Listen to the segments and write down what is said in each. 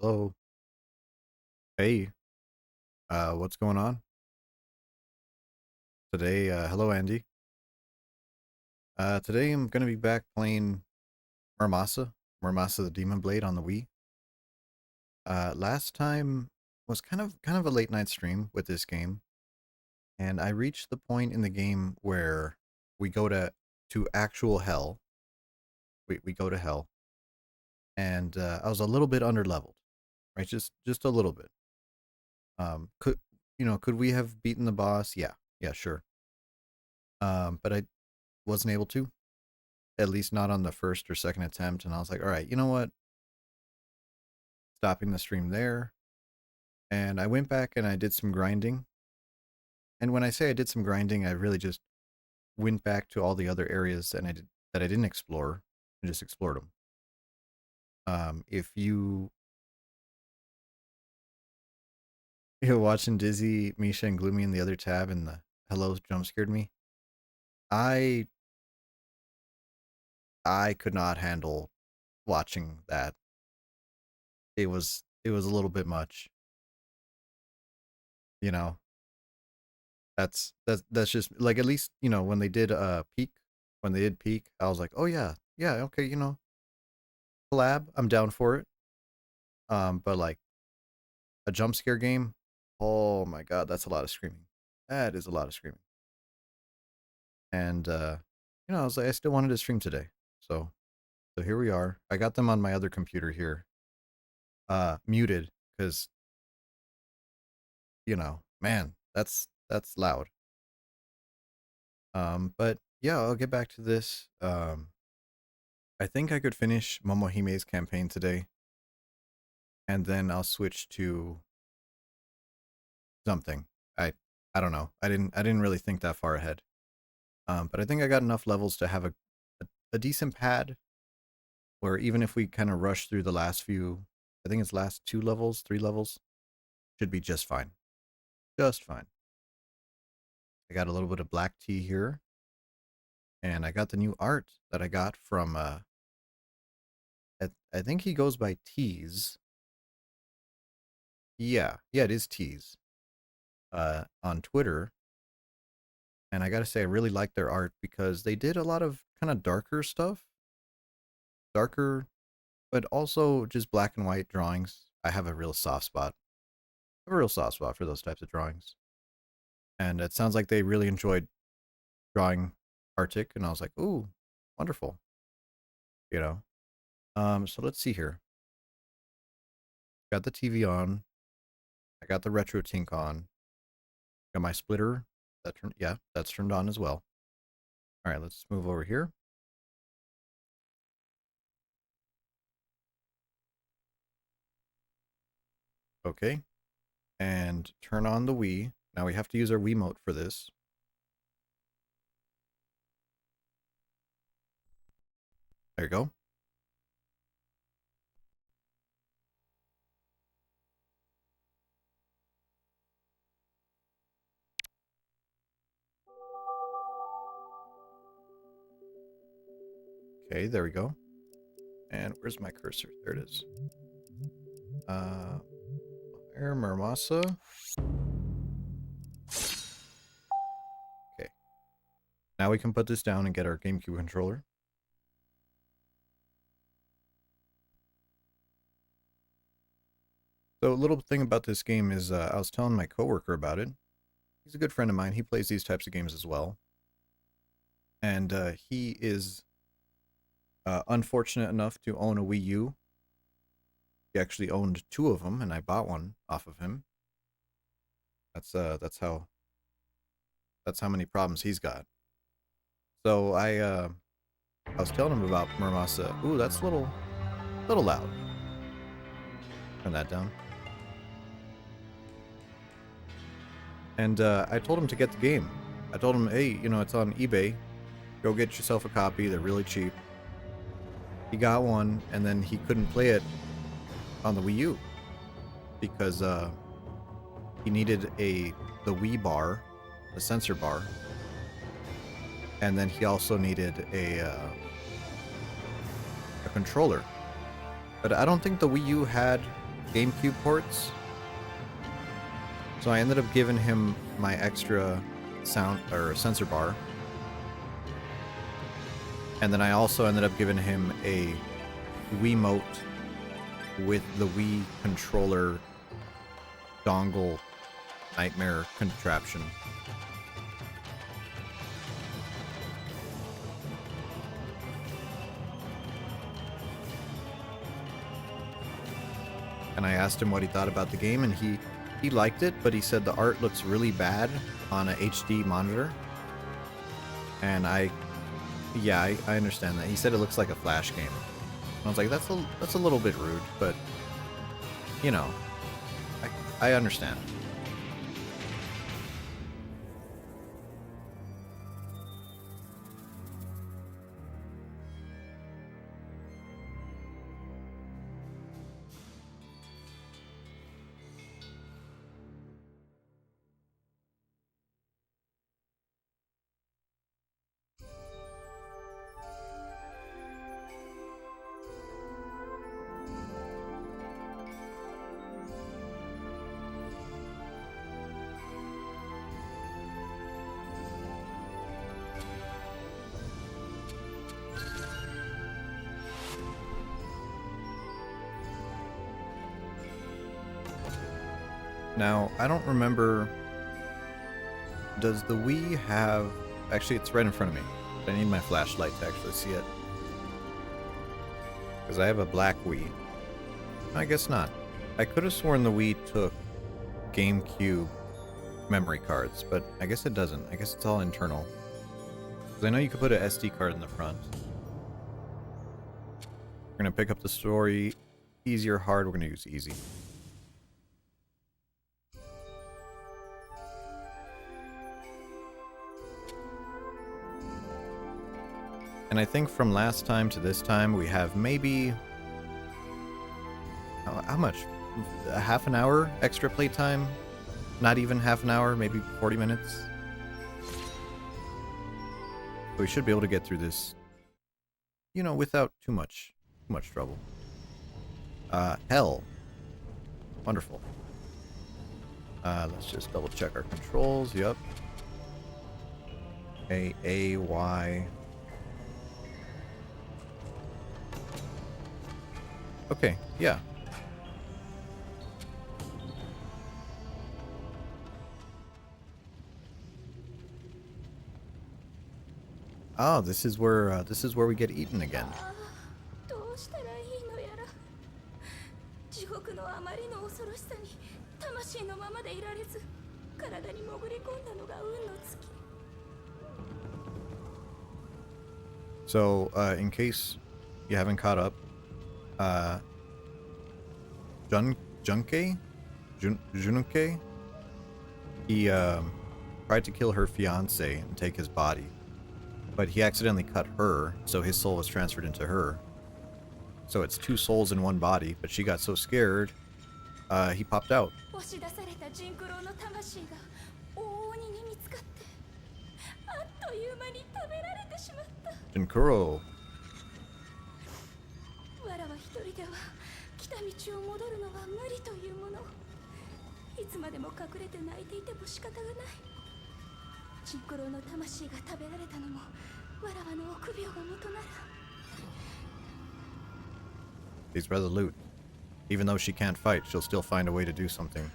Hello. Hey, what's going on today? Hello, Andy. Today I'm gonna be back playing Muramasa The Demon Blade on the Wii. Last time was kind of a late night stream with this game, and I reached the point in the game where we go to actual hell. We go to hell, and I was a little bit underleveled, right? Just a little bit. Could could we have beaten the boss? Yeah, yeah, sure. But I wasn't able to. At least not on the first or second attempt. And I was like, all right, you know what? Stopping the stream there. And I went back and I did some grinding. And when I say I did some grinding, I really just went back to all the other areas that I didn't explore and just explored them. If you're watching Dizzy, Misha, and Gloomy in the other tab, and the hello jump scared me, I I could not handle watching that. It was a little bit much, you know. That's just like, at least when they did peak, I was like, oh yeah, yeah, okay, collab, I'm down for it. But like a jump scare game, oh my god, that's a lot of screaming. That is a lot of screaming. And I was like, I still wanted to stream today, so here we are. I got them on my other computer here, muted, because man, that's loud. But yeah, I'll get back to this. I think I could finish Momohime's campaign today, and then I'll switch to something. I don't know. I didn't really think that far ahead. But I think I got enough levels to have a decent pad where even if we kind of rush through the last few, I think it's last 2 levels, 3 levels, should be just fine. Just fine. I got a little bit of black tea here, and I got the new art that I got from I think he goes by Tease. Yeah, yeah, it is Tease. On Twitter, and I gotta say I really like their art because they did a lot of kind of darker stuff, darker, but also just black and white drawings. I have a real soft spot. I have a real soft spot for those types of drawings, and it sounds like they really enjoyed drawing Arctic, and I was like, ooh, wonderful, you know. So let's see here. Got the TV on. I got the retro tink on. Got my splitter. Yeah, that's turned on as well. All right, let's move over here. Okay, and turn on the Wii. Now we have to use our Wiimote for this. There you go. Okay, there we go. And where's my cursor? There it is. There, Muramasa. Okay. Now we can put this down and get our GameCube controller. So a little thing about this game is I was telling my coworker about it. He's a good friend of mine. He plays these types of games as well. And he is unfortunate enough to own a Wii U. He actually owned 2 of them, and I bought one off of him. That's how many problems he's got. So I was telling him about Muramasa. Ooh, that's a little loud. Turn that down. And I told him to get the game. I told him, hey, it's on eBay. Go get yourself a copy. They're really cheap. He got one, and then he couldn't play it on the Wii U because he needed the Wii bar, the sensor bar, and then he also needed a controller. But I don't think the Wii U had GameCube ports. So I ended up giving him my extra sound or sensor bar. And then I also ended up giving him a Wiimote with the Wii controller dongle nightmare contraption. And I asked him what he thought about the game, and he liked it, but he said the art looks really bad on a HD monitor. And I understand that. He said it looks like a Flash game. And I was like, that's a little bit rude, but you know, I understand. Now, I don't remember, does the Wii have, actually it's right in front of me, but I need my flashlight to actually see it. Because I have a black Wii. I guess not. I could have sworn the Wii took GameCube memory cards, but I guess it doesn't. I guess it's all internal. Because I know you could put an SD card in the front. We're going to pick up the story, easy or hard, we're going to use easy. And I think from last time to this time, we have maybe... how much? A half an hour extra playtime? Not even half an hour, maybe 40 minutes? So we should be able to get through this, you know, without too much trouble. Hell. Wonderful. Let's just double check our controls. Yep. A, Y... Okay, yeah. Oh, this is where we get eaten again. So, in case you haven't caught up, Junuke, he tried to kill her fiance and take his body, but he accidentally cut her, so his soul was transferred into her. So it's two souls in one body, but she got so scared, he popped out. Jinkuro. He's resolute. Even though she can't fight, she'll still find a way to do something.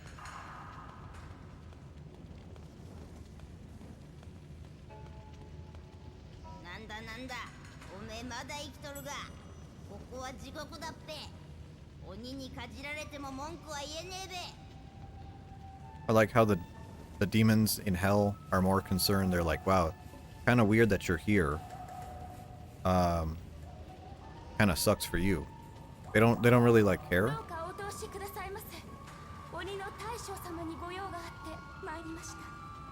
I like how the demons in hell are more concerned. They're like, wow, kind of weird that you're here. Kind of sucks for you. They don't really like care.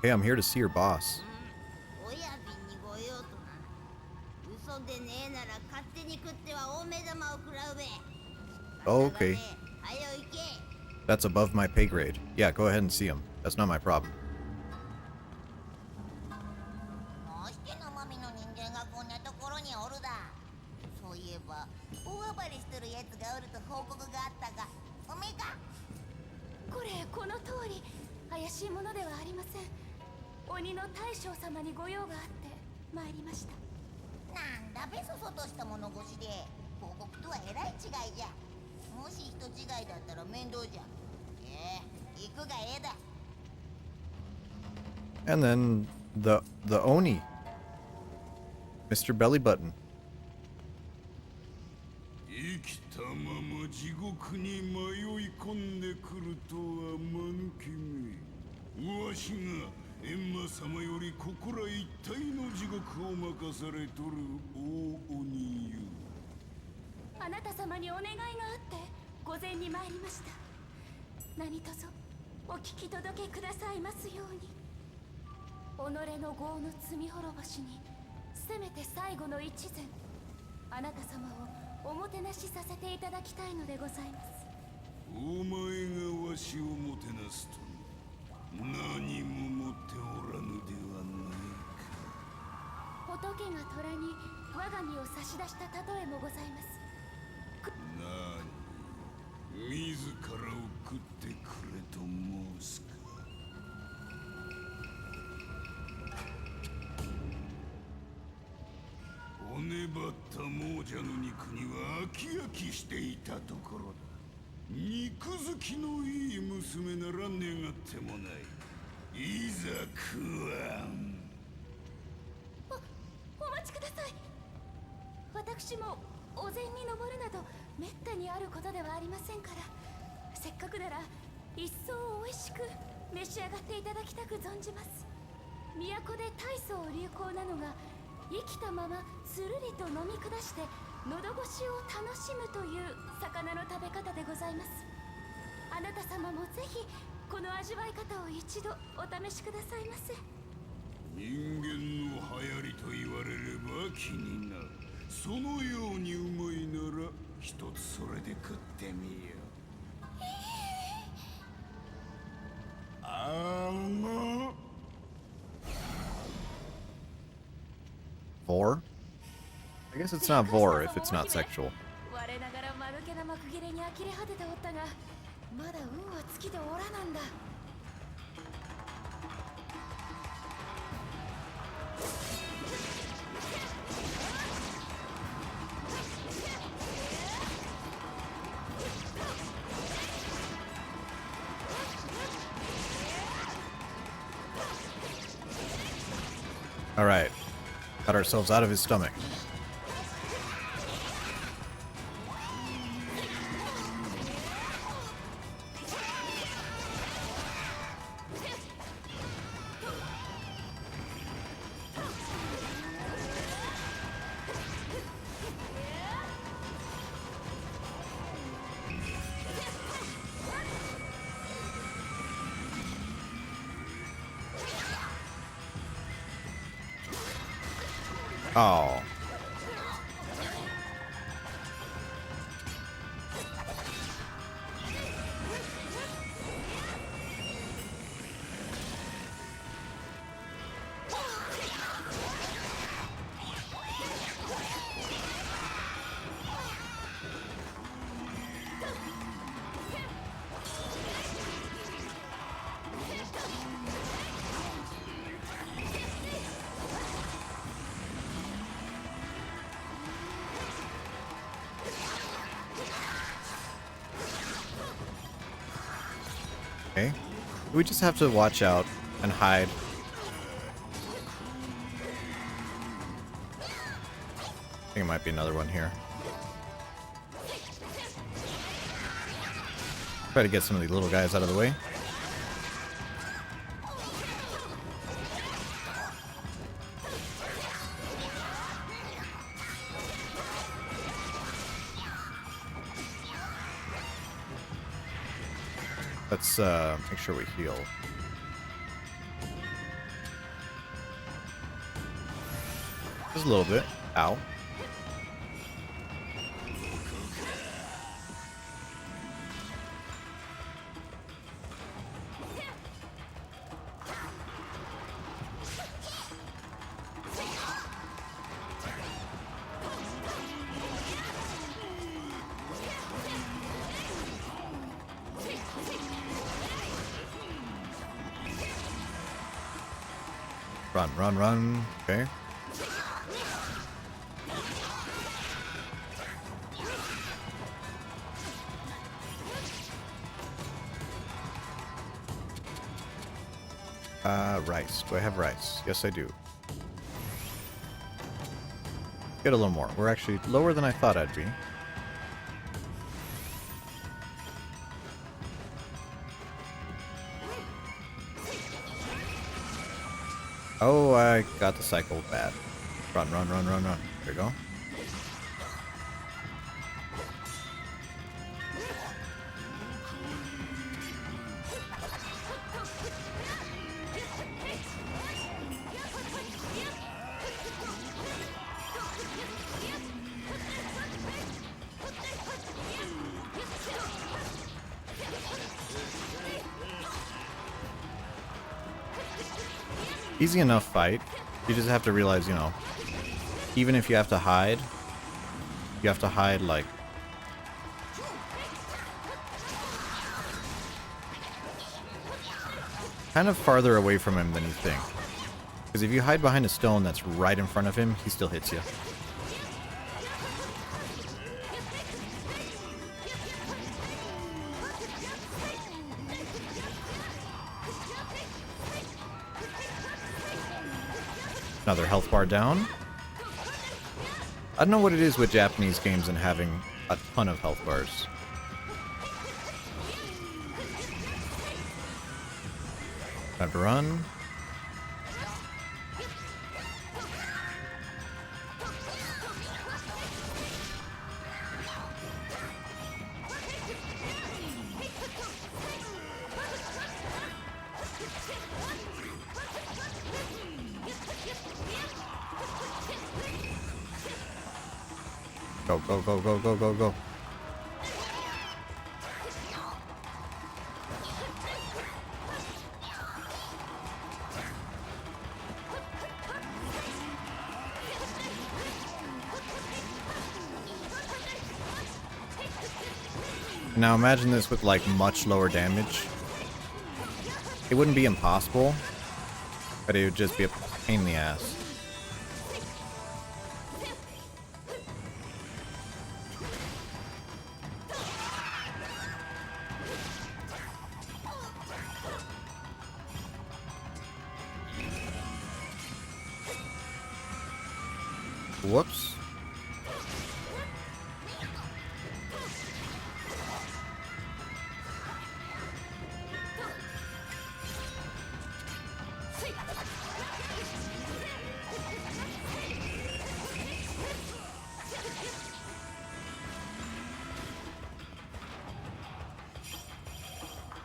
Hey, I'm here to see your boss. Oh, okay. That's above my pay grade. Yeah, go ahead and see him. That's not my problem. これこの通り怪しいものではありません。鬼の大将様にご用があって参りました。なんだべそそとした物腰で、広告とはえらい違いじゃ。もし人違いだったら面倒じゃ。行くがええだ。 And then the Oni, Mr. Belly Button. 生きたまま地獄に迷い込んでくるとは間抜けめ。わしが閻魔様よりここら一体の地獄を任されとる大鬼よ。あなた様にお願いがあって御前に参りました。何卒お聞き届けくださいますように。己の業の罪滅ぼしにせめて最後の一膳、あなた様をおもてなしさせていただきたいのでございます。お前がわしをもてなすと何も持っておらぬではないか。仏が虎に我が身を差し出した例えもございます。何、自らを食ってくれと申すか。骨ばった亡者の肉には飽き飽きしていたところだ。肉好きのいい娘なら願ってもない。いざ食わん。お待ちください。私もお膳に登るなどめったにあることではありませんから、せっかくなら一層おいしく召し上がっていただきたく存じます。都で大層流行なのが、生きたままつるりと飲み下して喉越しを楽しむという魚の食べ方でございます。あなた様もぜひこの味わい方を一度お試しくださいませ。人間の流行りと言われれば気になる。そのようにうまいなら一つそれで食ってみよう。あうま。Vor? I guess it's not vor if it's not sexual. 我ながら間抜けな幕切れに呆れ果てておったが、まだ運は尽きておらなんだ。All right. Got ourselves out of his stomach. Oh. Okay. We just have to watch out and hide. I think it might be another one here. Try to get some of these little guys out of the way. Let's make sure we heal. Just a little bit. Ow. Run, run, run. Okay. Rice. Do I have rice? Yes, I do. Get a little more. We're actually lower than I thought I'd be. Oh, I got the cycle bad. Run, run, run, run, run. There we go. Easy enough fight. You just have to realize, you know, even if you have to hide like kind of farther away from him than you think. Because if you hide behind a stone that's right in front of him, he still hits you. Another health bar down. I don't know what it is with Japanese games and having a ton of health bars. Time to run. Go, go, go, go, go, go, go. Now imagine this with like much lower damage. It wouldn't be impossible, but it would just be a pain in the ass. Whoops.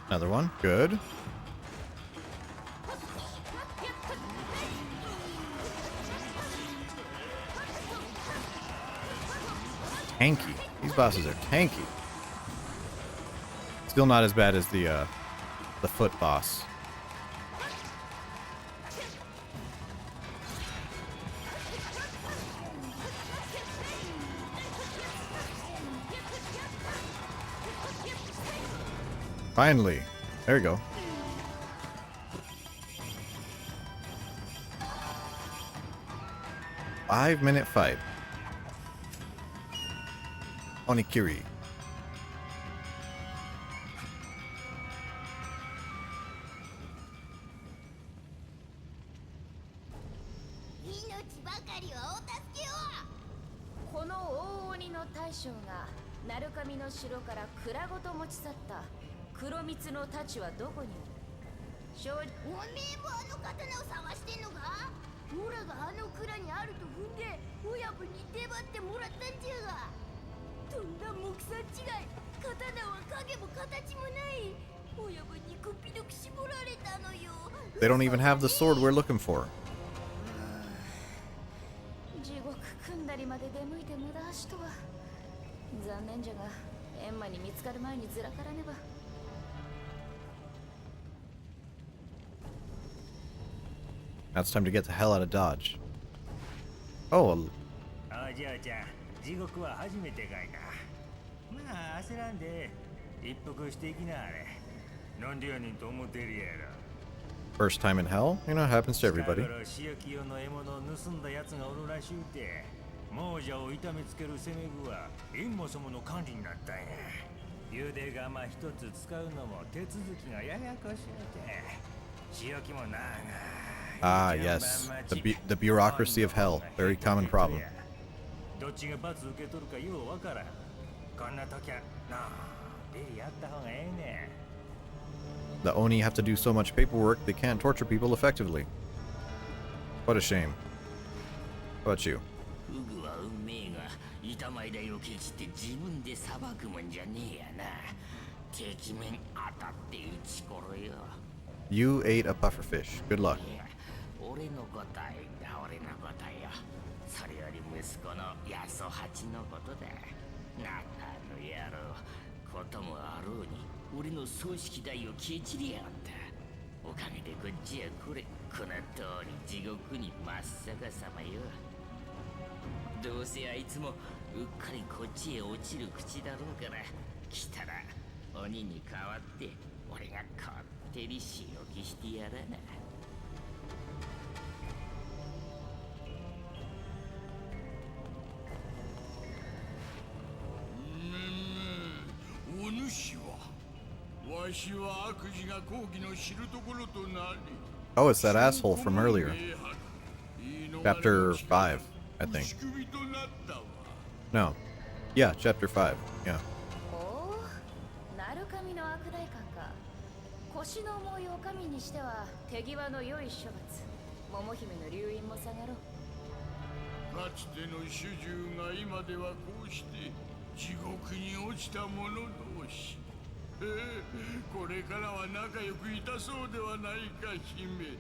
Another one. Good. Tanky. These bosses are tanky. Still not as bad as the foot boss. Finally. There we go. Five-minute fight. Onikiri. They don't even have the sword we're looking for. Now it's time to get the hell out of Dodge. Oh. First time in hell? You know, it happens to everybody. 近頃塩清の獲物を盗んだ奴がおるらしゅうて、亡者を痛めつける攻め具は閻魔様の管理になったんや。ゆで釜一つ使うのも手続きがややこしゅうて、塩清も長い。 Ah, yes. The bureaucracy of hell. Very common problem. どっちが罰受け取るかようわからん。こんな時はなあ、ビリやった方がええね。 The Oni have to do so much paperwork, they can't torture people effectively. What a shame. How about you? フグは運命が板前代をケチって自分で裁くもんじゃねえやな。敵面当たって撃ち殺よ。 You ate a pufferfish. Good luck. いや、俺の答えだ、俺の答えよ。それより息子の八十八のことだ。なあの野郎、こともあろうに俺の葬式代をケチりやがった。おかげでこっちはこれ、この通り地獄に真っ逆さまよ。どうせあいつもうっかりこっちへ落ちる口だろうから、来たら鬼に代わって俺がこってり仕置きしてやらな。お主はわしは悪事が公儀の知るところとなり Oh, it's that asshole from earlier. Chapter 5, I think. 仕組みとなったわ。 No. Yeah, chapter 5. Yeah. おお、なる神の悪代官か。腰の重いお上にしては手際の良い処罰。桃姫の留飲も下がろう。かつての主従が今ではこうして地獄に落ちた者同士。これからは仲良くいたそうではないか、姫。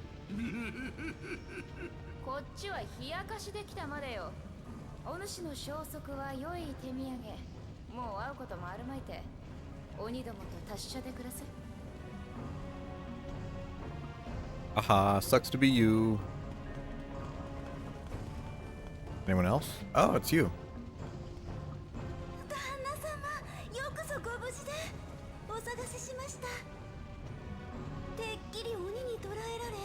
こっちは冷やかしできたまでよ。お主の消息は良い手土産。もう会うこともあるまいて、鬼どもと達者でください。 Aha, sucks to be you. Anyone else? Oh, it's you. 旦那様、よくぞご無事で。お探ししました。てっきり鬼に捕らえられ、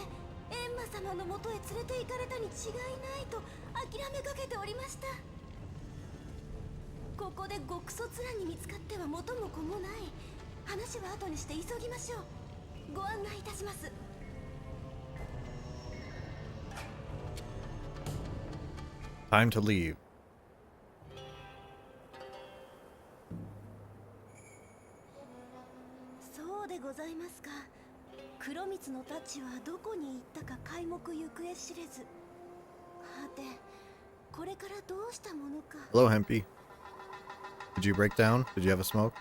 閻魔様の元へ連れて行かれたに違いないと諦めかけておりました。ここで極卒らに見つかっては元も子もない。話は後にして急ぎましょう。ご案内いたします。 Time to leave. そうでございますか。黒蜜のタッチはどこに行ったか皆目行方知れず。はて、これからどうしたものか。 Hello, Hempy. Did you break down? Did you have a smoke?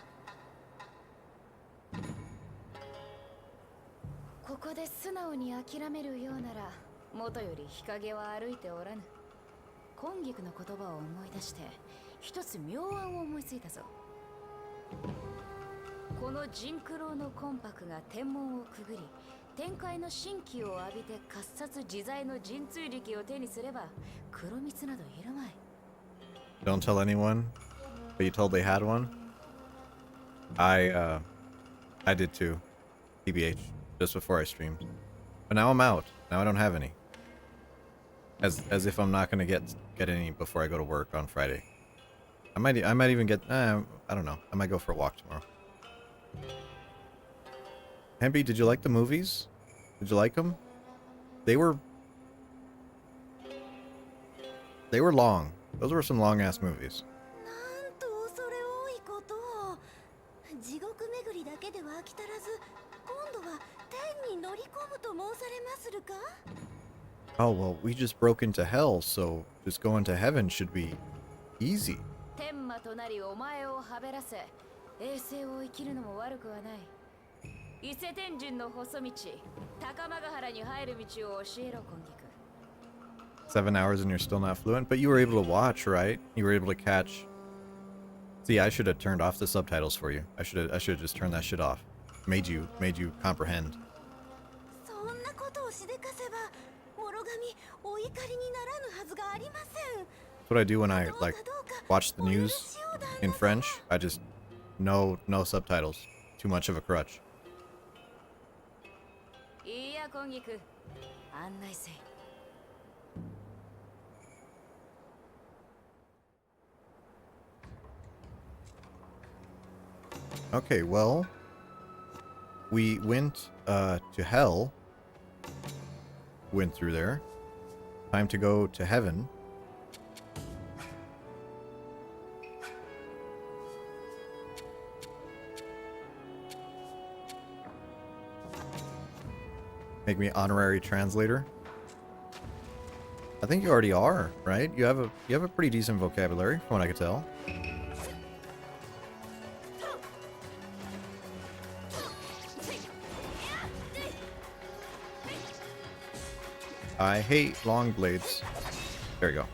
ここで素直に諦めるようなら、元より日陰は歩いておらぬ。今菊の言葉を思い出して、一つ妙案を思いついたぞ。このジンクローの魂魄が天文をくぐり、天界の神気を浴びて喝殺自在の神追力を手にすれば、黒蜜などいるまい。 Don't tell anyone. But you told they had one. I did too. TBH. Just before I streamed. But now I'm out. Now I don't have any. As if I'm not gonna get any before I go to work on Friday. I might even get. I don't know. I might go for a walk tomorrow. Hempy, did you like the movies? Did you like them? They were long. Those were some long ass movies. なんと恐れ多いことを。地獄巡りだけでは飽き足らず、今度は天に乗り込むと申されまするか。 Oh well, we just broke into hell, so just going to heaven should be easy. 天魔となりお前をはべらせ、衛星を生きるのも悪くはない。伊勢天神の細道、高間ヶ原に入る道を教えろ、今菊。 7 hours and you're still not fluent, but you were able to watch, right? You were able to catch. See, I should have turned off the subtitles for you. I should have just turned that shit off. Made you comprehend. そんなことをしでかせば、諸神お怒りにならぬはずがありません。 That's what I do when I like watch the news in French. I just no subtitles. Too much of a crutch. いいや婚菊案内せい。 Okay, well, we went to hell. Went through there. Time to go to heaven. Make me honorary translator. I think you already are, right? You have a pretty decent vocabulary, from what I could tell. I hate long blades. There you go.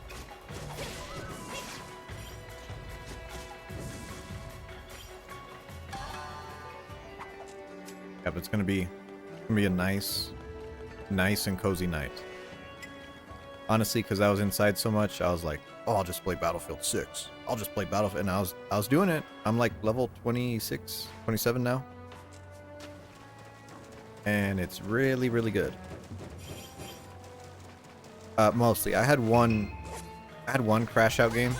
Yeah, but it's gonna be a nice and cozy night. Honestly, because I was inside so much, I was like, oh, I'll just play Battlefield 6. I'll just play Battlefield, and I was doing it. I'm like level 26, 27 now. And it's really, really good. Mostly. I had one crash out game.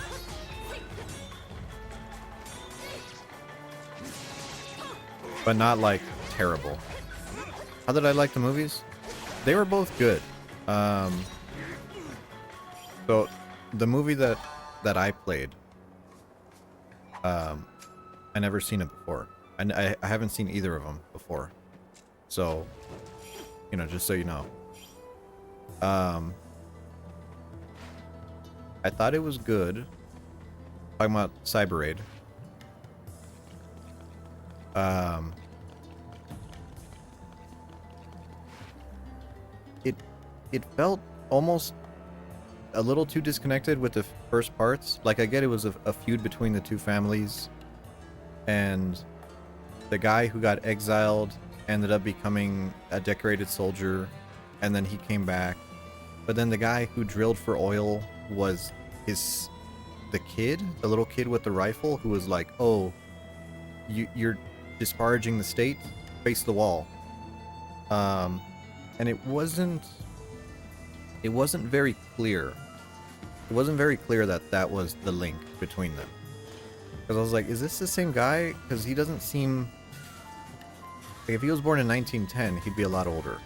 But not like terrible. How did I like the movies? They were both good. So the movie that I played, I never seen it before. And I haven't seen either of them before. So, you know, just so you know. I thought it was good. Talking about Cyber Raid. It felt almost a little too disconnected with the first parts. Like, I get it was a feud between the two families, and the guy who got exiled ended up becoming a decorated soldier, and then he came back. But then the guy who drilled for oil was the little kid with the rifle, who was like, oh, you're disparaging the state, face the wall. And it wasn't very clear. It wasn't very clear that was the link between them. Because I was like, is this the same guy? Because he doesn't seem... Like, if he was born in 1910, he'd be a lot older.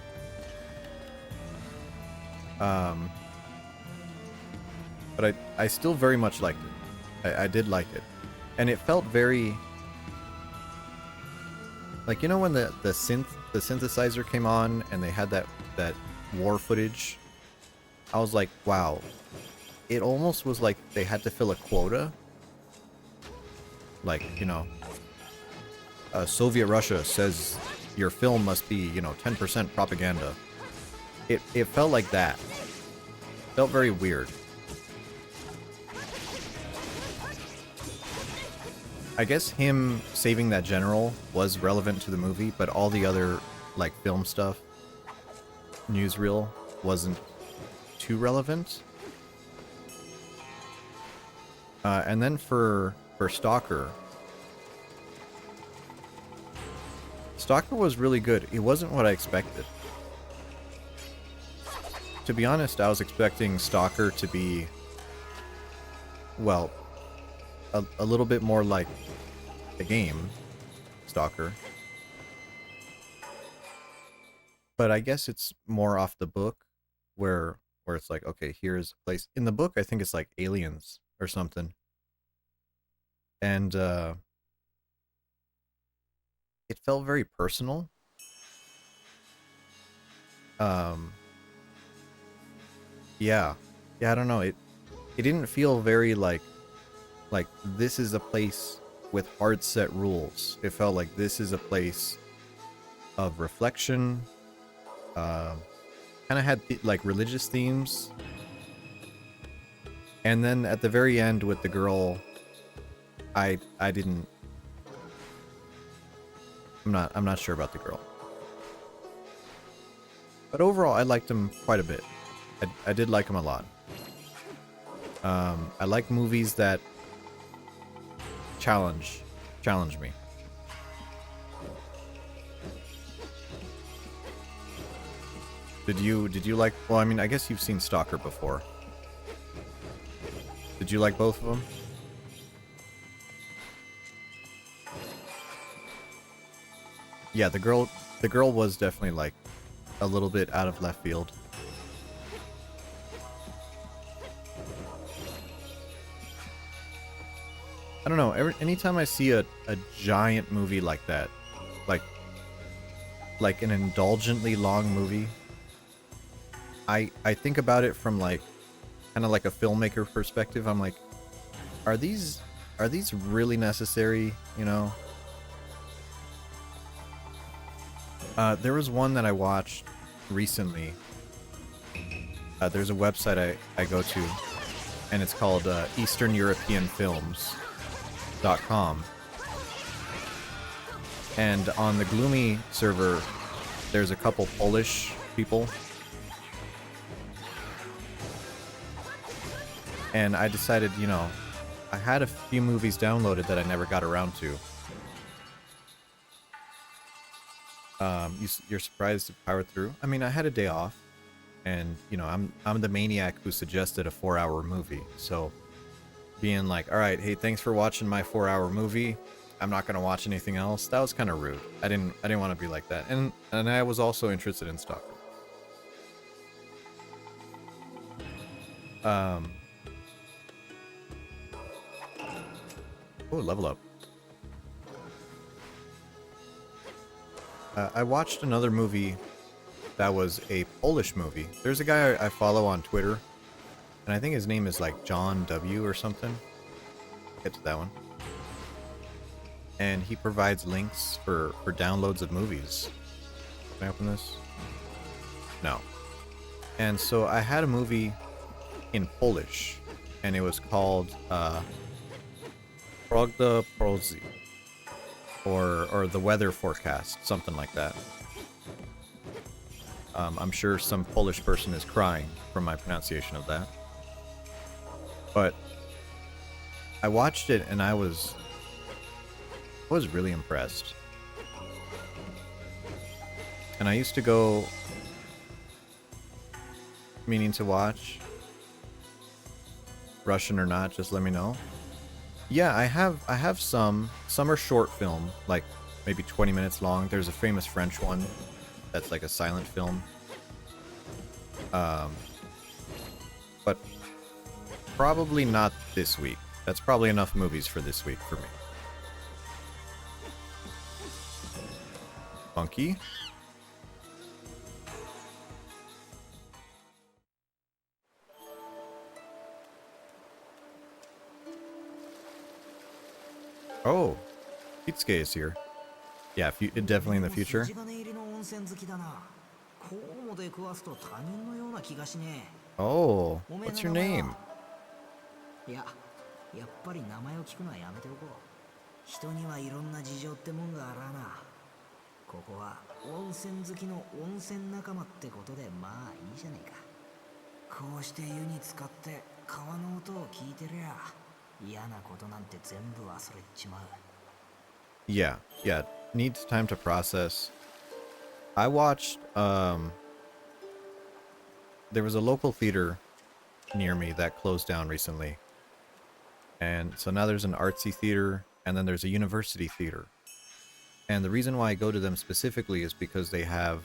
But I still very much liked it. I did like it. And it felt very... Like, you know when the synthesizer came on and they had that war footage? I was like, wow. It almost was like they had to fill a quota. Like, you know, Soviet Russia says your film must be, you know, 10% propaganda. It felt like that. Felt very weird. I guess him saving that general was relevant to the movie, but all the other, like, film stuff, newsreel, wasn't too relevant. And then for Stalker was really good. It wasn't what I expected. To be honest, I was expecting Stalker to be, well, a little bit more like the game, Stalker. But I guess it's more off the book, where it's like, okay, here's a place. In the book, I think it's like Aliens or something. And it felt very personal. Yeah, I don't know. It didn't feel very like this is a place with hard set rules. It felt like this is a place of reflection. Kind of had like religious themes. And then at the very end with the girl, I'm not sure about the girl. But overall, I liked him quite a bit. I did like him a lot. I like movies that challenge me. Did you like? Well, I mean, I guess you've seen Stalker before. Did you like both of them? Yeah, the girl was definitely like a little bit out of left field. I don't know. Anytime I see a giant movie like that, like an indulgently long movie, I think about it from like kind of like a filmmaker perspective. I'm like, are these really necessary? You know. There was one that I watched recently. There's a website I go to, and it's called Eastern European Films.com. And on the Gloomy server, there's a couple Polish people. And I decided, you know, I had a few movies downloaded that I never got around to. You're surprised to power through? I mean, I had a day off, and you know, I'm the maniac who suggested a 4-hour movie. So, being like, all right, hey, thanks for watching my 4-hour movie. I'm not gonna watch anything else. That was kind of rude. I didn't want to be like that. And I was also interested in Stalker. Oh, level up. I watched another movie that was a Polish movie. There's a guy I follow on Twitter, and I think his name is like John W. or something. Get to that one. And he provides links for downloads of movies. Can I open this? No. And so I had a movie in Polish, and it was called Progda Prozy. Or the weather forecast, something like that. I'm sure some Polish person is crying from my pronunciation of that. But I watched it and I was really impressed. And I used to go meaning to watch. Russian or not, just let me know. Yeah, I have some. Some are short film, like maybe 20 minutes long. There's a famous French one that's like a silent film. But probably not this week. That's probably enough movies for this week for me. Funky. Oh, Kitsuke is here. Yeah, definitely in the future. Oh, what's your name? いや、やっぱり名前を聞くのはやめておこう。人にはいろんな事情ってもんがあらな。ここは温泉好きの温泉仲間ってことでまあいいじゃねえか。こうして湯に浸かって川の音を聞いてりゃ嫌なことなんて全部忘れちまう。Yeah, needs time to process. I watched there was a local theater near me that closed down recently. And so now there's an artsy theater, and then there's a university theater. And the reason why I go to them specifically is because they have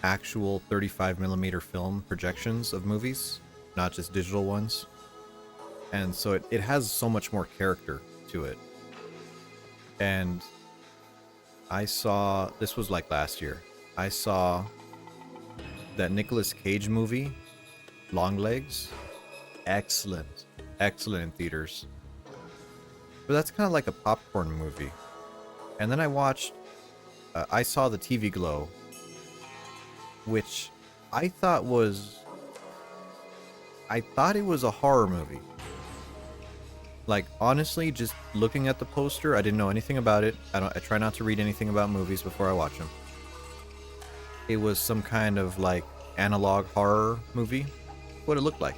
actual 35mm film projections of movies, not just digital ones. And so it has so much more character to it. And I saw, this was like last year, I saw that Nicolas Cage movie, Longlegs. Excellent in theaters. But that's kind of like a popcorn movie. And then I watched, I saw the TV Glow, which I thought it was a horror movie. Like, honestly, just looking at the poster, I didn't know anything about it. I try not to read anything about movies before I watch them. It was some kind of like analog horror movie, what it looked like.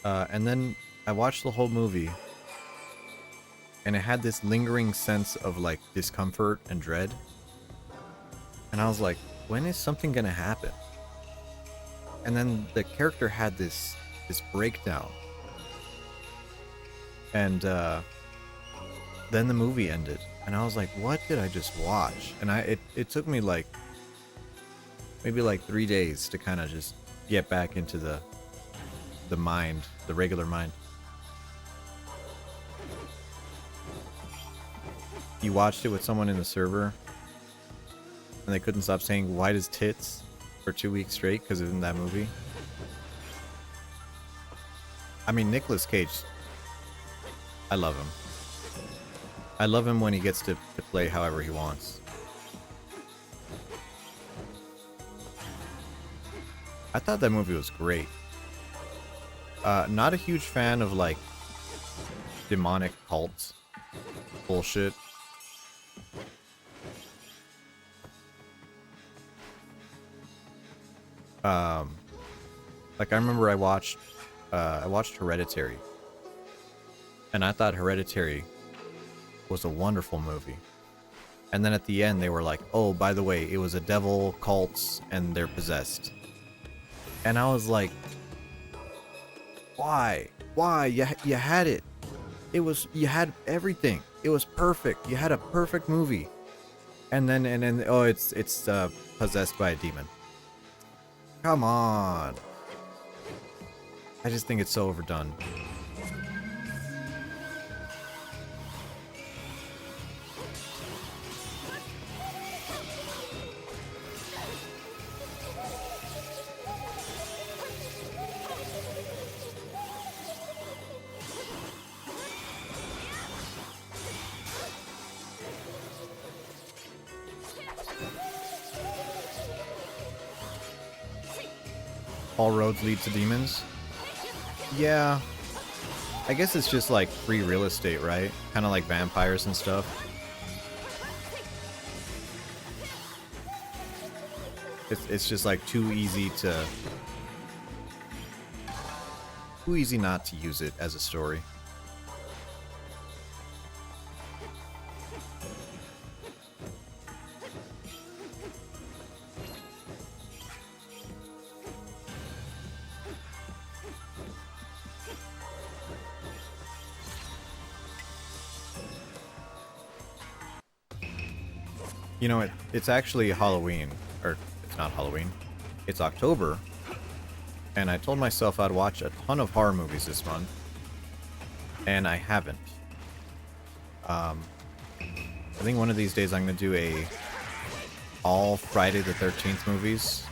And then I watched the whole movie, and it had this lingering sense of like discomfort and dread. And I was like, when is something gonna happen? And then the character had this breakdown. And then the movie ended. And I was like, what did I just watch? And it took me like maybe like 3 days to kind of just get back into the mind, the regular mind. You watched it with someone in the server and they couldn't stop saying white as tits for 2 weeks straight because of that movie. I mean, Nicolas Cage, I love him. I love him when he gets to play however he wants. I thought that movie was great. Not a huge fan of like demonic cults bullshit. Like I remember I watched Hereditary, and I thought Hereditary was a wonderful movie. And then at the end they were like, oh, by the way, it was a devil cults and they're possessed. And I was like, why? You had it. You had everything. It was perfect. You had a perfect movie. And then oh, it's possessed by a demon. Come on. I just think it's so overdone. All roads lead to demons. Yeah. I guess it's just like free real estate, right? Kind of like vampires and stuff. It's just like too easy not to use it as a story. You know, it's actually Halloween, or it's not Halloween, it's October, and I told myself I'd watch a ton of horror movies this month, and I haven't. I think one of these days I'm going to do all Friday the 13th movies.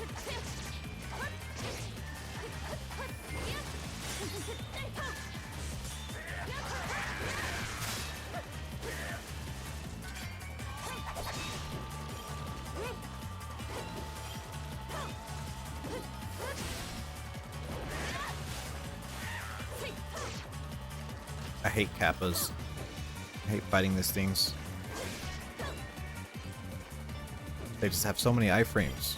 I hate kappas. I hate fighting these things. They just have so many iframes.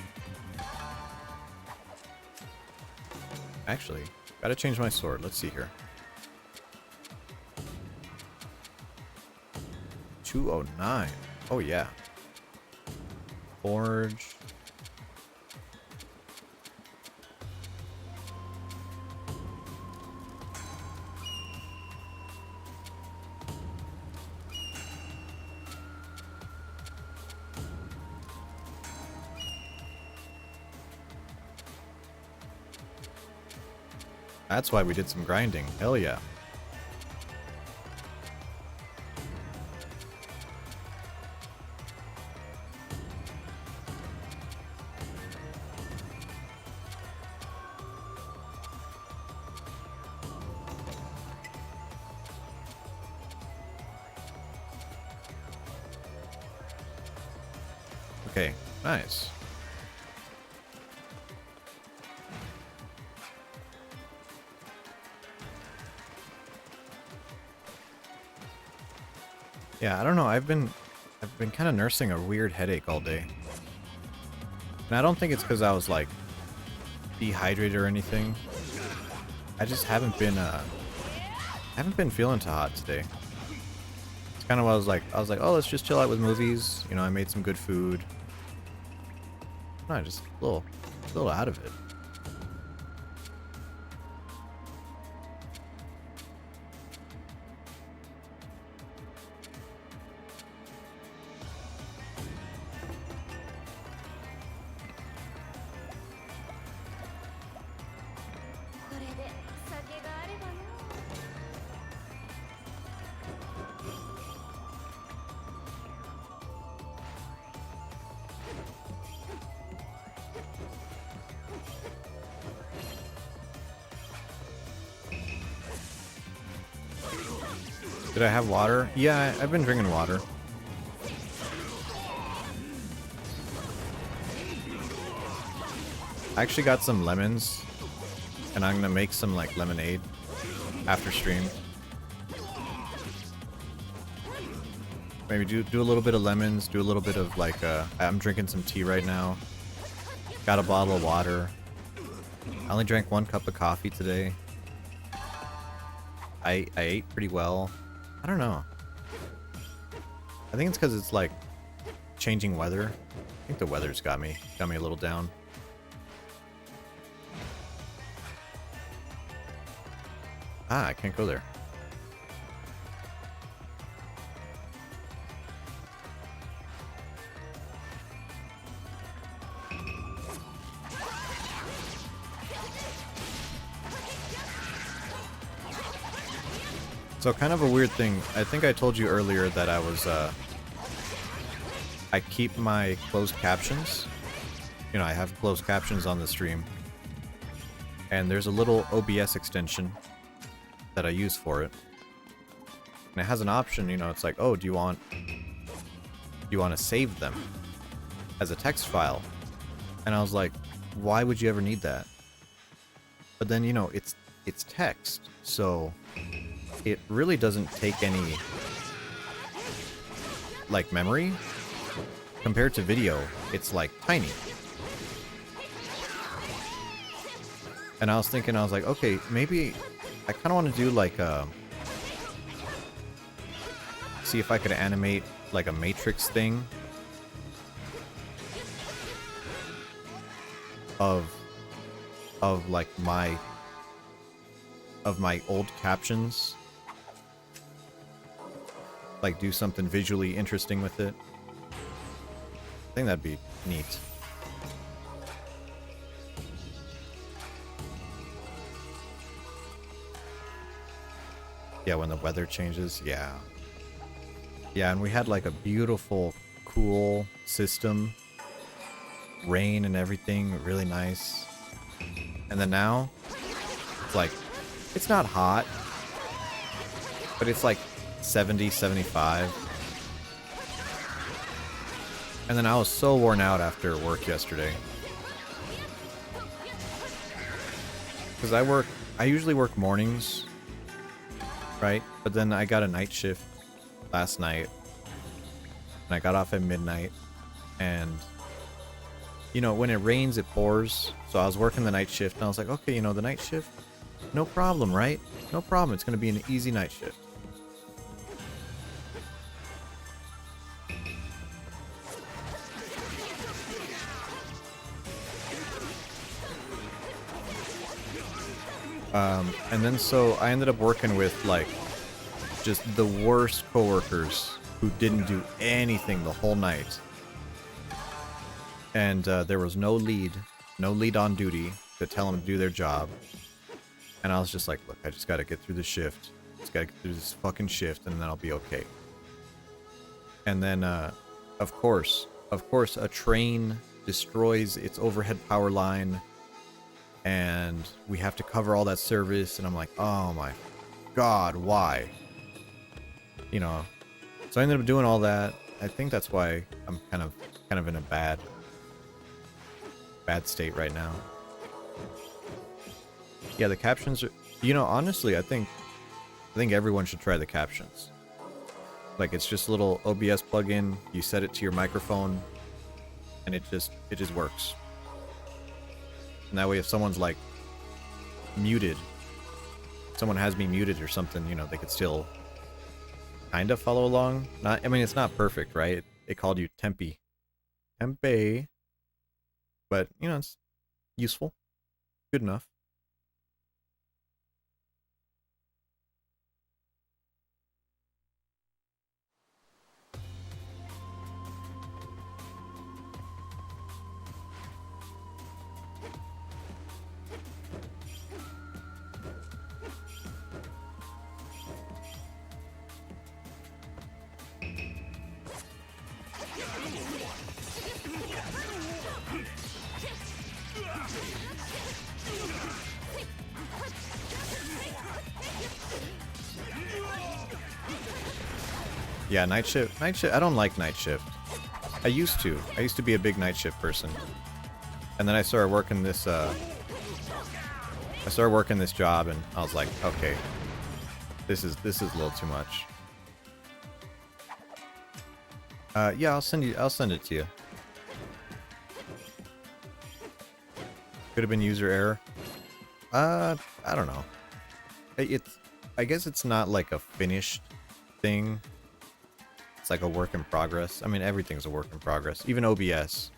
Actually, gotta change my sword. Let's see here. 209. Oh yeah. Forge. That's why we did some grinding. Hell yeah. Okay, nice. Yeah, I don't know. I've been kind of nursing a weird headache all day. And I don't think it's because I was like dehydrated or anything. I just haven't been feeling too hot today. It's kind of what I was like, oh, let's just chill out with movies. You know, I made some good food. No, just a little out of it. 酒があればの。Did I have water? Yeah, I've been drinking water. I actually got some lemons, and I'm gonna make some like lemonade after stream. Maybe do a little bit of lemons, do a little bit of like I'm drinking some tea right now. Got a bottle of water. I only drank 1 cup of coffee today. I ate pretty well. I don't know. I think it's because it's like changing weather. I think the weather's got me a little down. Ah, I can't go there. So kind of a weird thing. I think I told you earlier that I was, I keep my closed captions. You know, I have closed captions on the stream. And there's a little OBS extension that I use for it. And it has an option, you know, it's like, oh, do you want to save them as a text file? And I was like, why would you ever need that? But then, you know, it's text, so it really doesn't take any like memory. Compared to video, it's like tiny. And I was thinking, I was like, okay, maybe I kind of want to do like see if I could animate like a matrix thing of like my old captions. Like do something visually interesting with it. I think that'd be neat. Yeah, when the weather changes, yeah. Yeah, and we had like a beautiful, cool system. Rain and everything, really nice. And then now, it's like, it's not hot, but it's like 70, 75. And then I was so worn out after work yesterday. Because I usually work mornings, right? But then I got a night shift last night. And I got off at midnight. And, you know, when it rains, it pours. So I was working the night shift, and I was like, okay, you know, the night shift, no problem, right? No problem. It's going to be an easy night shift. And then so I ended up working with like just the worst coworkers who didn't do anything the whole night. And there was no lead on duty to tell them to do their job. And I was just like, look, I just got to get through the shift. Just got to get through this fucking shift, and then I'll be okay. And then, of course, a train destroys its overhead power line. And we have to cover all that service, and I'm like, oh my god, why? You know, so I ended up doing all that. I think that's why I'm kind of in a bad state right now. Yeah, the captions are, you know, honestly, I think everyone should try the captions. Like, it's just a little OBS plugin, you set it to your microphone, and it just works. And that way, if someone's like muted, someone has me muted or something, you know, they could still kind of follow along. Not, I mean, it's not perfect, right? It called you Tempe, but you know, it's useful, good enough. Yeah, night shift. Night shift. I don't like night shift. I used to. I used to be a big night shift person. And then I started working this job, and I was like, okay, this is a little too much. Yeah, I'll send it to you. Could have been user error. I don't know. I guess it's not like a finished thing. It's like a work in progress. I mean, everything's a work in progress. Even OBS.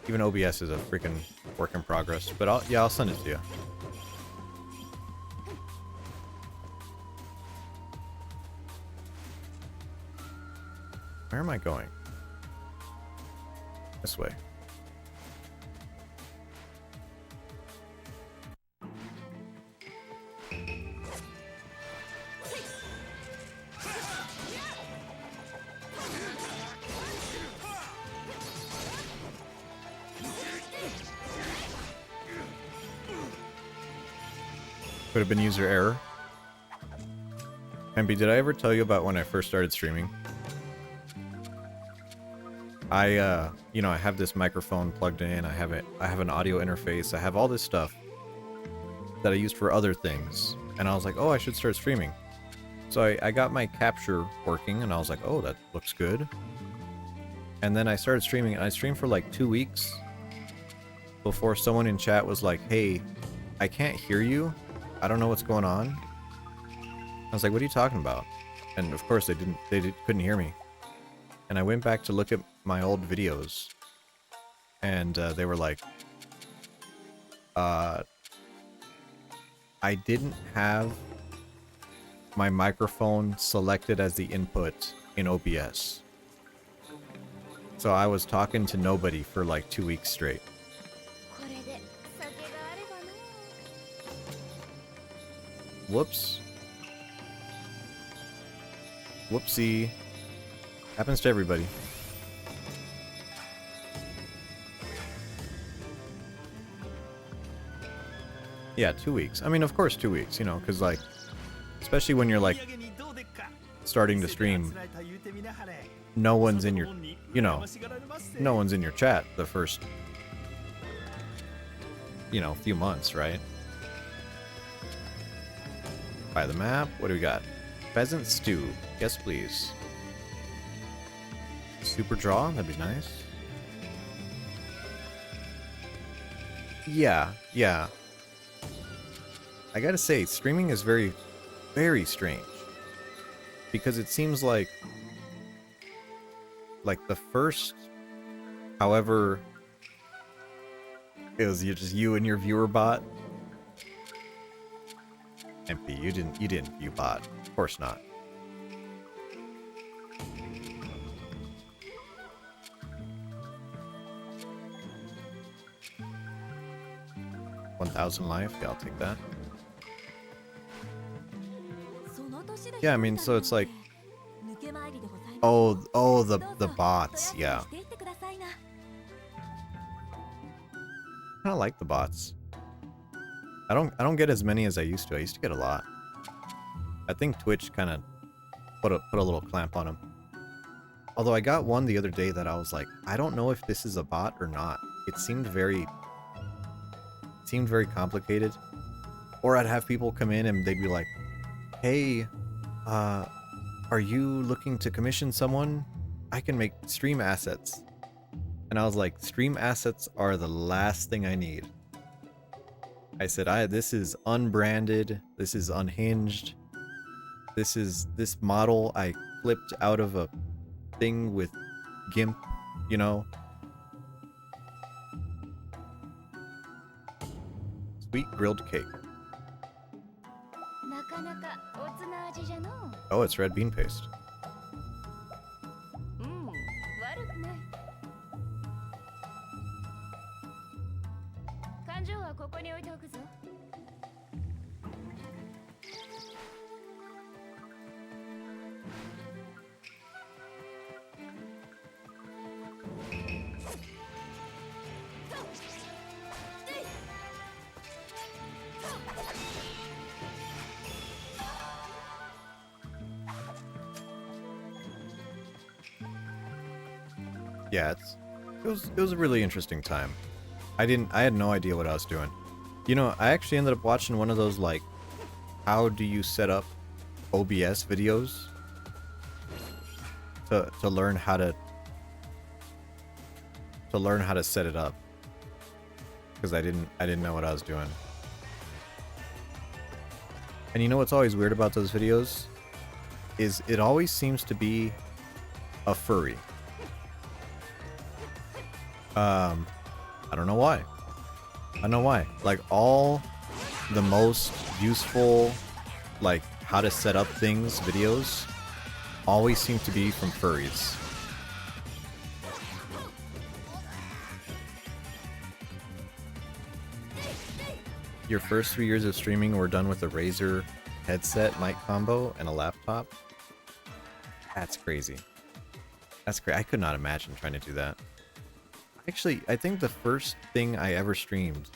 Even OBS is a freaking work in progress. But I'll send it to you. Where am I going? This way. Could have been user error. MB, did I ever tell you about when I first started streaming? You know, I have this microphone plugged in, I have an audio interface, I have all this stuff that I used for other things. And I was like, oh, I should start streaming. So I got my capture working, and I was like, oh, that looks good. And then I started streaming, and I streamed for like 2 weeks before someone in chat was like, hey, I can't hear you. I don't know what's going on. I was like, what are you talking about? And of course they couldn't hear me. And I went back to look at my old videos, and they were like, I didn't have my microphone selected as the input in OBS. So I was talking to nobody for like 2 weeks straight. Whoops. Whoopsie. Happens to everybody. Yeah, 2 weeks. I mean, of course 2 weeks, you know, because like, especially when you're like starting to stream, no one's in your, you know, no one's in your chat the first, you know, few months, right? Buy the map. What do we got? Pheasant stew. Yes, please. Super draw. That'd be nice. Yeah, yeah. I gotta say, streaming is very, very strange. Because it seems like the first, however, it was just you and your viewer bot. MP, you didn't view bot. Of course not. $1,000 life. Yeah, I'll take that. Yeah, I mean, so it's like, oh, the bots. Yeah. I like the bots. I don't get as many as I used to. I used to get a lot. I think Twitch kind of put a little clamp on them. Although I got one the other day that I was like, I don't know if this is a bot or not. It seemed very complicated. Or I'd have people come in and they'd be like, hey, are you looking to commission someone? I can make stream assets. And I was like, stream assets are the last thing I need. I said, this is unbranded, this is unhinged, this model I clipped out of a thing with GIMP, you know? Sweet grilled cake. Oh, it's red bean paste. Yeah, it was a really interesting time. I had no idea what I was doing. You know, I actually ended up watching one of those like, how do you set up OBS videos to learn how to set it up, because I didn't know what I was doing. And you know what's always weird about those videos is it always seems to be a furry. I don't know why. I don't know why. Like, all the most useful, like, how to set up things videos always seem to be from furries. Your first 3 years of streaming were done with a Razer headset mic combo and a laptop? That's crazy. That's crazy. I could not imagine trying to do that. Actually, I think the first thing I ever streamed,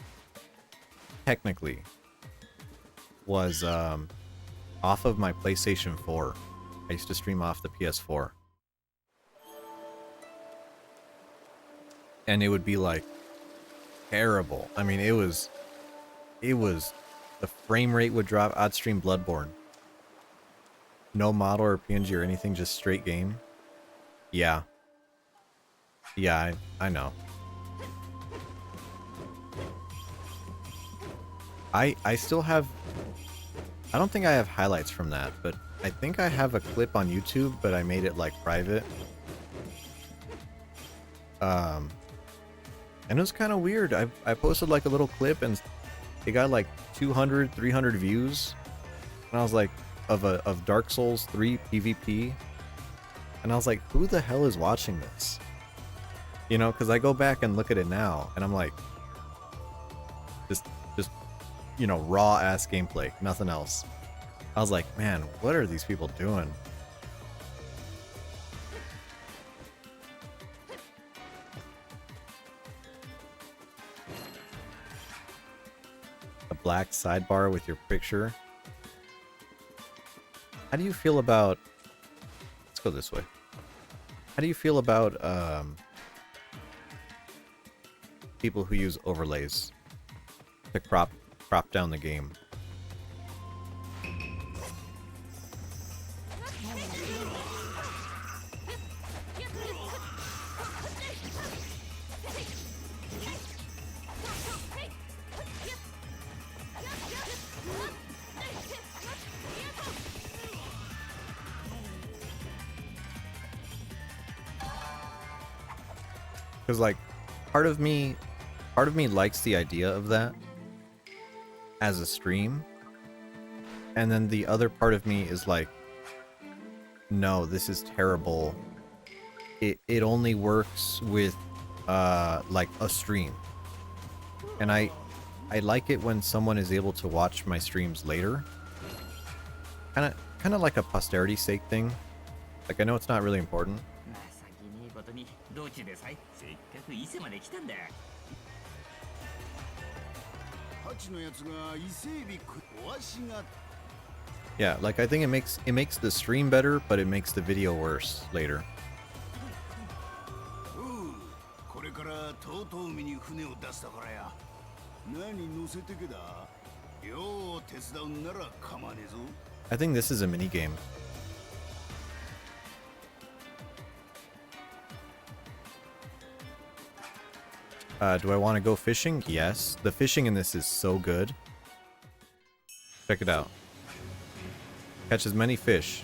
technically, was off of my PlayStation 4. I used to stream off the PS4. And it would be like terrible. I mean, it was the frame rate would drop. I'd stream Bloodborne. No model or PNG or anything, just straight game. Yeah. Yeah, I know. I still have... I don't think I have highlights from that, but I think I have a clip on YouTube, but I made it, like, private. And it was kind of weird. I posted, like, a little clip, and it got, like, 200, 300 views. And I was like, of Dark Souls 3 PvP. And I was like, who the hell is watching this? You know, because I go back and look at it now, and I'm like, just you know, raw-ass gameplay, nothing else. I was like, man, what are these people doing? A black sidebar with your picture. How do you feel about... Let's go this way. How do you feel about people who use overlays to crop down the game? Because, like, part of me likes the idea of that as a stream, and then the other part of me is like, no, this is terrible. It only works with like a stream, and I like it when someone is able to watch my streams later, kind of like a posterity sake thing. Like, I know it's not really important. Yeah, like, I think it makes the stream better, but it makes the video worse later. I think this is a mini game. Do I want to go fishing? Yes. The fishing in this is so good. Check it out. Catch as many fish.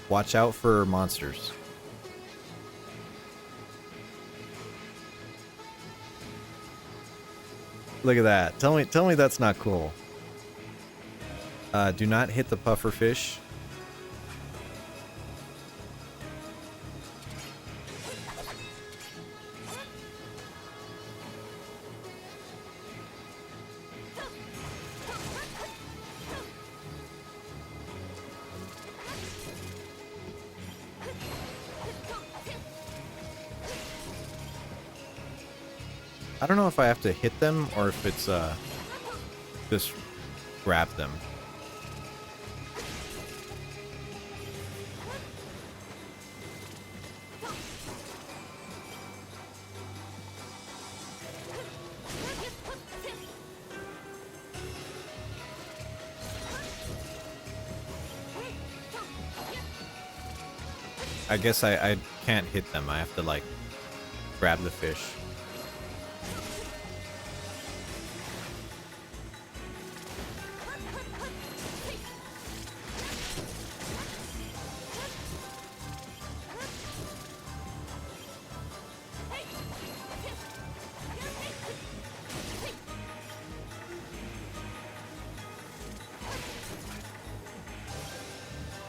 Watch out for monsters. Look at that. Tell me that's not cool. Do not hit the puffer fish. I don't know if I have to hit them or if it's just grab them. I guess I can't hit them. I have to like grab the fish.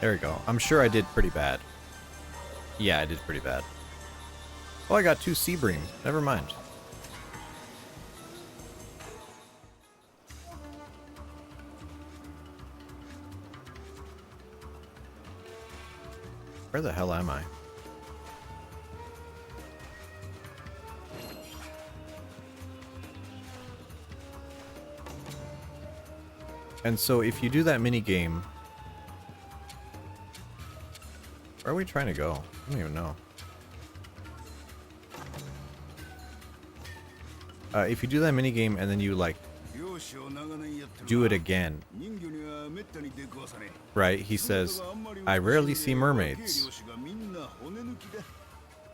There we go. I'm sure I did pretty bad. Yeah, I did pretty bad. Oh, I got 2 sea bream. Never mind. Where the hell am I? And so if you do that mini game, where are we trying to go? I don't even know. If you do that mini game and then you like do it again, right? He says, "I rarely see mermaids."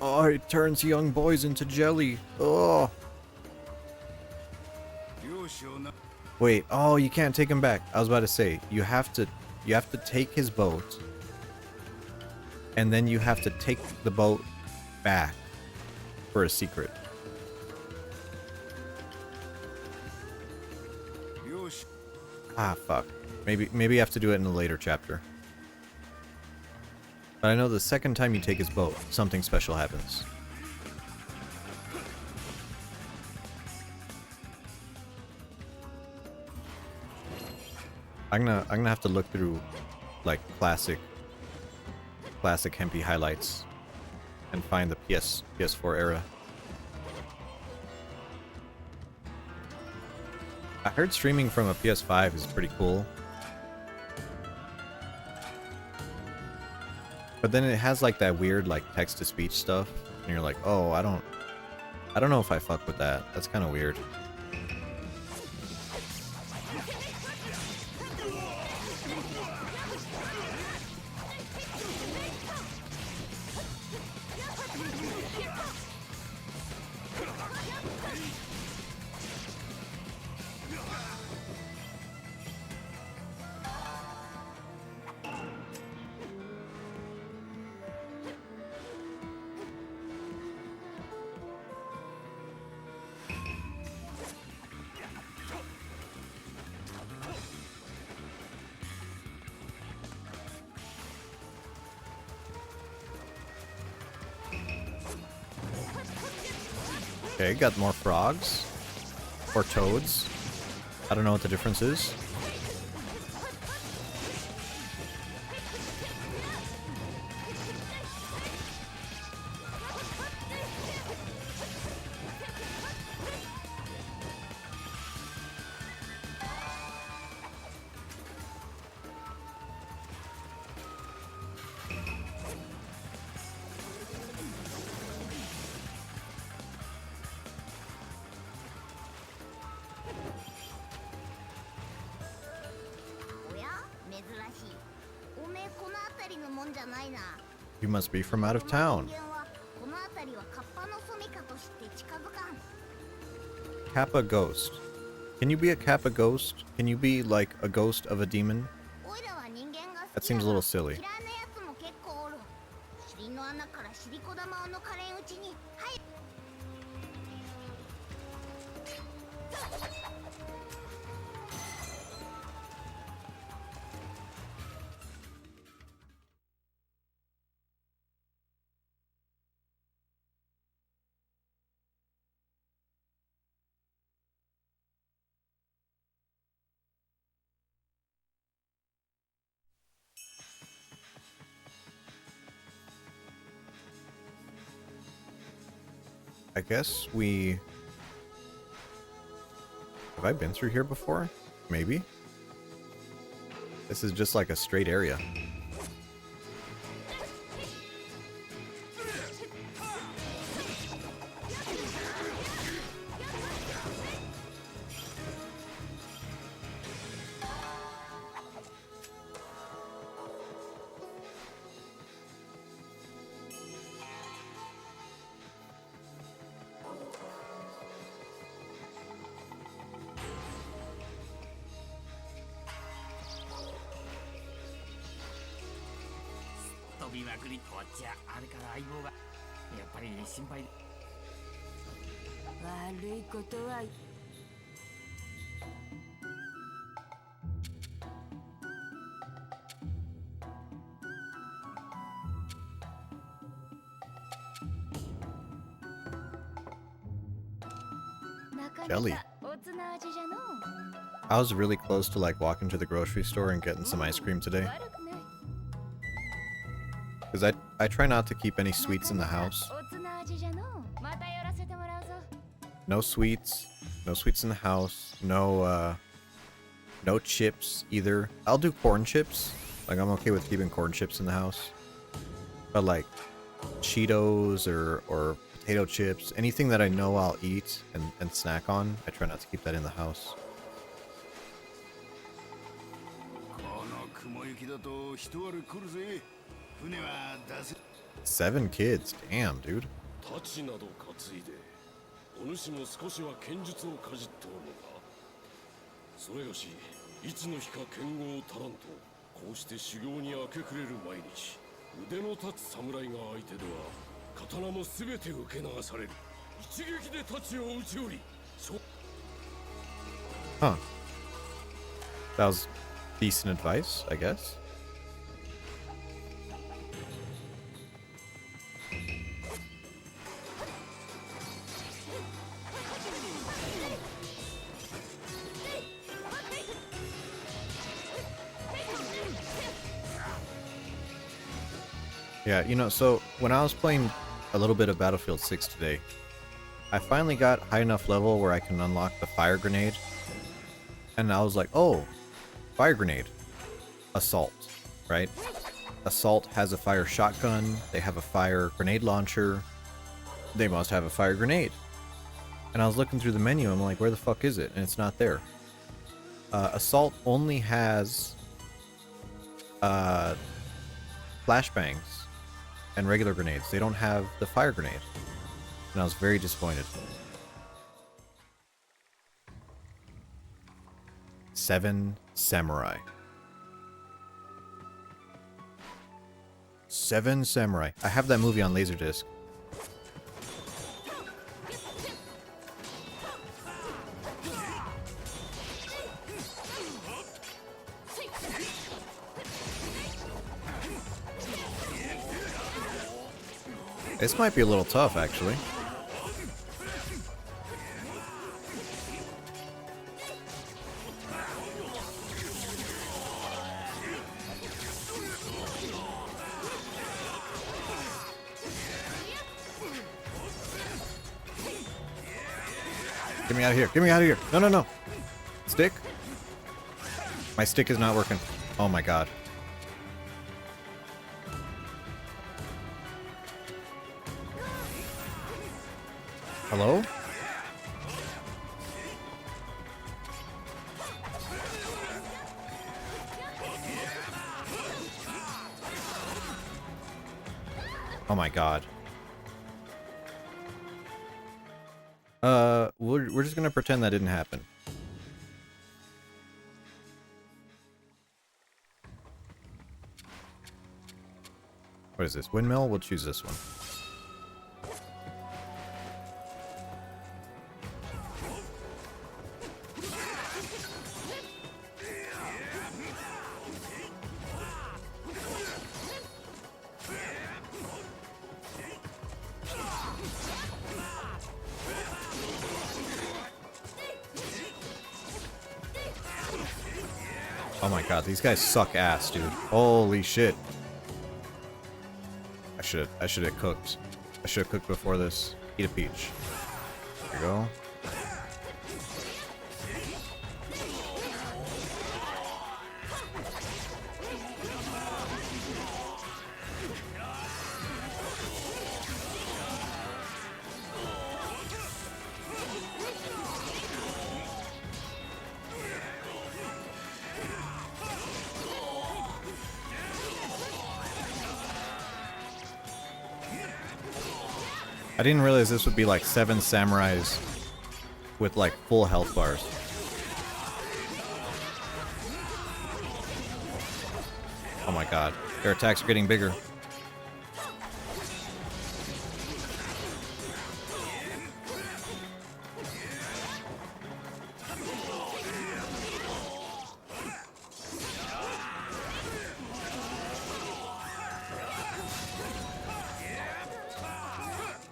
Oh, it turns young boys into jelly. Oh. Wait. Oh, you can't take him back. I was about to say you have to take his boat, and then you have to take the boat back for a secret. Ah, fuck. Maybe you have to do it in a later chapter. But I know the second time you take his boat, something special happens. I'm gonna have to look through like classic Hempy highlights and find the PS4 era. I heard streaming from a PS5 is pretty cool. But then it has like that weird like text-to-speech stuff, and you're like, oh, I don't know if I fuck with that. That's kind of weird. Okay, got more frogs. Or toads. I don't know what the difference is. You must be from out of town. Kappa ghost. Can you be a Kappa ghost? Can you be like a ghost of a demon? That seems a little silly. I guess we... Have I been through here before? Maybe? This is just like a straight area. 飛びまくり。こっちはあれから相棒がやっぱり心配。悪いことはなかな Jelly. かおつな味じゃのう。 I was really close to like walking to the grocery store and getting some ice cream today. 悪くない。 Because I try not to keep any sweets in the house. おつな味じゃのう。また寄らせてもらうぞ。 No sweets. No sweets in the house. No chips either. I'll do corn chips. Like I'm okay with keeping corn chips in the house. But like Cheetos or potato chips, anything that I know I'll eat and snack on, I try not to keep that in the house. この雲行きだと一割来るぜ。船は出せ。 7 kids. Damn, dude. 太刀など担いでお主も少しは剣術をかじっておるのか。それがしいつの日か剣豪足らんとこうして修行に明け暮れる毎日。腕の立つ侍が相手では刀も全て受け流される。一撃で太刀を打ち折り。 Huh. That was decent advice, I guess. Yeah, you know, so when I was playing a little bit of Battlefield 6 today, I finally got high enough level where I can unlock the fire grenade. And I was like, oh, fire grenade. Assault, right? Assault has a fire shotgun. They have a fire grenade launcher. They must have a fire grenade. And I was looking through the menu. I'm like, where the fuck is it? And it's not there. Assault only has flashbangs and regular grenades. They don't have the fire grenade. And I was very disappointed. 7 Samurai. 7 Samurai. I have that movie on Laserdisc. This might be a little tough, actually. Get me out of here. Get me out of here. No, no, no. Stick? My stick is not working. Oh my god. Hello? Oh my god. We're just gonna pretend that didn't happen. What is this? Windmill? We'll choose this one. Oh my god, these guys suck ass, dude. Holy shit. I should have cooked. I should have cooked before this. Eat a peach. There you go. I didn't realize this would be like 7 samurais with like full health bars. Oh my god. Their attacks are getting bigger.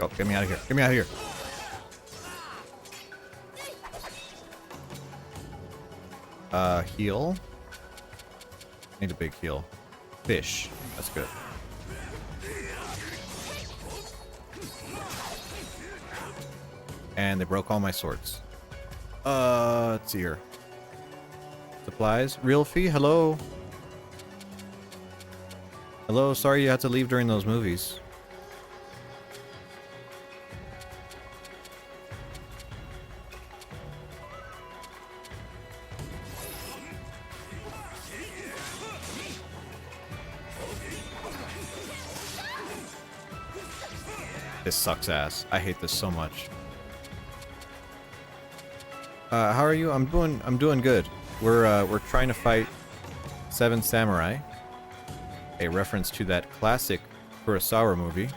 go. Get me out of here. Get me out of here. Heal. Need a big heal. Fish. That's good. And they broke all my swords. Let's see here. Supplies. Real fee. Hello. Hello. Sorry you had to leave during those movies. This sucks ass. I hate this so much. How are you? I'm doing good. We're trying to fight 7 Samurai. A reference to that classic Kurosawa movie.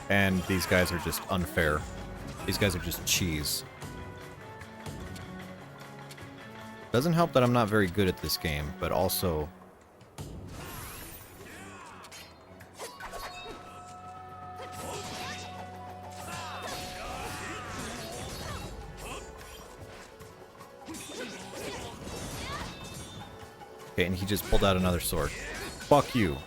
And these guys are just unfair. These guys are just cheese. Doesn't help that I'm not very good at this game, but also... Okay, and he just pulled out another sword. Fuck you.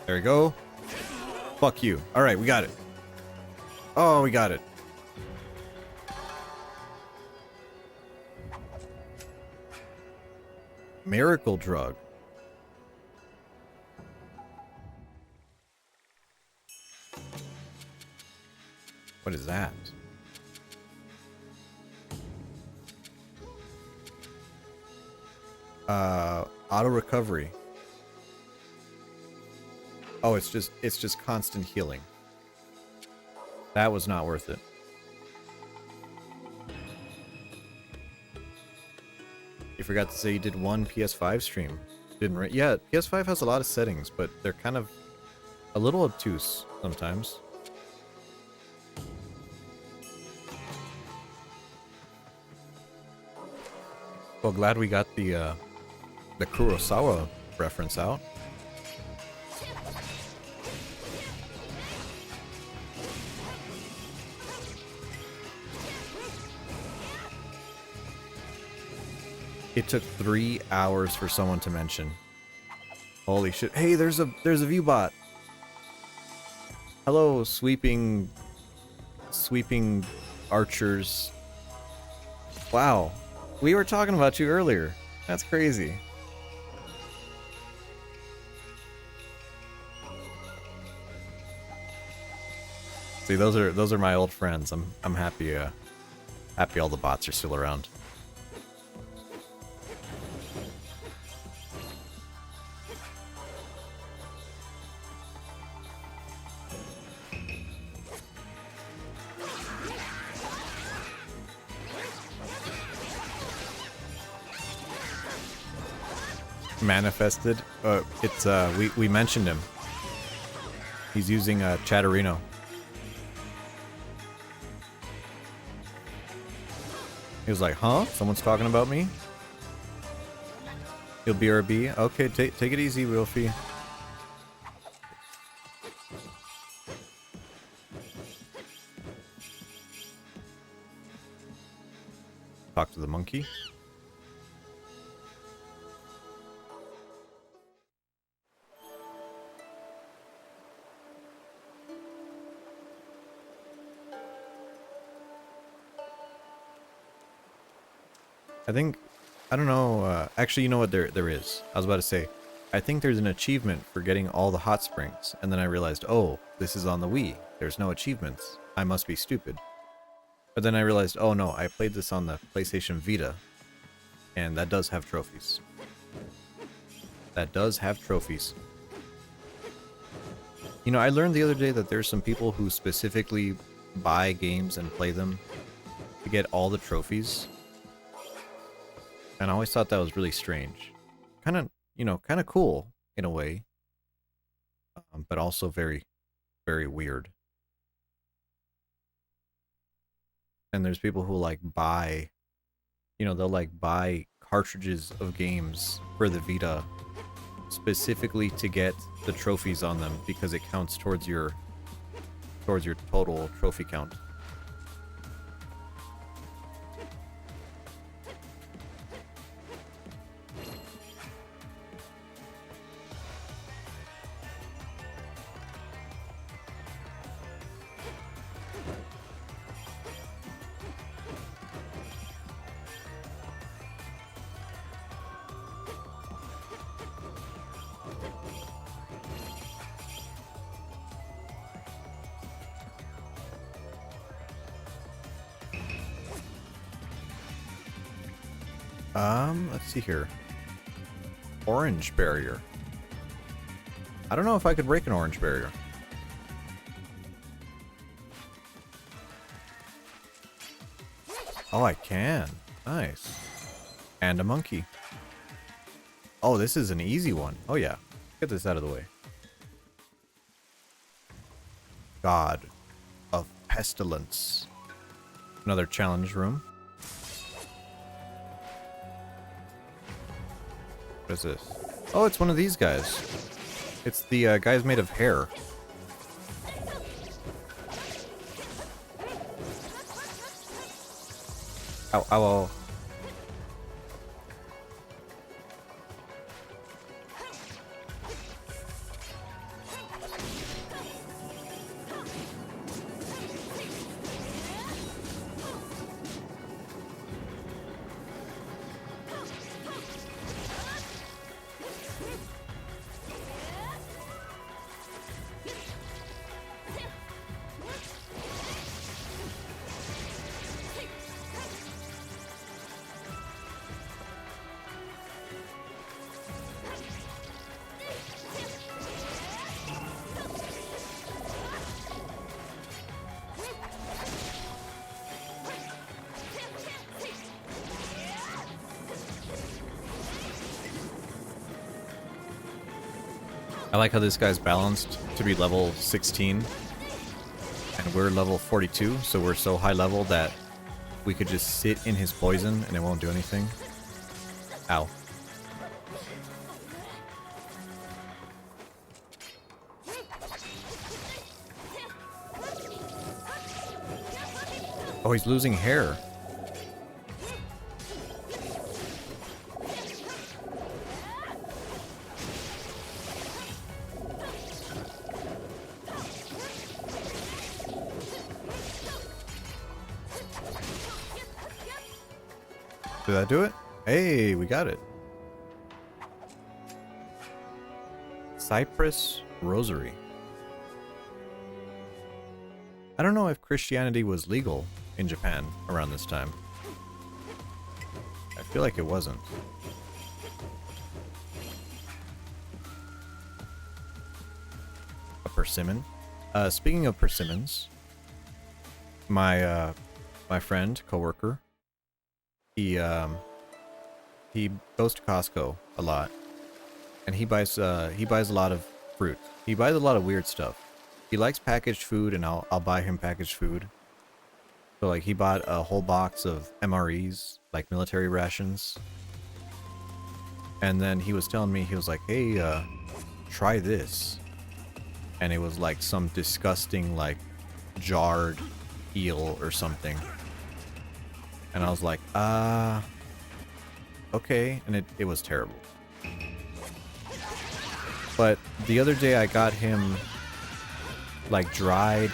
There we go. Fuck you. Alright, we got it. Oh, we got it. Miracle drug. What is that? Auto recovery. Oh, it's just constant healing. That was not worth it. You forgot to say you did one PS5 stream. Didn't yeah, PS5 has a lot of settings, but they're kind of a little obtuse sometimes. Well, glad we got the Kurosawa reference out. It took 3 hours for someone to mention. Holy shit. Hey, there's a view bot. Hello, sweeping archers. Wow. We were talking about you earlier. That's crazy. See, those are my old friends. I'm happy happy all the bots are still around. Manifested. It's we mentioned him. He's using Chatterino. He was like, huh? Someone's talking about me? He'll BRB. Okay, take it easy, Wilfie. Talk to the monkey. I don't know, actually, you know what, there is. I was about to say, I think there's an achievement for getting all the hot springs, and then I realized, oh, this is on the Wii. There's no achievements. I must be stupid. But then I realized, oh no, I played this on the PlayStation Vita, and that does have trophies. That does have trophies. You know, I learned the other day that there's some people who specifically buy games and play them to get all the trophies. And I always thought that was really strange. Kind of, you know, kind of cool in a way, but also very, very weird. And there's people who like buy, you know, they'll like buy cartridges of games for the Vita specifically to get the trophies on them because it counts towards your total trophy count. Let's see here. Orange barrier. I don't know if I could break an orange barrier. Oh, I can. Nice. And a monkey. Oh, this is an easy one. Oh, yeah. Get this out of the way. God of Pestilence. Another challenge room. What is this? Oh, it's one of these guys. It's the guys made of hair. Ow, ow, ow. I like how this guy's balanced to be level 16. And we're level 42, so we're so high level that we could just sit in his poison and it won't do anything. Ow. Oh, he's losing hair. Did that do it? Hey, we got it. Cypress Rosary. I don't know if Christianity was legal in Japan around this time. I feel like it wasn't. A persimmon. Speaking of persimmons, my friend, coworker, he goes to Costco a lot, and he buys a lot of fruit. He buys a lot of weird stuff. He likes packaged food, and I'll buy him packaged food. So like he bought a whole box of MREs, like military rations. And then he was telling me, he was like, "Hey, try this." And it was like some disgusting like jarred eel or something. And I was like, okay. And it was terrible. But the other day I got him like dried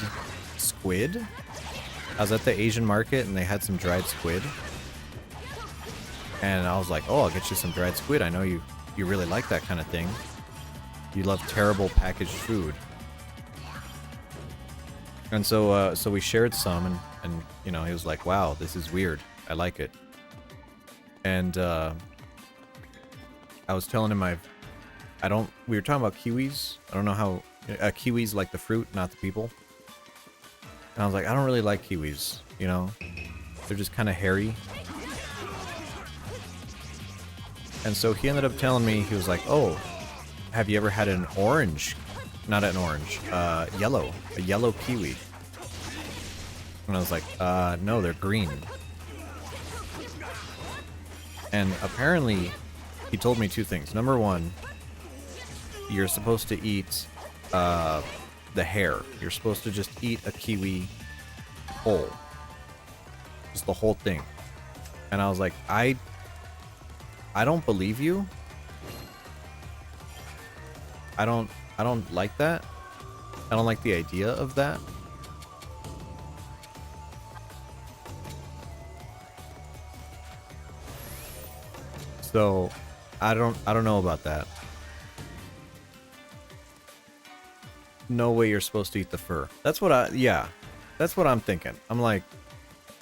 squid. I was at the Asian market and they had some dried squid. And I was like, oh, I'll get you some dried squid. I know you really like that kind of thing. You love terrible packaged food. And so we shared some, and you know, he was like, wow, this is weird. I like it. And I was telling him we were talking about kiwis. I don't know how, kiwis like the fruit, not the people. And I was like, I don't really like kiwis, you know? They're just kind of hairy. And so he ended up telling me, he was like, oh, have you ever had an orange? Not an orange, a yellow kiwi. And I was like, no, they're green. And apparently, he told me two things. Number one, you're supposed to eat the hair. You're supposed to just eat a kiwi whole. Just the whole thing. And I was like, I don't believe you. I don't like that. I don't like the idea of that. So I don't know about that. No way you're supposed to eat the fur. That's what that's what I'm thinking. I'm like,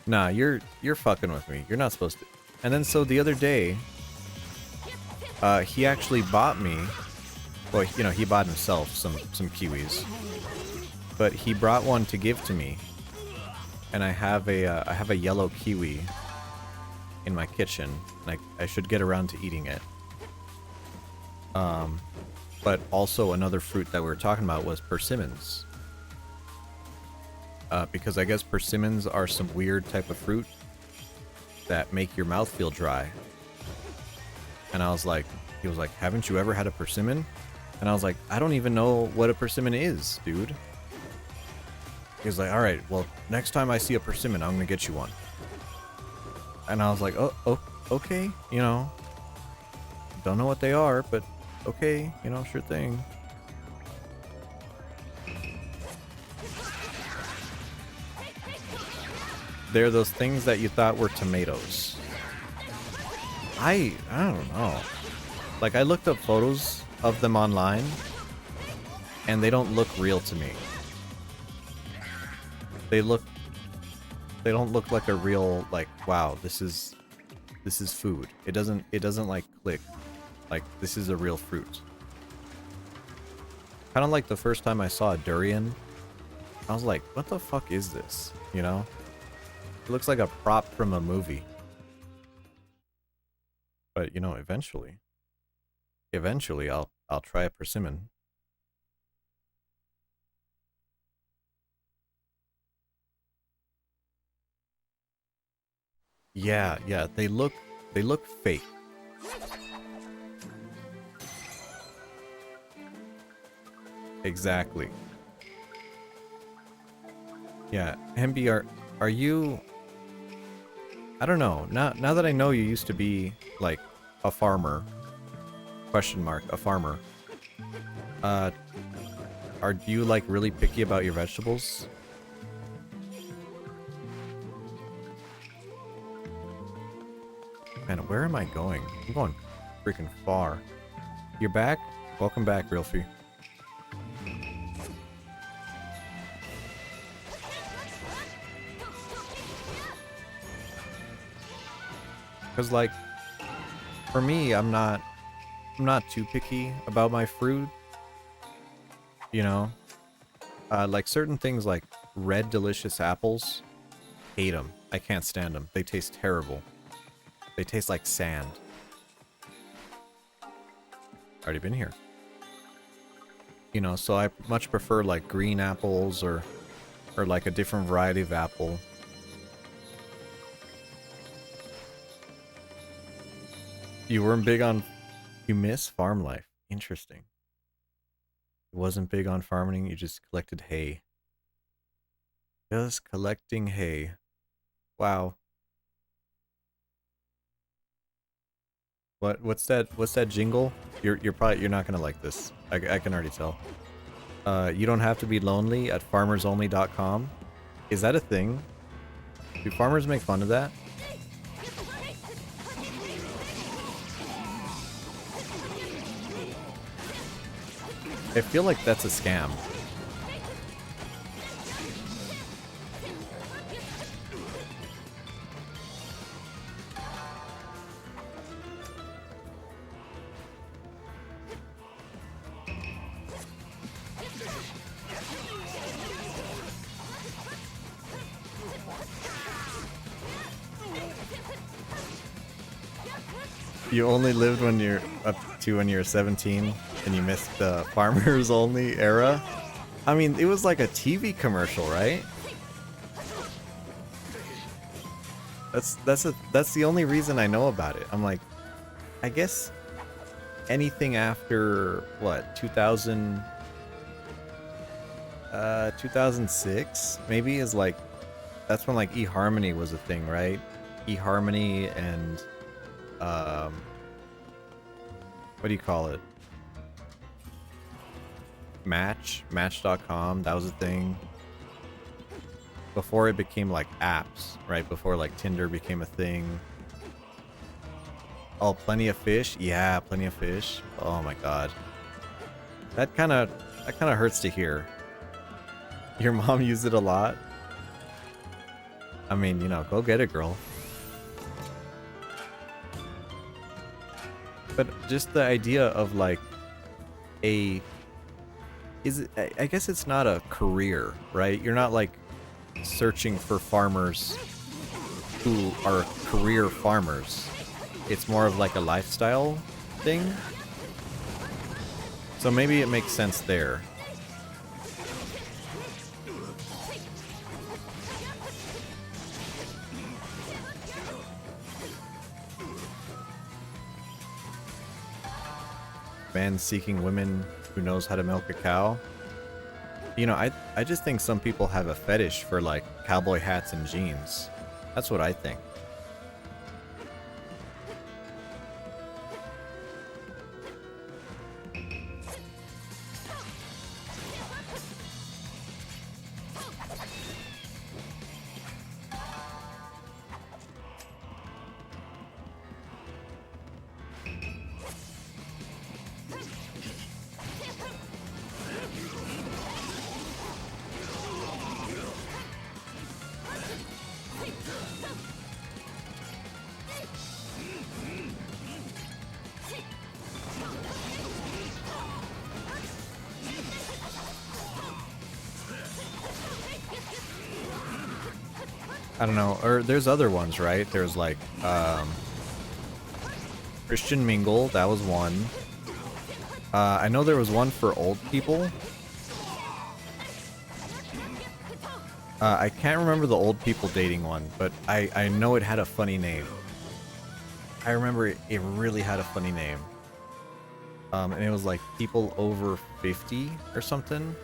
nah, you're fucking with me. You're not supposed to. And then so the other day, he actually bought me, well, you know, he bought himself some kiwis, but he brought one to give to me, and I have a yellow kiwi in my kitchen, and I should get around to eating it. But also another fruit that we were talking about was persimmons. Because I guess persimmons are some weird type of fruit that make your mouth feel dry. And I was like, he was like, haven't you ever had a persimmon? And I was like, I don't even know what a persimmon is, dude. He was like, all right, well, next time I see a persimmon, I'm gonna get you one. And I was like, oh, okay, you know, don't know what they are, but okay, you know, sure thing. They're those things that you thought were tomatoes. I don't know. Like, I looked up photos of them online, and they don't look real to me. They don't look like a real, like, wow, this is food. It doesn't like click. Like, this is a real fruit. Kind of like the first time I saw a durian. I was like, what the fuck is this? You know? It looks like a prop from a movie. But, you know, eventually I'll try a persimmon. Yeah, they look fake. Exactly. Yeah, Hemby, are you? I don't know. Now that I know you used to be like a farmer. Question mark, a farmer. Are you like really picky about your vegetables? Man, where am I going? I'm going freaking far. You're back? Welcome back, Realfie. Because, like, for me, I'm not too picky about my fruit. You know? Like, certain things like red delicious apples, hate them. I can't stand them. They taste terrible. They taste like sand. Already been here. You know, so I much prefer like green apples or like a different variety of apple. You weren't big on... You miss farm life. Interesting. It wasn't big on farming, you just collected hay. Just collecting hay. Wow. What's that jingle? You're not gonna like this. I can already tell. You don't have to be lonely at farmersonly.com. Is that a thing? Do farmers make fun of that? I feel like that's a scam. You only lived when you're up to when you're 17 and you missed the farmers only era. I mean, it was like a TV commercial, right? That's the only reason I know about it. I'm like, I guess anything after what 2006 maybe is like, that's when like eHarmony was a thing, right? eHarmony and what do you call it? Match.com, that was a thing. Before it became like apps, right? Before like Tinder became a thing. Oh, Plenty of Fish? Yeah, Plenty of Fish. Oh my god. That kind of hurts to hear. Your mom used it a lot? I mean, you know, go get it, girl. But just the idea of like I guess it's not a career, right? You're not like searching for farmers who are career farmers. It's more of like a lifestyle thing. So maybe it makes sense there. Man seeking women who knows how to milk a cow. You know, I just think some people have a fetish for like cowboy hats and jeans. That's what I think. I don't know, or there's other ones, right? There's like Christian Mingle, that was one. I know there was one for old people. I can't remember the old people dating one, but I know it had a funny name. I remember it really had a funny name. And it was like people over 50 or something.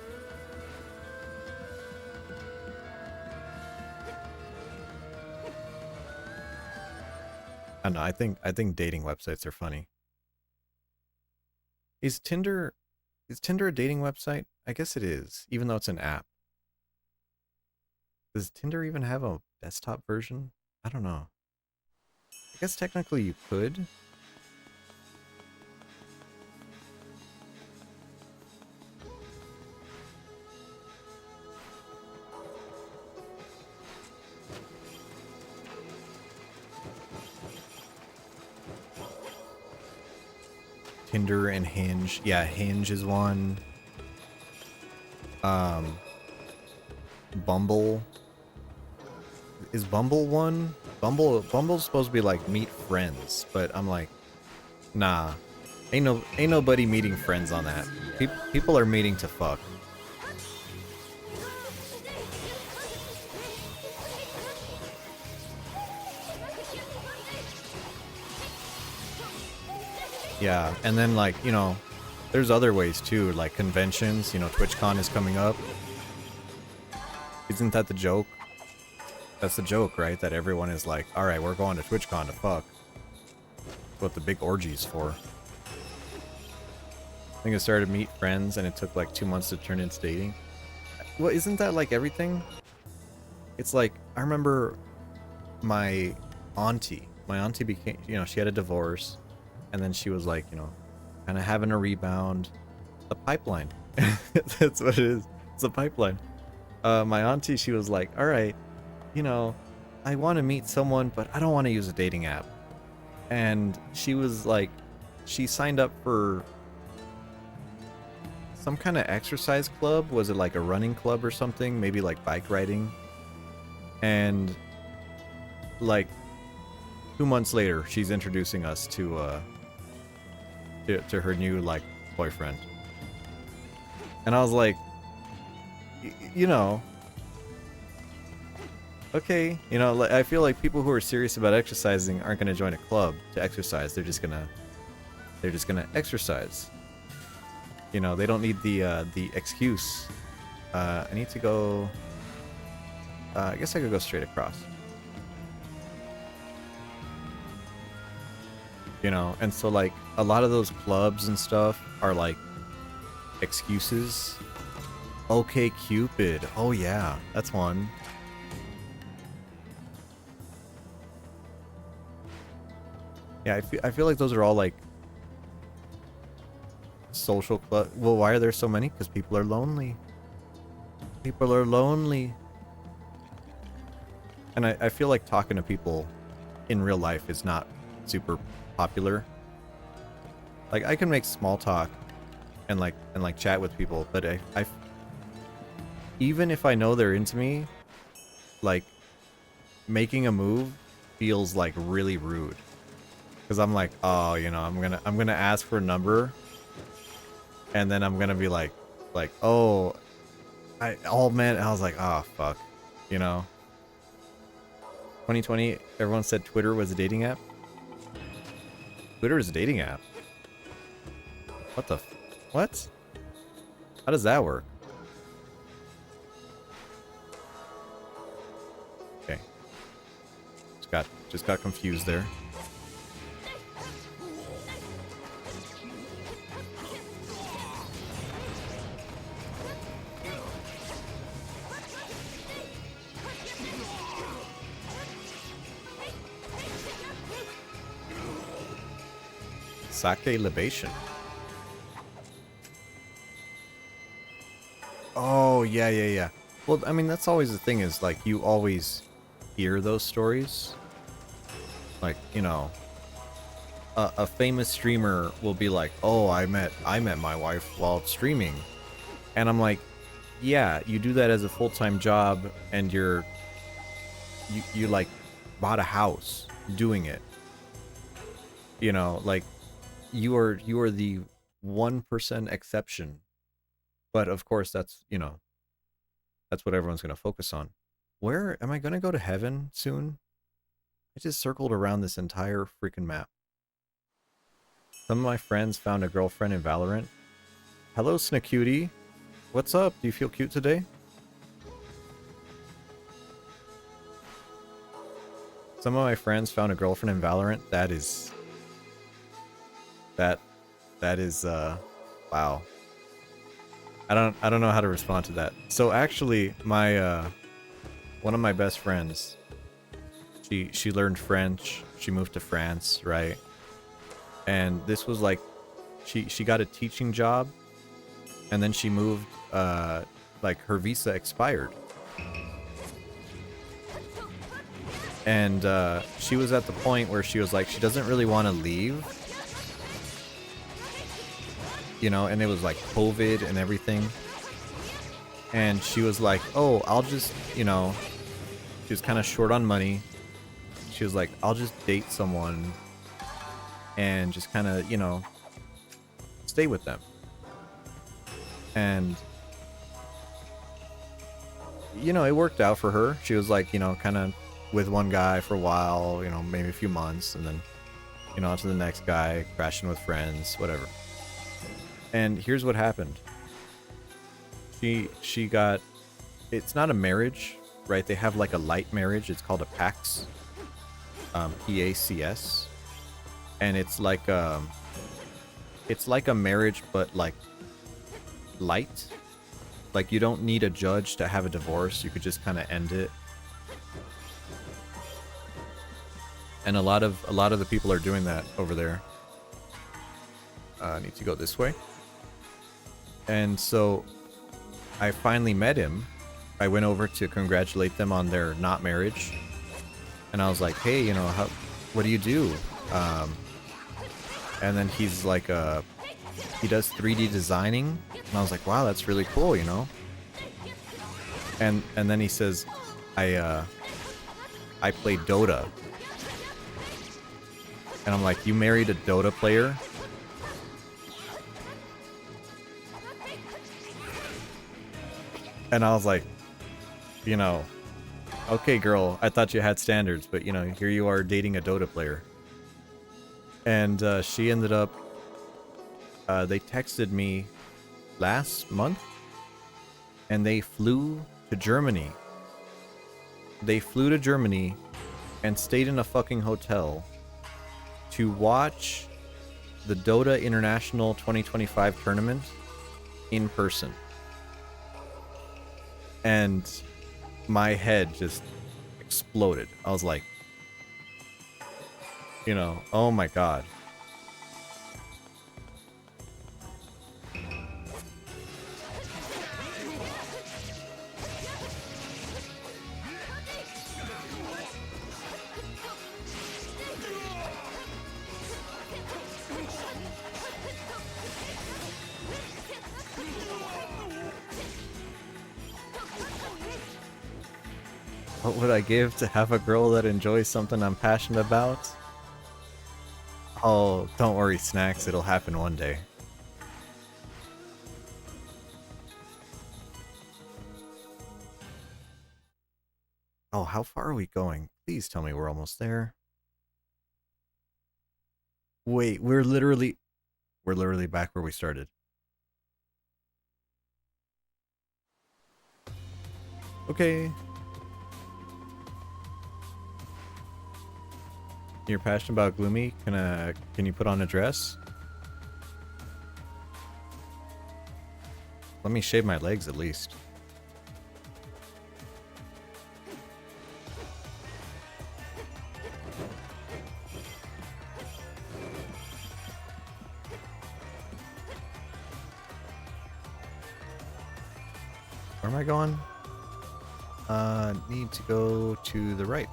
I don't know, I think dating websites are funny. Is Tinder a dating website? I guess it is, even though it's an app. Does Tinder even have a desktop version? I don't know. I guess technically you could. Tinder and Hinge. Yeah, Hinge is one. Bumble. Is Bumble one? Bumble's supposed to be like meet friends, but I'm like, nah. Ain't nobody meeting friends on that. People are meeting to fuck. Yeah, and then like, you know, there's other ways too, like conventions, you know, TwitchCon is coming up. Isn't that the joke? That's the joke, right? That everyone is like, alright, we're going to TwitchCon to fuck. That's what the big orgy's for. I think it started Meet Friends and it took like 2 months to turn into dating. Well, isn't that like everything? It's like, I remember my auntie became, you know, she had a divorce. And then she was like, you know, kind of having a rebound. The pipeline. That's what it is. It's a pipeline. My auntie, she was like, all right, you know, I want to meet someone, but I don't want to use a dating app. And she was like, she signed up for some kind of exercise club. Was it like a running club or something? Maybe like bike riding. And like, 2 months later, she's introducing us to her new like boyfriend, and I was like, you know, okay, you know, like, I feel like people who are serious about exercising aren't gonna join a club to exercise. They're just gonna exercise. You know, they don't need the excuse. I need to go. I guess I could go straight across. You know, and so like a lot of those clubs and stuff are like excuses. Okay, Cupid. Oh yeah, that's one. Yeah, I feel like those are all like social club. Well, why are there so many? Because people are lonely. People are lonely. And I feel like talking to people in real life is not super popular. Like I can make small talk and like chat with people, but I even if I know they're into me, like making a move feels like really rude. Cause I'm like, oh, you know, I'm gonna ask for a number, and then I'm gonna be like, oh, man, I was like, oh fuck, you know. 2020, everyone said Twitter was a dating app. Twitter is a dating app. What the? What? How does that work? Okay. Just got confused there. Sake libation. Oh, yeah. Well, I mean, that's always the thing is, like, you always hear those stories. Like, you know, a famous streamer will be like, oh, I met my wife while streaming. And I'm like, yeah, you do that as a full-time job, and you like, bought a house doing it. You know, like, you are the 1% exception, but of course that's, you know, that's what everyone's going to focus on. Where am I going to go to heaven soon? I just circled around this entire freaking map. Some of my friends found a girlfriend in Valorant. Hello, Snacutie. What's up? Do you feel cute today? Some of my friends found a girlfriend in Valorant. That is wow. I don't know how to respond to that. So actually, my one of my best friends, she learned French. She moved to France, right? And this was like, she got a teaching job, and then she moved. Like her visa expired, and she was at the point where she was like, she doesn't really want to leave. You know, and it was like COVID and everything. And she was like, oh, I'll just, you know, she was kind of short on money. She was like, I'll just date someone and just kind of, you know, stay with them. And, you know, it worked out for her. She was like, you know, kind of with one guy for a while, you know, maybe a few months, and then, you know, on to the next guy, crashing with friends, whatever. And here's what happened. She got, it's not a marriage, right? They have like a light marriage. It's called a PACS. PACS. And it's like a marriage, but like light. Like you don't need a judge to have a divorce. You could just kind of end it. And a lot of the people are doing that over there. I need to go this way. And so I finally met him. I went over to congratulate them on their not marriage. And I was like, hey, you know, what do you do? And then he's like, he does 3D designing. And I was like, wow, that's really cool, you know? And then he says, I play Dota. And I'm like, you married a Dota player? And I was like, you know, okay, girl, I thought you had standards, but you know, here you are dating a Dota player. And she ended up, they texted me last month, and they flew to Germany. They flew to Germany and stayed in a fucking hotel to watch the Dota International 2025 tournament in person. And my head just exploded. I was like, you know, oh my god. What would I give to have a girl that enjoys something I'm passionate about? Oh, don't worry, Snacks. It'll happen one day. Oh, how far are we going? Please tell me we're almost there. Wait, we're literally back where we started. Okay. You're passionate about Gloomy? Can you put on a dress? Let me shave my legs at least. Where am I going? Need to go to the right.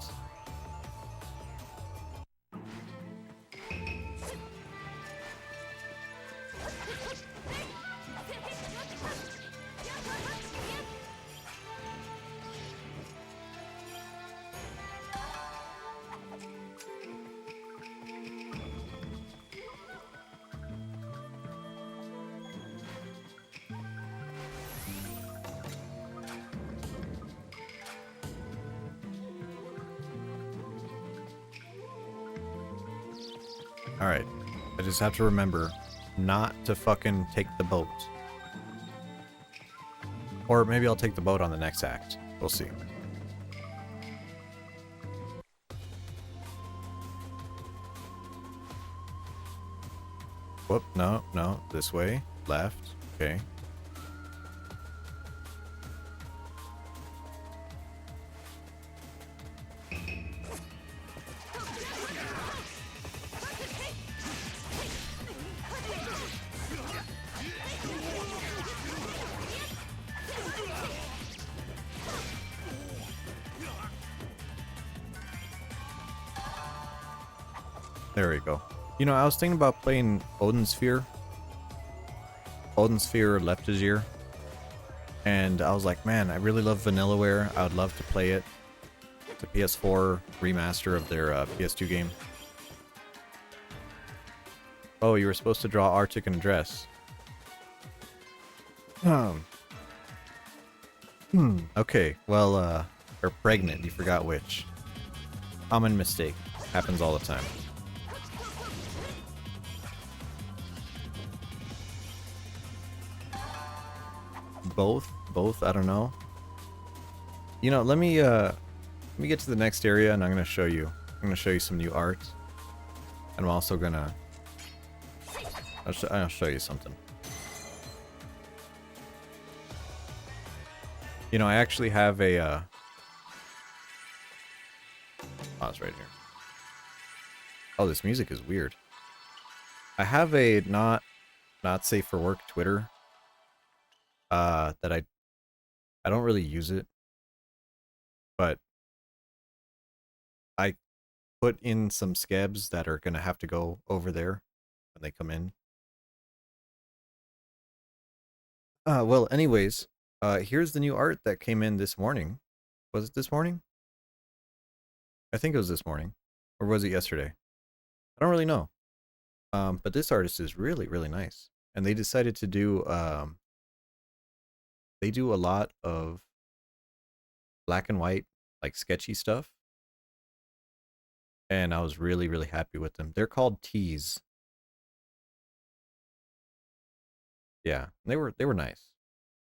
Alright. I just have to remember not to fucking take the boat. Or maybe I'll take the boat on the next act. We'll see. Whoop, no, this way. Left. Okay. There we go. You know, I was thinking about playing Odin Sphere. Odin Sphere Leptizir. And I was like, man, I really love Vanillaware. I would love to play it. It's a PS4 remaster of their PS2 game. Oh, you were supposed to draw Arctic in a dress. Okay, well, or pregnant, you forgot which. Common mistake. Happens all the time. Both, I don't know. You know, let me get to the next area and I'm gonna show you. I'm gonna show you some new art. And I'm also gonna I'll show you something. You know, I actually have a oh, it's right here. Oh, this music is weird. I have a not safe for work Twitter. That I don't really use it, but I put in some scabs that are gonna have to go over there when they come in. Well, anyways, here's the new art that came in this morning. Was it this morning? I think it was this morning. Or was it yesterday? I don't really know. But this artist is really, really nice. And they decided to do they do a lot of black and white, like sketchy stuff. And I was really, really happy with them. They're called Tees. Yeah, they were nice.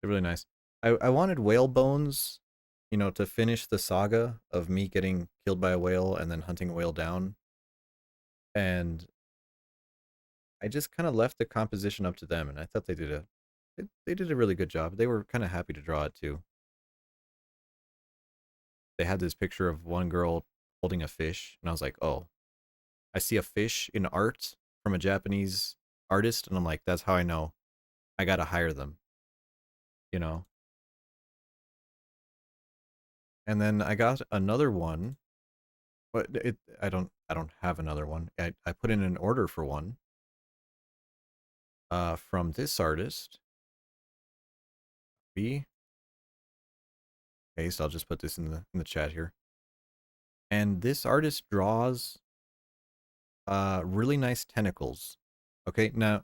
They're really nice. I wanted whale bones, you know, to finish the saga of me getting killed by a whale and then hunting a whale down. And I just kind of left the composition up to them, and I thought they did a really good job. They were kind of happy to draw it too. They had this picture of one girl holding a fish, and I was like, oh, I see a fish in art from a Japanese artist, and I'm like, that's how I know I gotta hire them, you know. And then I got another one, but I don't have another one. I put in an order for one, from this artist. B. Okay, so I'll just put this in the chat here. And this artist draws really nice tentacles. Okay, now,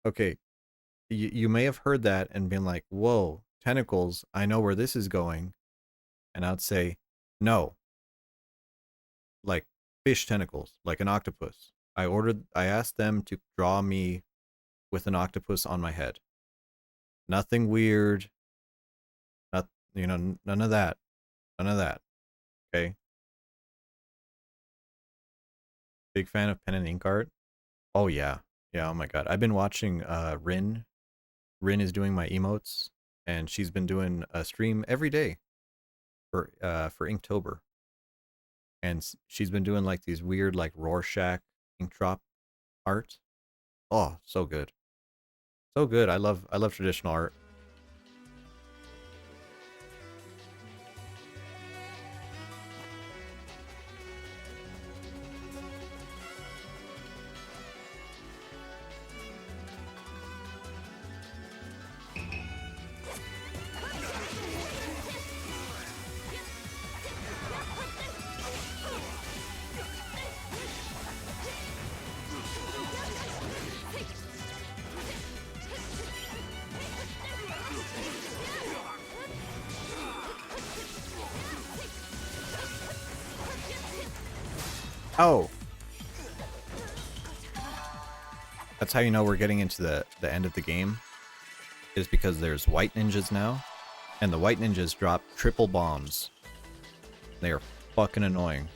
okay, you may have heard that and been like, whoa, tentacles, I know where this is going. And I'd say, no, like fish tentacles, like an octopus. I asked them to draw me with an octopus on my head. Nothing weird. Not, you know, none of that. None of that. Okay. Big fan of pen and ink art. Oh yeah. Yeah, oh my god. I've been watching Rin. Rin is doing my emotes, and she's been doing a stream every day for Inktober. And she's been doing like these weird like Rorschach ink drop art. Oh, so good. So good. I love traditional art. Oh. That's how you know we're getting into the end of the game. Is because there's white ninjas now. And the white ninjas drop triple bombs. They are fucking annoying.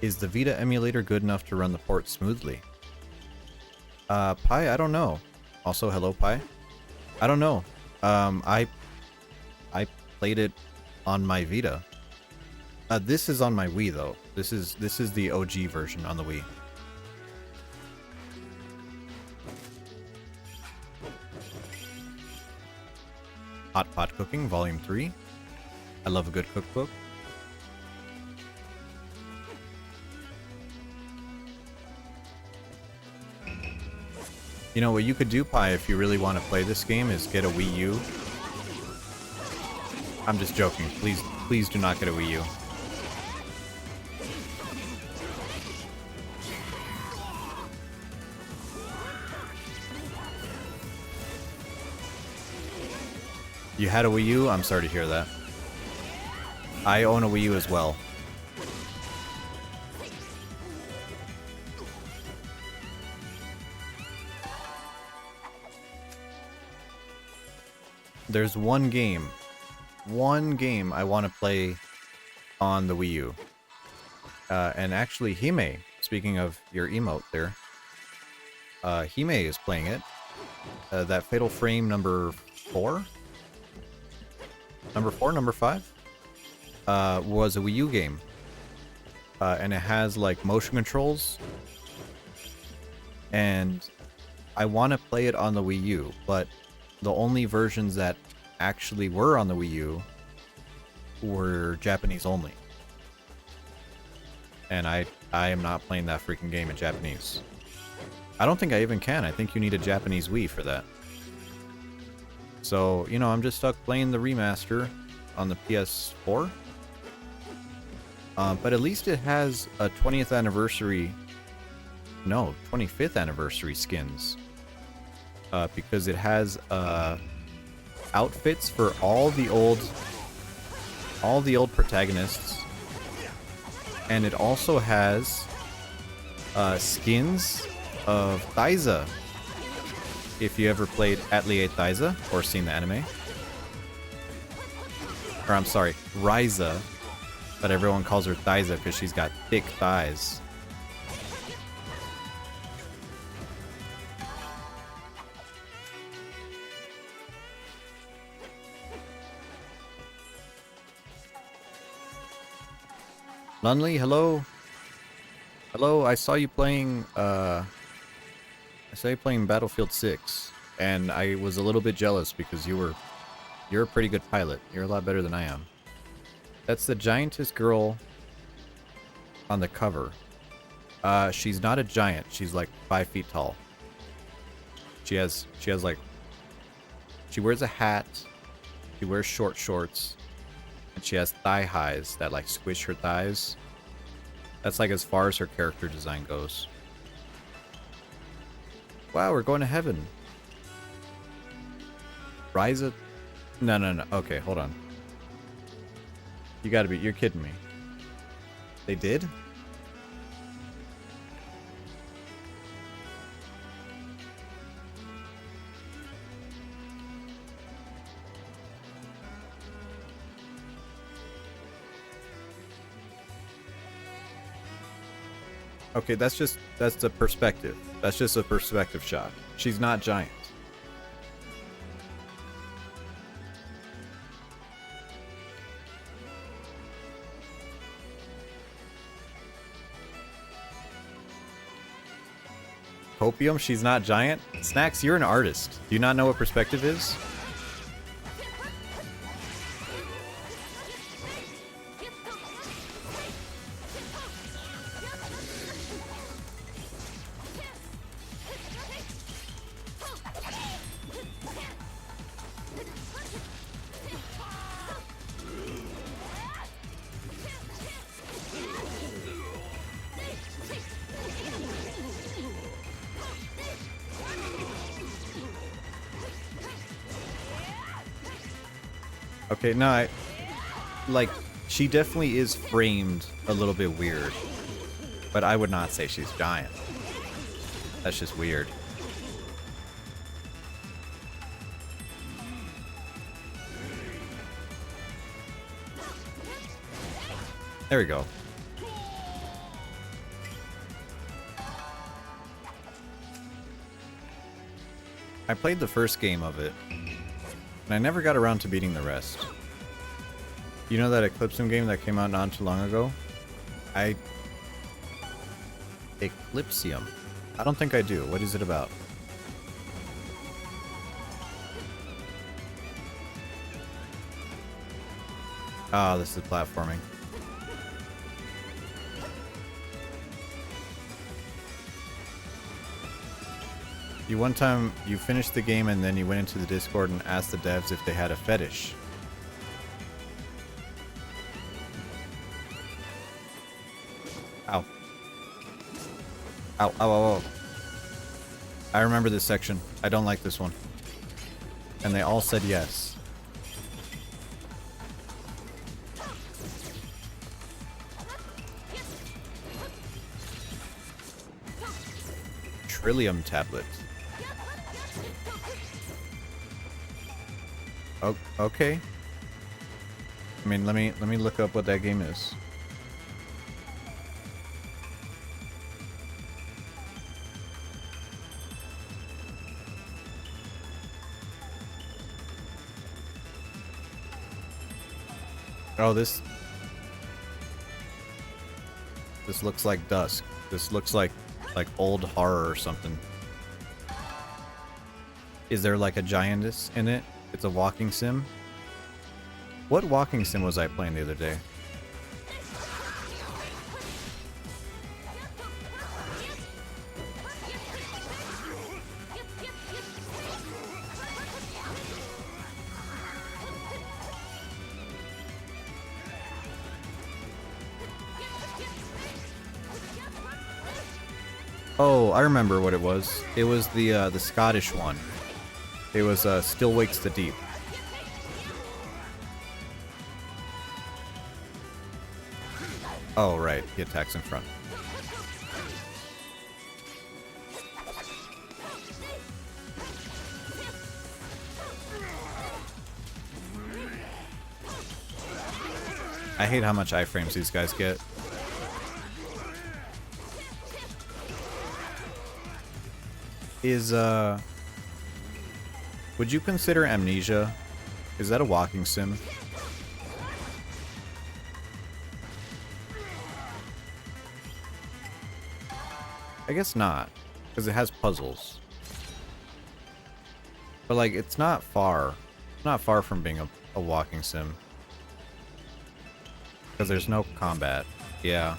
Is the Vita emulator good enough to run the port smoothly? Pi, I don't know. Also, hello, Pi. I don't know. I played it on my Vita. This is on my Wii though. This is the OG version on the Wii. Hot Pot Cooking Volume 3. I love a good cookbook. You know what you could do, Pi, if you really want to play this game is get a Wii U. I'm just joking. Please do not get a Wii U. You had a Wii U? I'm sorry to hear that. I own a Wii U as well. There's one game I want to play on the Wii U. And actually, Hime, speaking of your emote there, Hime is playing it. That Fatal Frame number 4? Number 4? Number 5? Was a Wii U game. And it has, like, motion controls. And I want to play it on the Wii U, but the only versions that actually were on the Wii U were Japanese only. And I am not playing that freaking game in Japanese. I don't think I even can. I think you need a Japanese Wii for that. So, you know, I'm just stuck playing the remaster on the PS4. But at least it has a 20th anniversary, no, 25th anniversary skins. Because it has outfits for all the old protagonists. And it also has skins of Taiza. If you ever played Atelier Taiza or seen the anime. Or I'm sorry, Ryza. But everyone calls her Taiza because she's got thick thighs. Lunley, hello. Hello, I saw you playing Battlefield 6, and I was a little bit jealous because you're a pretty good pilot. You're a lot better than I am. That's the giantess girl on the cover. She's not a giant. She's like 5 feet tall. She wears a hat. She wears short shorts. And she has thigh highs that like squish her thighs. That's like as far as her character design goes. Wow, we're going to heaven. Ryza? No. Okay, hold on. You're kidding me. They did? Okay, that's the perspective. That's just a perspective shot. She's not giant. Copium, she's not giant? Snacks, you're an artist. Do you not know what perspective is? Okay, no, she definitely is framed a little bit weird. But I would not say she's giant. That's just weird. There we go. I played the first game of it. And I never got around to beating the rest. You know that Eclipsium game that came out not too long ago? Eclipsium? I don't think I do. What is it about? Ah, this is platforming. One time you finished the game and then you went into the Discord and asked the devs if they had a fetish. Ow. Ow, ow, ow, ow. I remember this section. I don't like this one. And they all said yes. Trillium tablet. Oh, okay. I mean, let me look up what that game is. Oh, this looks like Dusk. This looks like old horror or something. Is there like a giantess in it? It's a walking sim? What walking sim was I playing the other day? Oh, I remember what it was. It was the Scottish one. It was Still Wakes the Deep. Oh, right. He attacks in front. I hate how much iframes these guys get. Would you consider Amnesia? Is that a walking sim? I guess not, because it has puzzles. But like, it's not far. It's not far from being a walking sim. Because there's no combat. Yeah.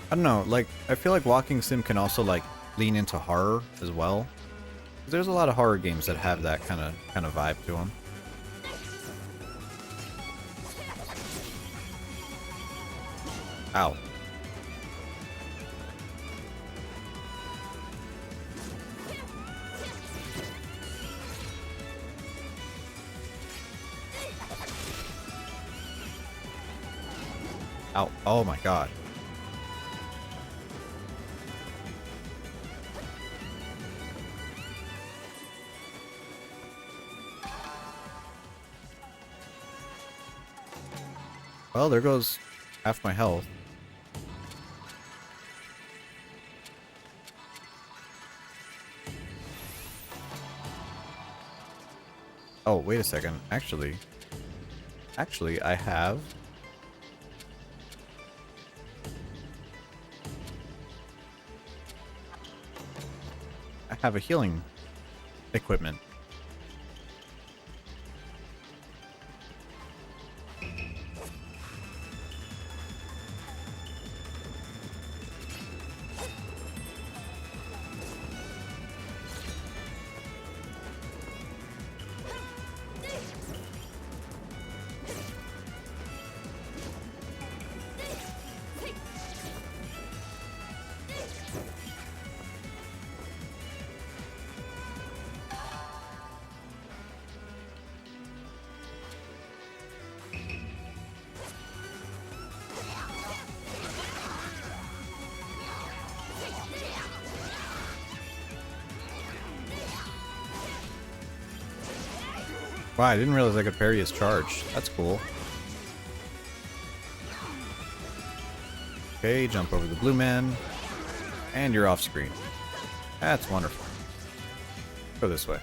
I don't know, like, I feel like walking sim can also like lean into horror as well. There's a lot of horror games that have that kind of vibe to them. Ow. Ow. Oh my god. Well, there goes half my health. Oh, wait a second. Actually, I have... a healing equipment. Wow, I didn't realize I could parry his charge. That's cool. Okay, jump over the blue man. And you're off screen. That's wonderful. Go this way.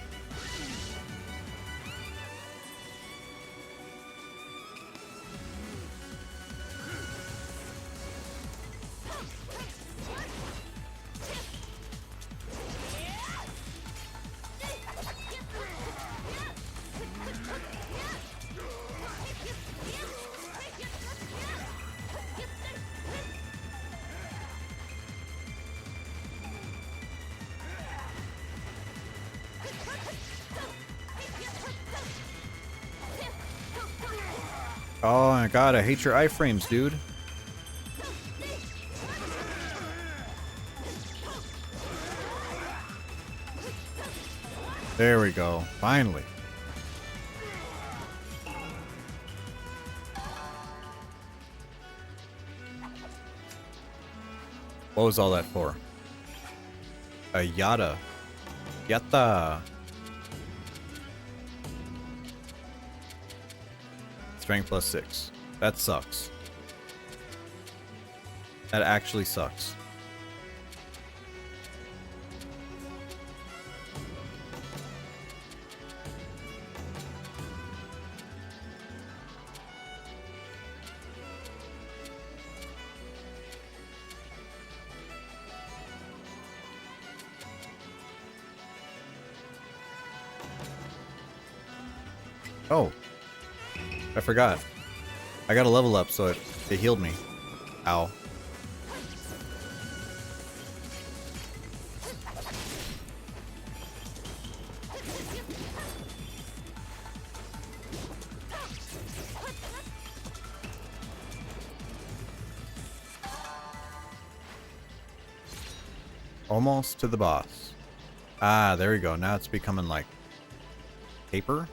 Oh my god, I hate your iframes, dude. There we go. Finally. What was all that for? A yada. Yatta. Strength +6. That sucks. That actually sucks. Oh. I forgot. I got a level up, so it healed me. Ow. Almost to the boss. Ah, there we go. Now it's becoming like papery.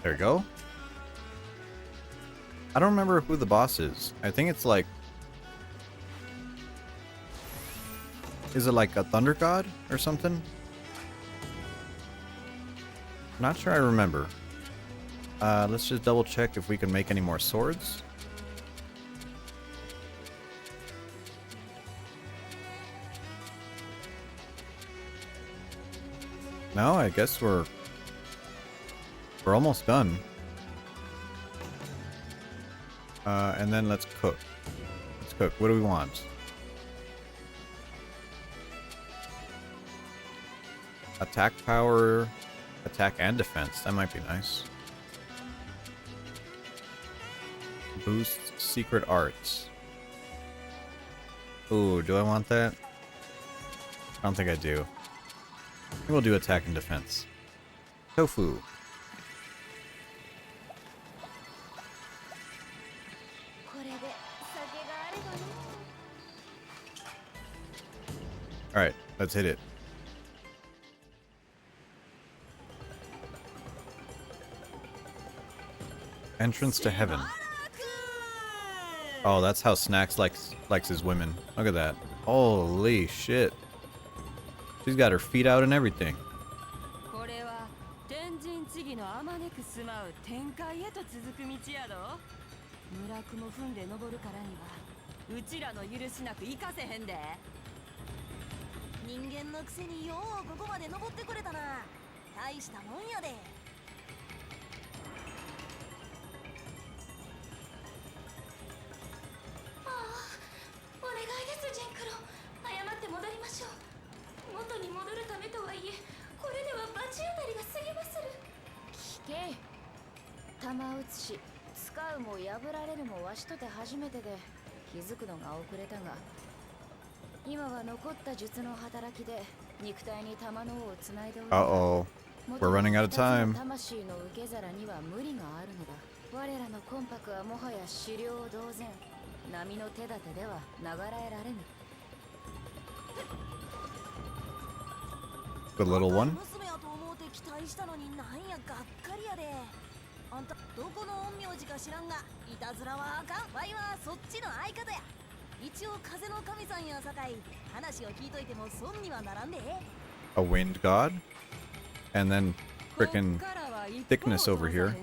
There we go. I don't remember who the boss is. I think it's like... Is it like a thunder god or something? Not sure I remember. Let's just double check if we can make any more swords. No, I guess we're almost done. And then let's cook. Let's cook. What do we want? Attack power, attack and defense. That might be nice. Boost secret arts. Ooh, do I want that? I don't think I do. I think we'll do attack and defense. Tofu. Alright, let's hit it. Entrance to heaven. Oh, that's how Snacks likes his women. Look at that. Holy shit. She's got her feet out and everything. Uh-oh. We're running out of time. The little one? A wind god? And then frickin' thickness over here.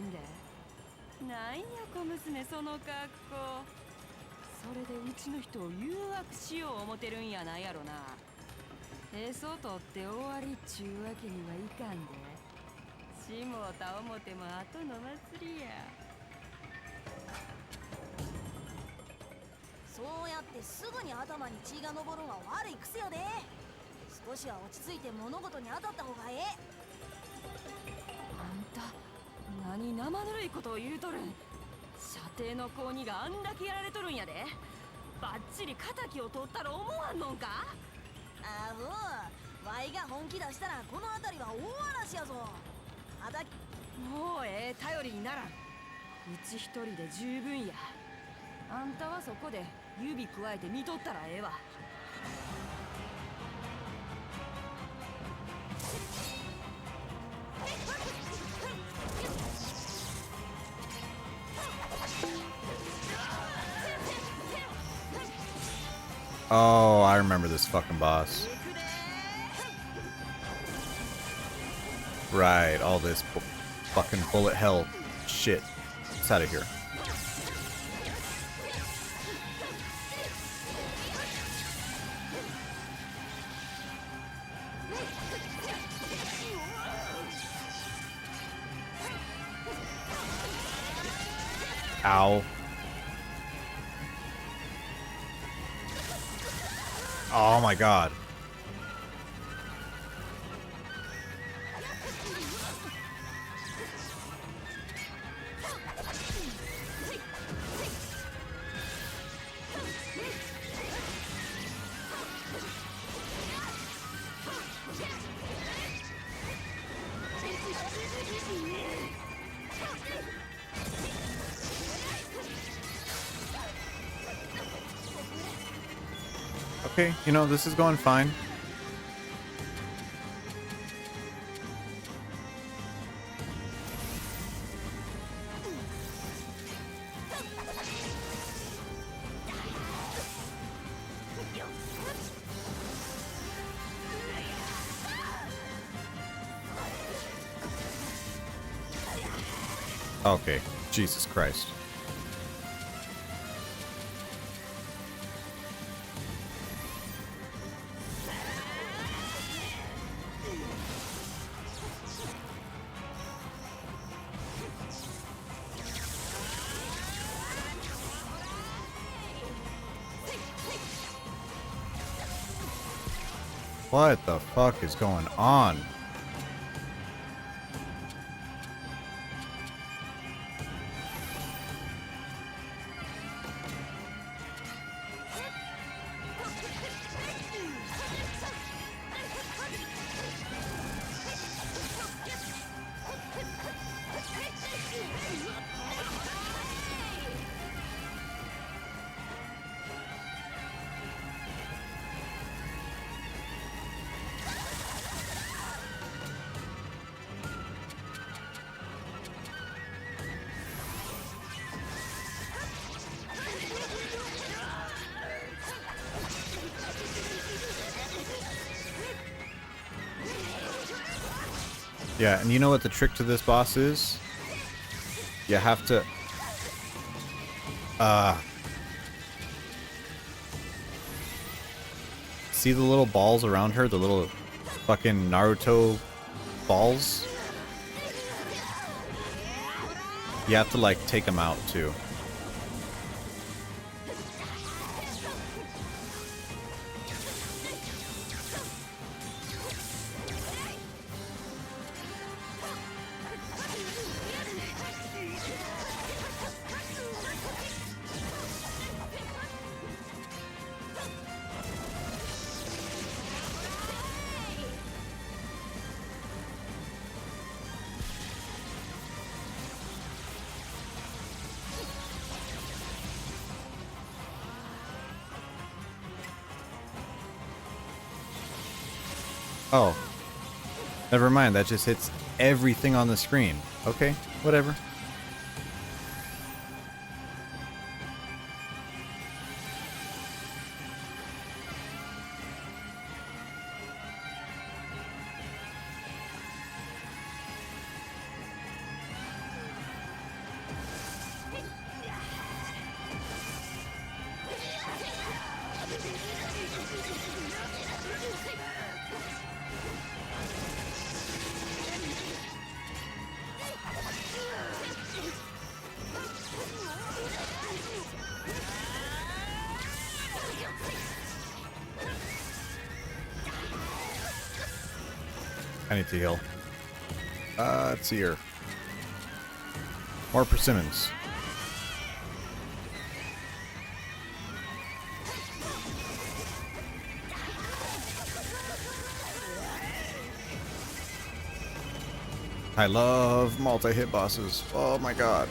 Oh, I remember this fucking boss. Right, all this fucking bullet hell shit. It's out of here. Ow. Oh my god. Okay, you know, this is going fine. Okay, Jesus Christ. What the fuck is going on? Yeah, and you know what the trick to this boss is? You have to... see the little balls around her? The little fucking Naruto balls? You have to, like, take them out, too. Oh. Never mind, that just hits everything on the screen. Okay, whatever. I need to heal. Let's see here. More persimmons. I love multi-hit bosses. Oh my god.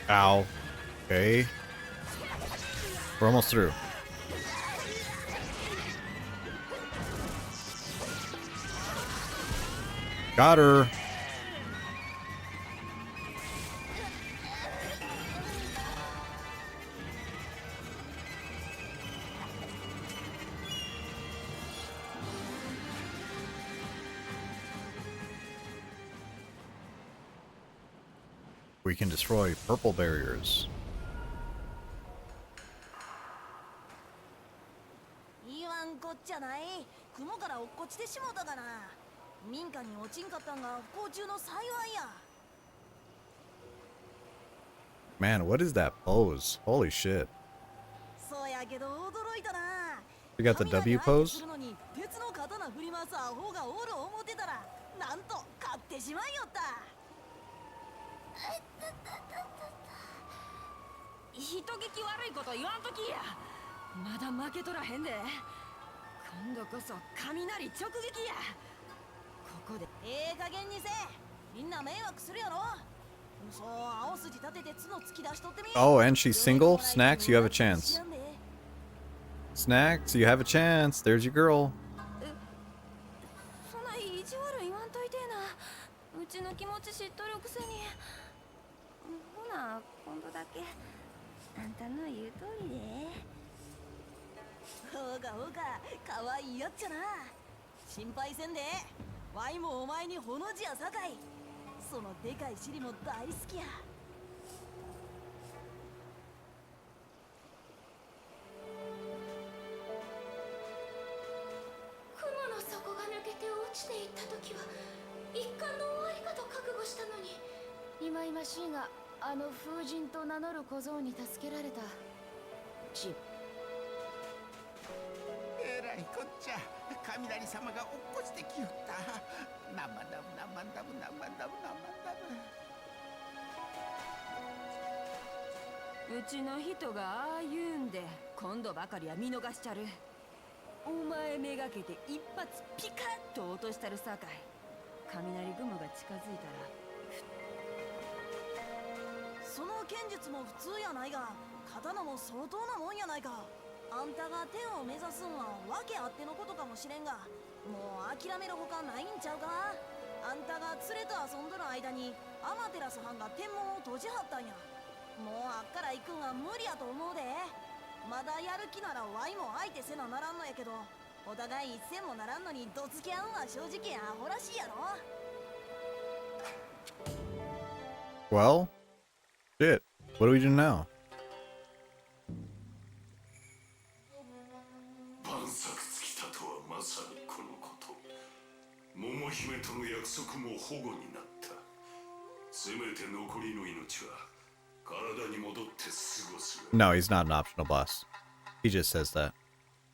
Ow. Okay. We're almost through. Got her. We can destroy purple barriers. 言わんこっちゃない。雲から落っこちてしもたかな。民家に落ちんかったんが不幸中の幸いや。 Man, what is that pose? Holy shit. そうやけど驚いたな。 You got the W pose? 鉄の刀振り回すアホがおる思ってたら、なんと勝ってしまいよった。人聞き悪いこと言わんときや。まだ負けとらへんで。今度こそ雷直撃や。ここで加減にせ。みんな迷惑するやろ。そう、青筋立てて角突き出しとってみ。 Oh, and she's single? Snacks, you have a chance. Snacks, you have a chance. There's your girl. そんな意地悪言わんといてな。うちの気持ち知っとるくせに。ほな、今度だけあんたの言う通りで。ほうかほうか、かわいいやっちゃな。心配せんで。ワイもお前にほの字やさかい。そのでかい尻も大好きや。雲の底が抜けて落ちていった時は一巻の終わりかと覚悟したのに、忌々しいがあの風神と名乗る小僧に助けられた。えらいこっちゃ。雷様が落っこちてきよった。ナマダブナマダブナマダブナマダブ。うちの人がああ言うんで今度ばかりは見逃しちゃる。お前めがけて一発ピカッと落としたるさかい。雷雲が近づいたら。その剣術も普通やないが、刀も相当なもんやないか。あんたが天を目指すんは訳あってのことかもしれんが、もう諦めるほかないんちゃうか。あんたが連れと遊んどる間にアマテラス藩が天門を閉じはったんや。もうあっから行くんは無理やと思うで。まだやる気ならワイも相手せなならんのやけど、お互い一戦もならんのにどつき合うんは正直アホらしいやろ。 Well, shit. What do we do now? 万策尽きたとはまさにこのこと。桃姫との約束も保護になった。せめて残りの命は体に戻って過ごす。 No, he's not an optional boss. He just says that.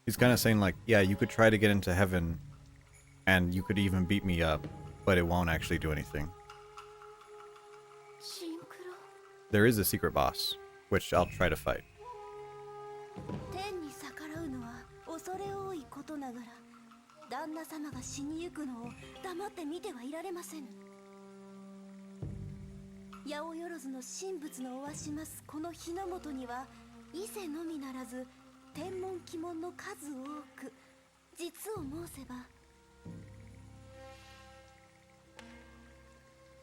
He's kind of saying like, yeah, you could try to get into heaven and you could even beat me up, but it won't actually do anything. シンクロ。 There is a secret boss, which I'll try to fight. 天に逆らうのは恐れ多いことながら、旦那様が死にゆくのを黙って見てはいられませぬ。八百万の神仏のおわしますこの日の本には、伊勢のみならず天文鬼門の数多く、実を申せば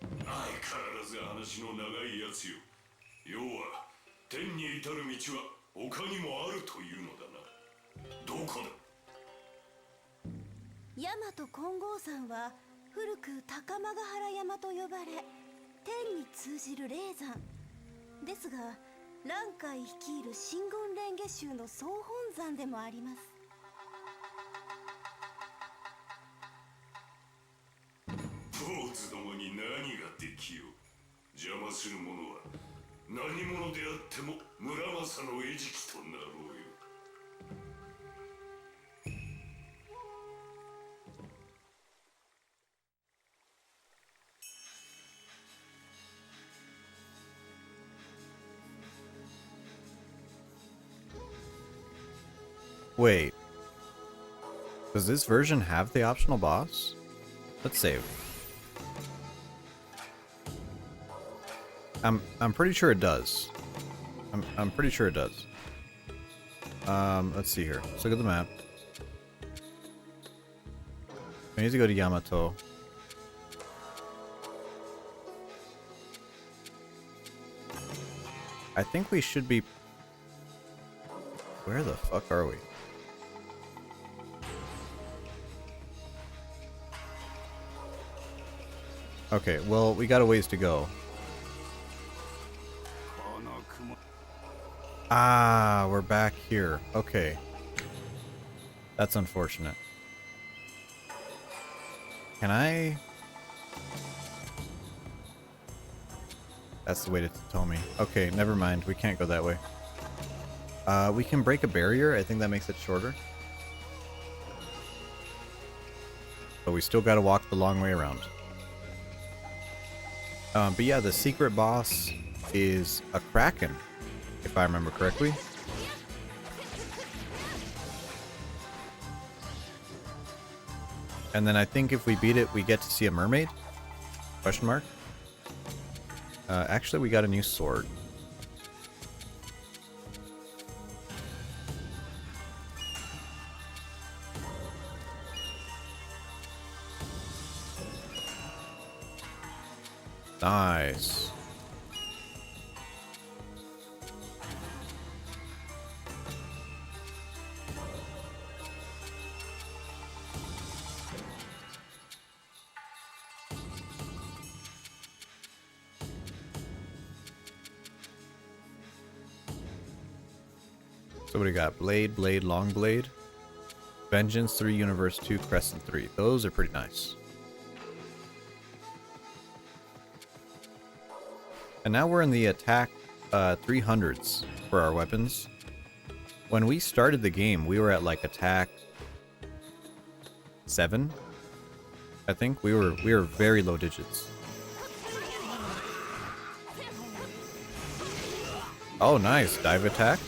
相変わらず話の長いやつよ。要は天に至る道は他にもあるというのだな。どこだ。大和金剛山は古く高間ヶ原山と呼ばれ、天に通じる霊山ですが、蘭海率いる真言蓮華宗の総本山でもあります。坊主どもに何ができよう。邪魔する者は何者であっても村正の餌食となろうよ。 Wait. Does this version have the optional boss? Let's save. I'm pretty sure it does. I'm pretty sure it does. Let's see here. Let's look at the map. We need to go to Yamato. I think we should be... Where the fuck are we? Okay, well, we got a ways to go. Ah, we're back here. Okay. That's unfortunate. Can I... That's the way to tell me. Okay, never mind. We can't go that way. We can break a barrier. I think that makes it shorter. But we still gotta walk the long way around. But yeah, the secret boss is a kraken, if I remember correctly. And then I think if we beat it, we get to see a mermaid? Question mark? Actually, we got a new sword. Nice. So what do we got? Blade, Blade, Long Blade. Vengeance 3, Universe 2, Crescent 3. Those are pretty nice. And now we're in the attack 300s for our weapons. When we started the game, we were at like attack 7. I think we were very low digits. Oh, nice. Dive attack.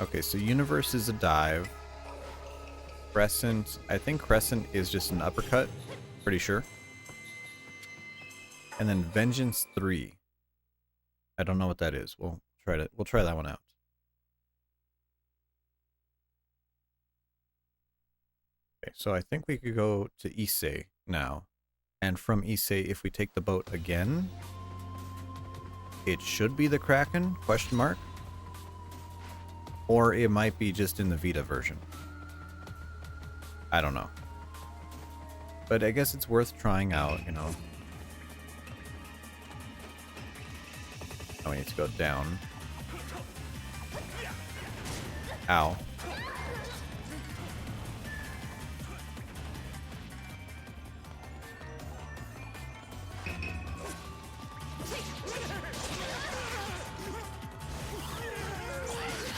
Okay, so Universe is a dive. Crescent, I think Crescent is just an uppercut. Pretty sure. And then Vengeance 3. I don't know what that is. We'll try that one out. Okay, so I think we could go to Issei now. And from Issei, if we take the boat again, it should be the Kraken, question mark. Or it might be just in the Vita version. I don't know. But I guess it's worth trying out, you know. Oh, we need to go down. Ow.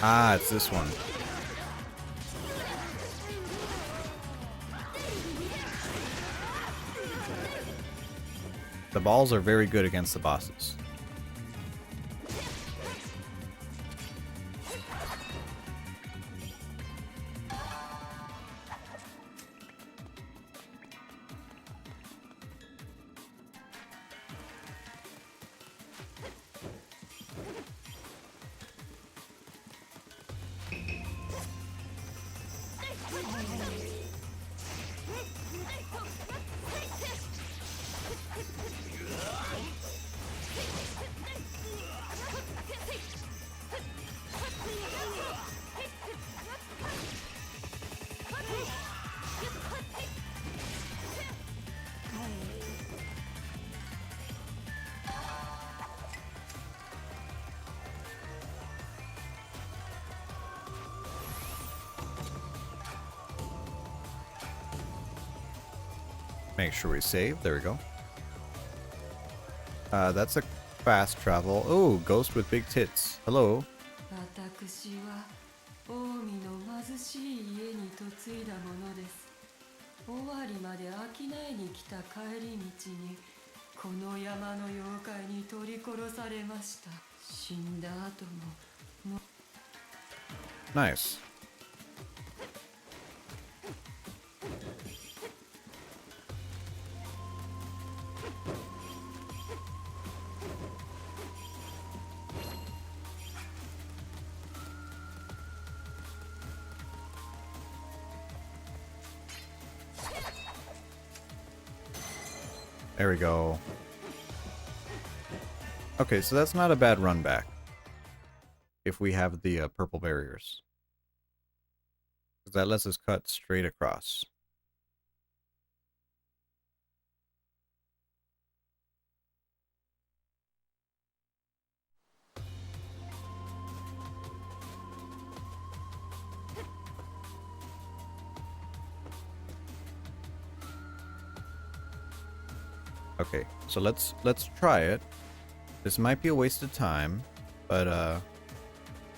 Ah, it's this one. The balls are very good against the bosses. Make sure we save. There we go. That's a fast travel. Oh, ghost with big tits. Hello. 私は近江の貧しい家に嫁いだものです。尾張まで商いに来た帰り道にこの山の妖怪に取り殺されました。死んだ後も Nice. There we go. Okay, so that's not a bad run back. If we have the purple barriers. Because that lets us cut straight across. Okay, so let's try it. This might be a waste of time, but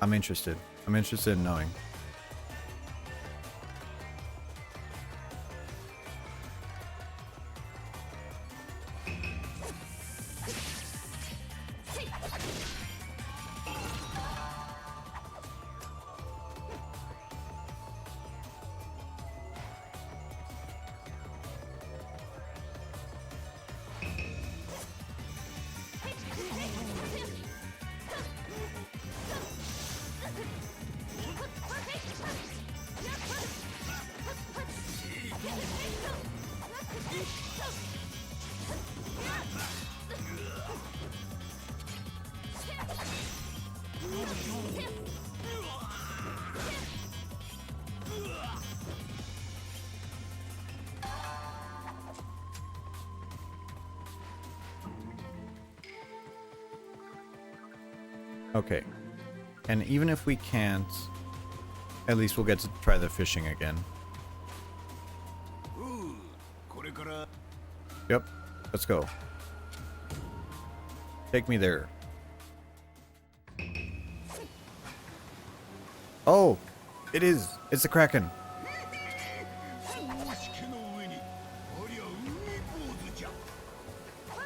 I'm interested. I'm interested in knowing. Okay. And even if we can't, at least we'll get to try the fishing again. Yep. Let's go. Take me there. Oh! It is! It's the Kraken!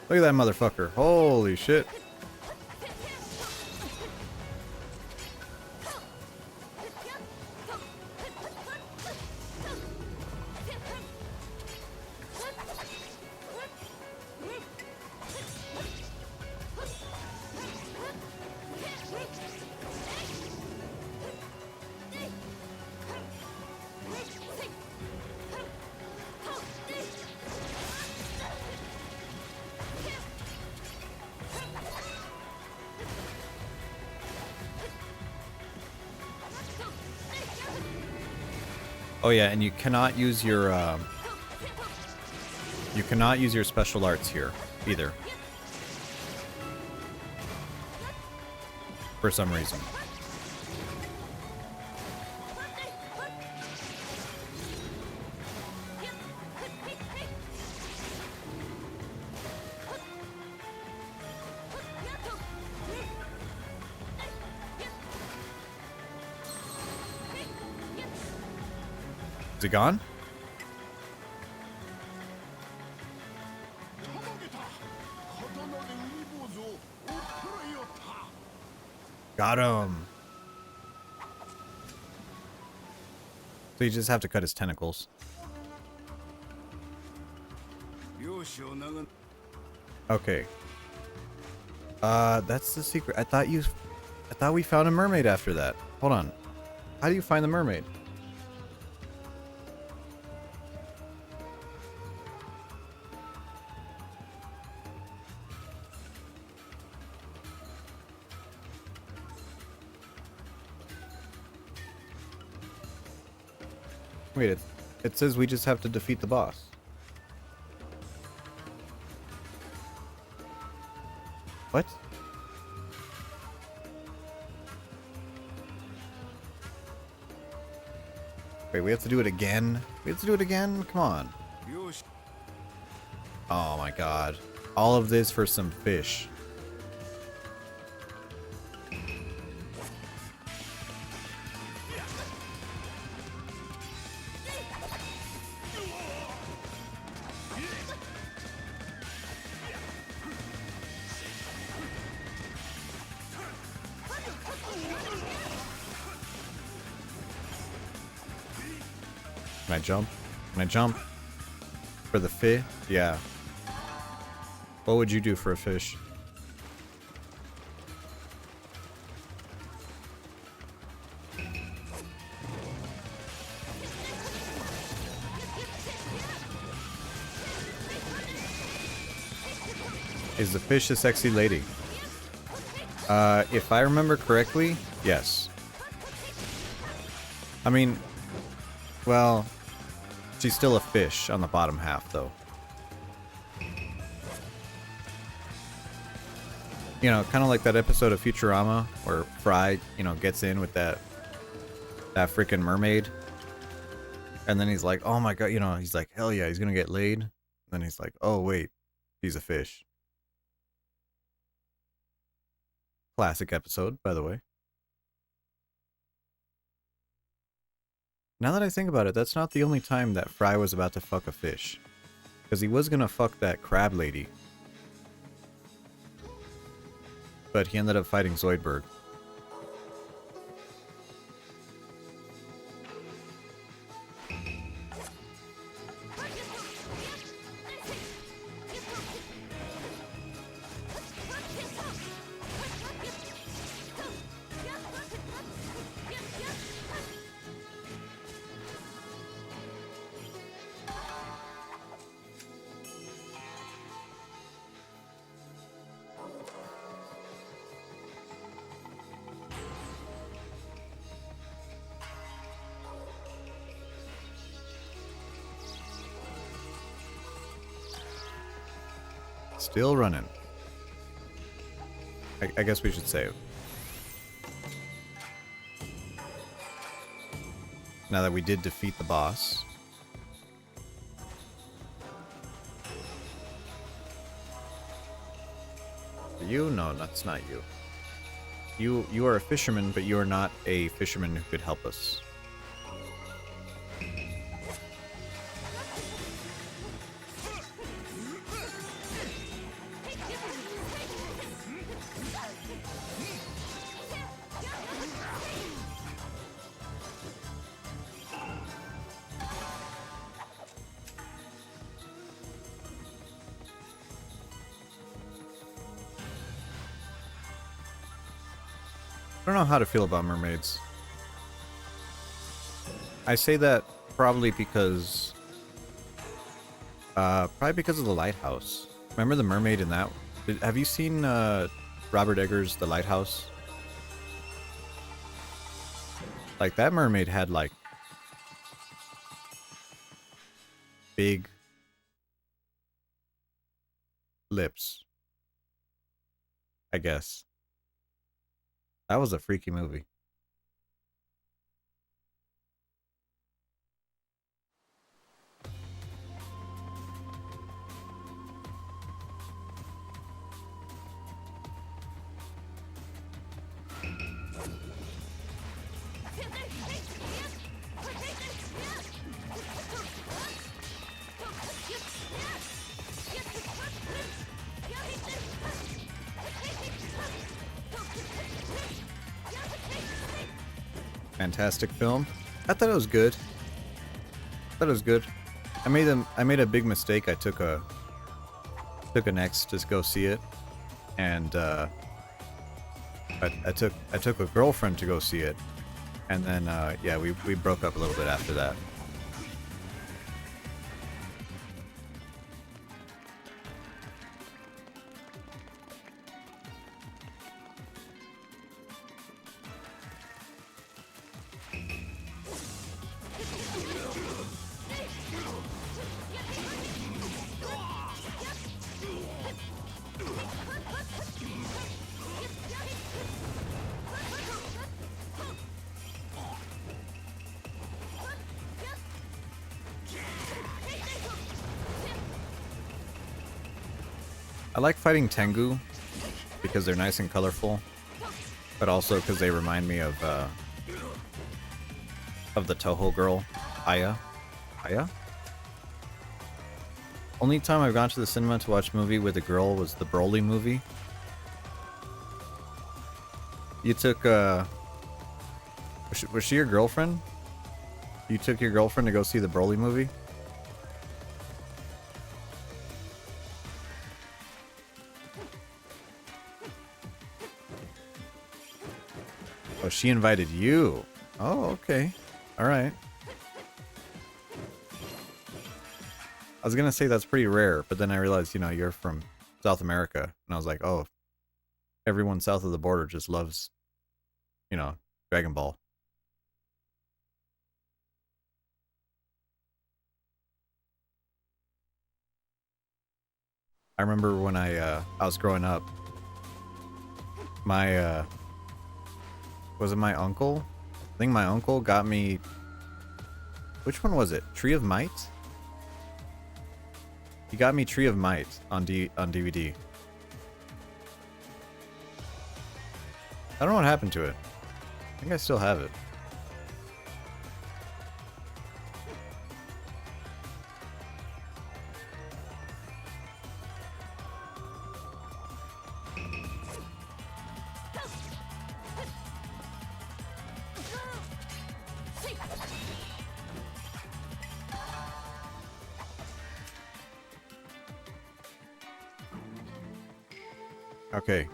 Look at that motherfucker. Holy shit. Oh yeah, and you cannot use your special arts here either. For some reason. Is it gone? Got him. So you just have to cut his tentacles. Okay. That's the secret. I thought we found a mermaid after that. Hold on. How do you find the mermaid? Wait, it says we just have to defeat the boss. What? Wait, we have to do it again? We have to do it again? Come on. Oh my god. All of this for some fish. Can I jump? Can I jump? For the fish? Yeah. What would you do for a fish? Is the fish a sexy lady? If I remember correctly, yes. I mean, well, she's still a fish on the bottom half, though. You know, kind of like that episode of Futurama where Fry, you know, gets in with that freaking mermaid. And then he's like, oh my god, you know, he's like, hell yeah, he's gonna get laid. And then he's like, oh wait, he's a fish. Classic episode, by the way. Now that I think about it, that's not the only time that Fry was about to fuck a fish. Because he was gonna fuck that crab lady. But he ended up fighting Zoidberg. Still running. I guess we should save. Now that we did defeat the boss. You? No, that's not you. You are a fisherman, but you are not a fisherman who could help us. I don't know how to feel about mermaids. I say that probably because of the lighthouse. Remember the mermaid in that? Have you seen Robert Eggers' The Lighthouse? Like that mermaid had like big lips, I guess. That was a freaky movie. Fantastic film. I thought it was good. I made a big mistake. I took an ex to go see it, and I took a girlfriend to go see it, and then yeah, we broke up a little bit after that. I like fighting Tengu because they're nice and colorful, but also because they remind me of the Toho girl, Aya. Aya? Only time I've gone to the cinema to watch a movie with a girl was the Broly movie. You took was she your girlfriend? You took your girlfriend to go see the Broly movie? Oh, she invited you. Oh, okay. All right. I was gonna say that's pretty rare, but then I realized, you know, you're from South America, and I was like, oh, everyone south of the border just loves, you know, Dragon Ball. I remember when I was growing up, my was it my uncle? I think my uncle got me. Which one was it? Tree of Might? He got me Tree of Might on DVD. I don't know what happened to it. I think I still have it. Okay.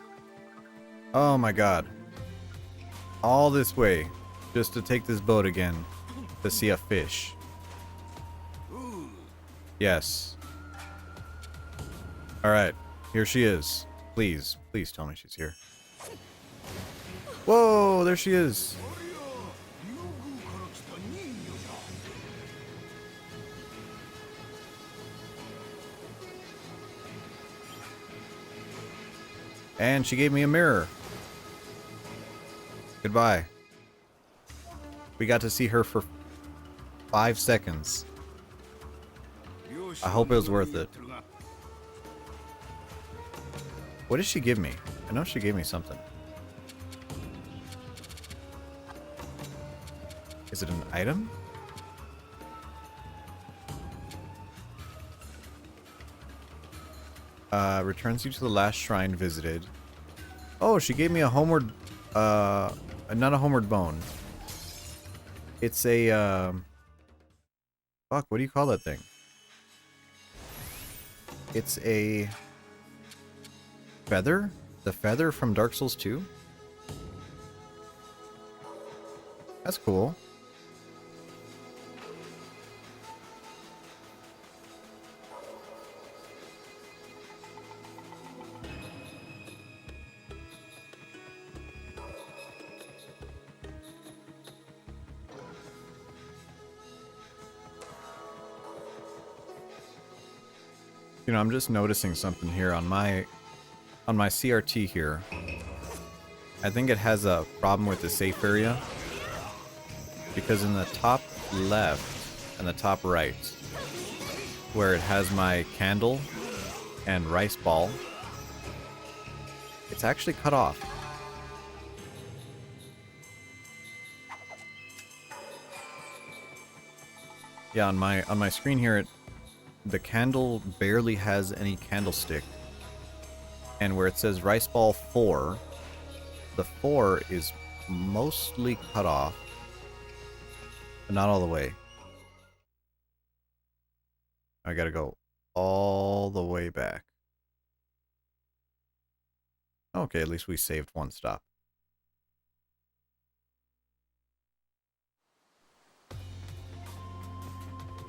Oh my god. All this way just to take this boat again to see a fish. Yes. Alright. Here she is. Please. Please tell me she's here. Whoa! There she is. And she gave me a mirror. Goodbye. We got to see her for 5 seconds. I hope it was worth it. What did she give me? I know she gave me something. Is it an item? Returns you to the last shrine visited. Oh, she gave me a homeward, not a homeward bone. It's a, fuck, what do you call that thing? It's a feather? The feather from Dark Souls 2? That's cool. You know, I'm just noticing something here on my CRT here. I think it has a problem with the safe area. Because in the top left and the top right, where it has my candle and rice ball, it's actually cut off. Yeah, on my screen here, the candle barely has any candlestick. And where it says rice ball 4, the 4 is mostly cut off. But not all the way. I gotta go all the way back. Okay, at least we saved one stop.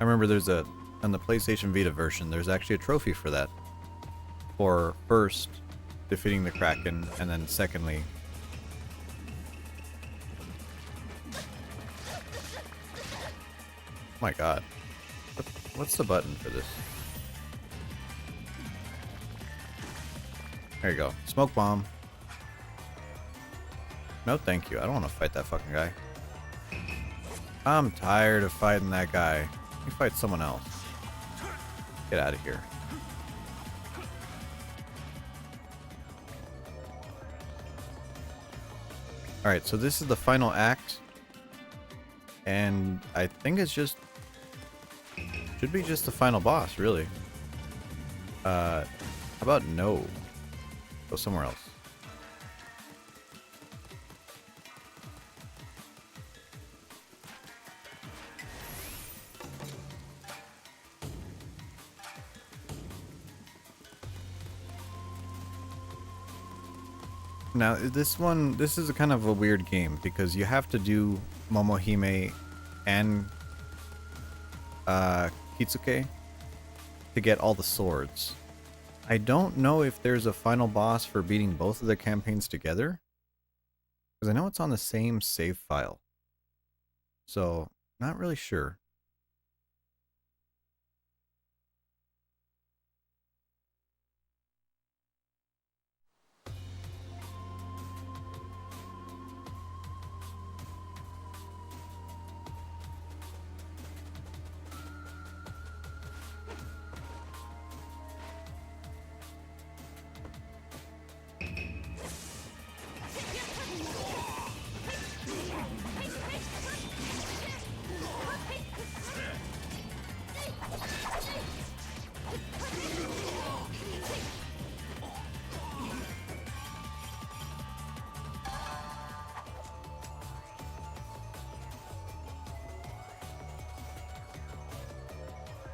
I remember there's on the PlayStation Vita version, there's actually a trophy for that. For first, defeating the Kraken, and then secondly... Oh my god. What's the button for this? There you go. Smoke bomb. No thank you. I don't want to fight that fucking guy. I'm tired of fighting that guy. Let me fight someone else. Get out of here. Alright, so this is the final act. And I think it's just... should be just the final boss, really. How about no? Go somewhere else. Now, this is a kind of a weird game because you have to do Momohime and Kitsuke to get all the swords. I don't know if there's a final boss for beating both of the campaigns together, because I know it's on the same save file. So, not really sure.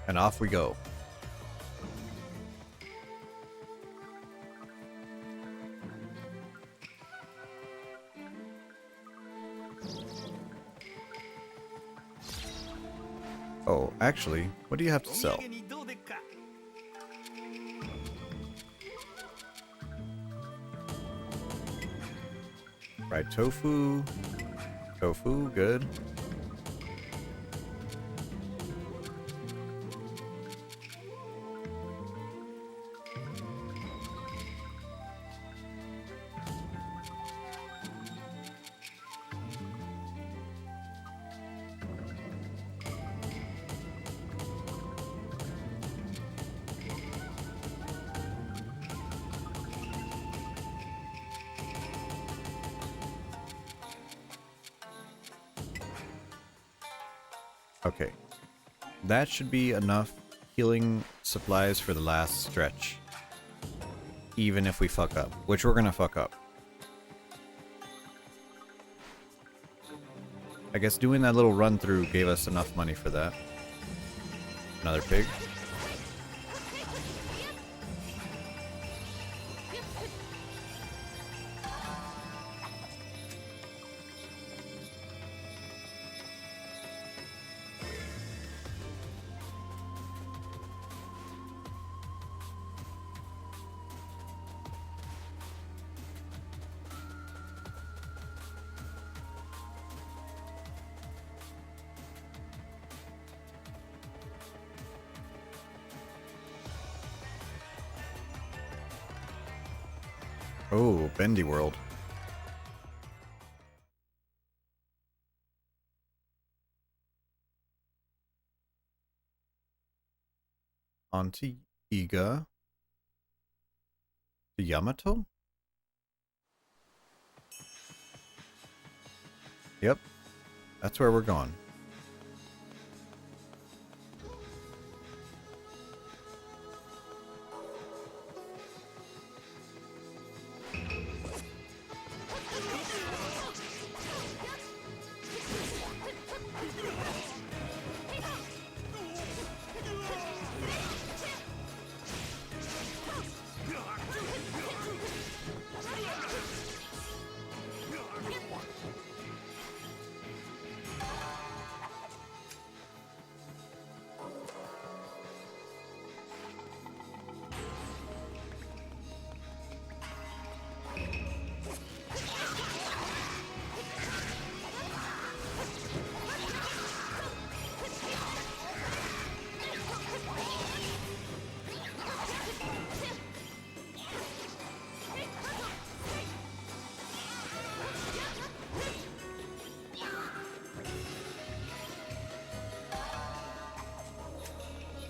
And off we go. Oh, actually, what do you have to sell? Fried tofu. Tofu, good. Okay. That should be enough healing supplies for the last stretch. Even if we fuck up. Which we're gonna fuck up. I guess doing that little run through gave us enough money for that. Another pig. Oh, Bendy World. Onto Iga. To Yamato? Yep. That's where we're going.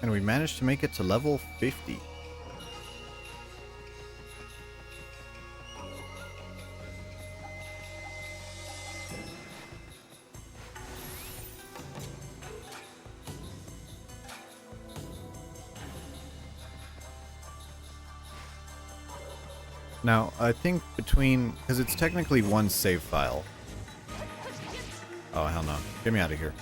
And we managed to make it to level 50. Now, I think between... because it's technically one save file. Oh, hell no. Get me out of here.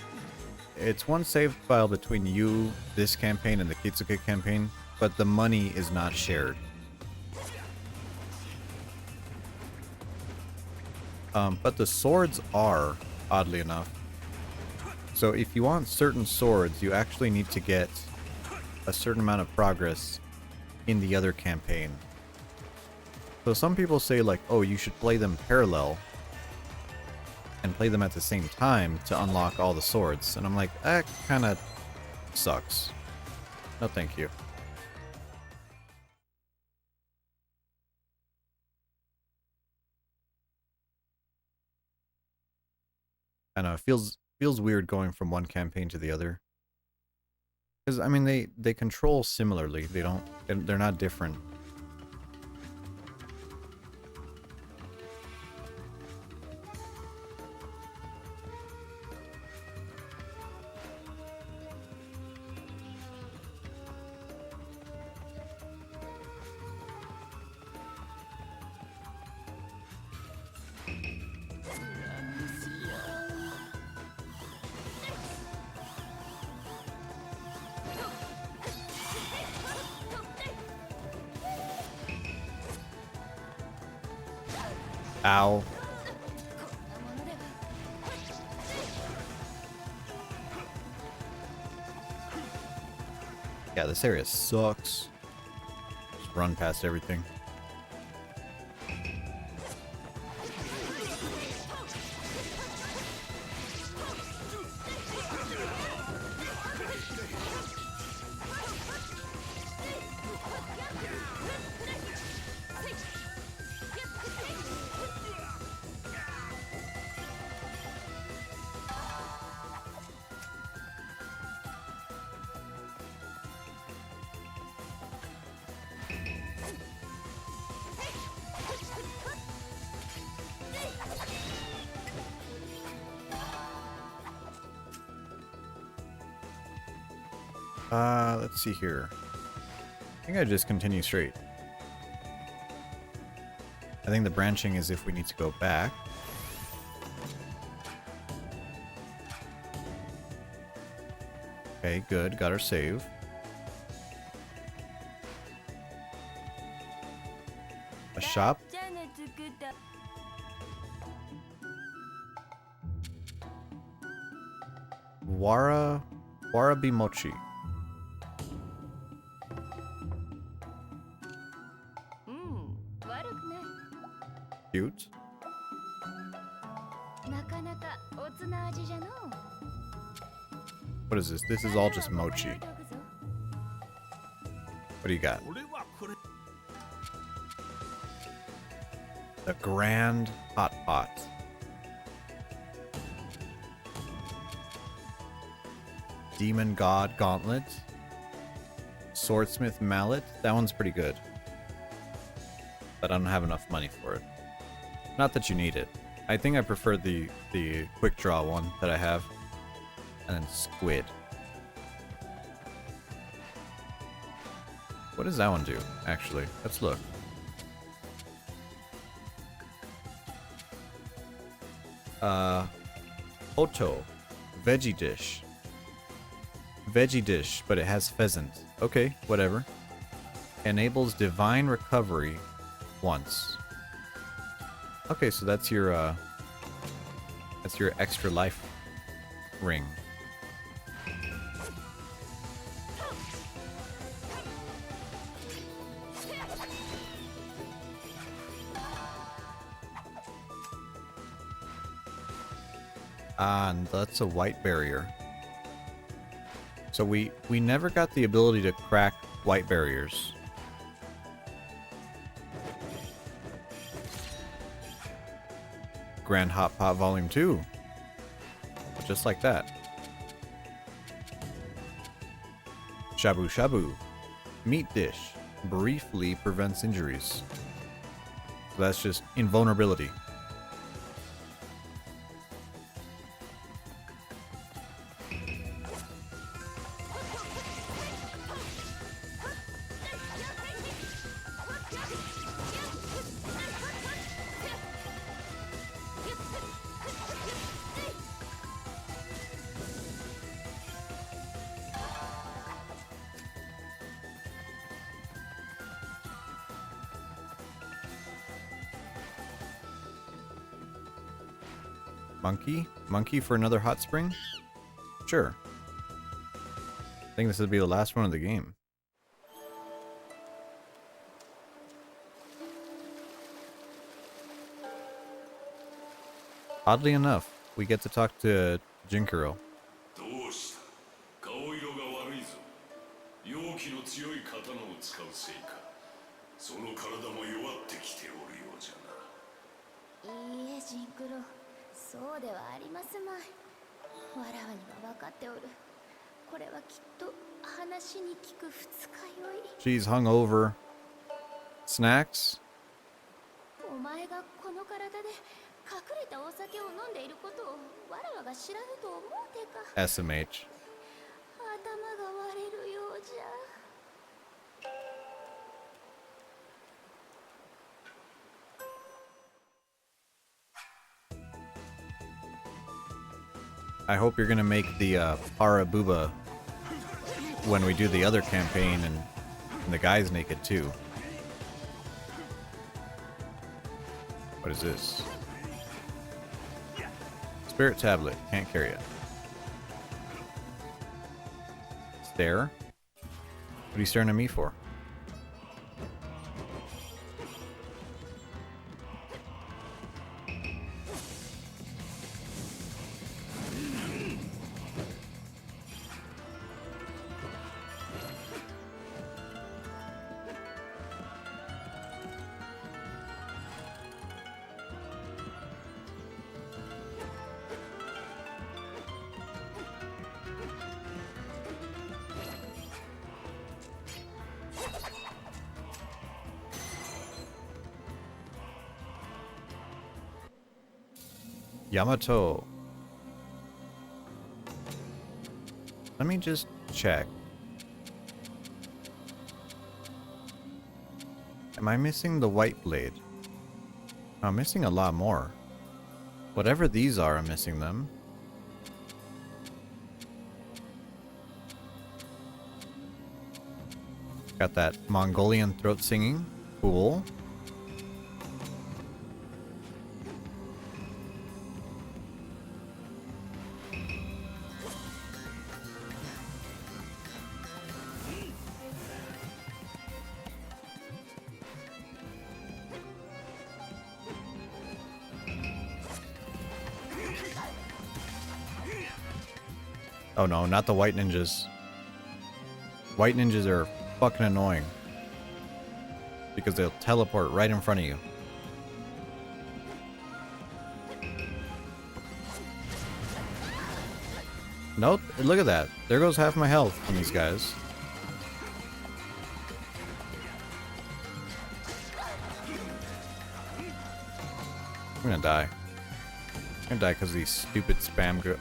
It's one save file between you, this campaign, and the Kitsuke campaign, but the money is not shared. But the swords are, oddly enough. So if you want certain swords, you actually need to get a certain amount of progress in the other campaign. So some people say like, oh, you should play them parallel and play them at the same time to unlock all the swords. And I'm like, that kind of sucks. No, thank you. I know, it feels weird going from one campaign to the other. Because, I mean, they control similarly. They're not different. Ow. Yeah, this area sucks. Just run past everything. Let's see here. I think I just continue straight. I think the branching is if we need to go back. Okay, good. Got our save. A shop? Warabi Mochi. Cute. What is this? This is all just mochi. What do you got? The Grand Hot Pot. Demon God Gauntlet. Swordsmith Mallet. That one's pretty good. But I don't have enough money for it. Not that you need it. I think I prefer the quick draw one that I have. And then squid. What does that one do, actually? Let's look. Oto. Veggie dish. Veggie dish, but it has pheasant. Okay, whatever. Enables divine recovery once. Okay, so that's your extra life ring. Ah, and that's a white barrier. So we never got the ability to crack white barriers. Grand Hot Pot Volume 2. Just like that. Shabu Shabu. Meat dish. Briefly prevents injuries. So that's just invulnerability. Monkey? Monkey for another hot spring? Sure. I think this would be the last one of the game. Oddly enough, we get to talk to Jinkuro. どうした？顔色が悪いぞ。容器の強い刀を使うせいか。その体も弱ってきておるようじゃな。いいえ、ジンクロ。そうではありますまい。わらわには分かっておる。これはきっと話に聞く二日酔い。 She's hungover. Snacks? お前がこの体で隠れたお酒を飲んでいることをわらわが知らぬと思うてか。 SMH. 頭が割れるようじゃ。 I hope you're gonna make the Parabuba when we do the other campaign and the guy's naked too. What is this? Spirit tablet. Can't carry it. Stare? What are you staring at me for? Yamato. Let me just check. Am I missing the white blade? I'm missing a lot more. Whatever these are, I'm missing them. Got that Mongolian throat singing. Cool. Oh no, not the white ninjas. White ninjas are fucking annoying. Because they'll teleport right in front of you. Nope, look at that. There goes half my health from these guys. I'm gonna die. I'm gonna die because of these stupid spam girls.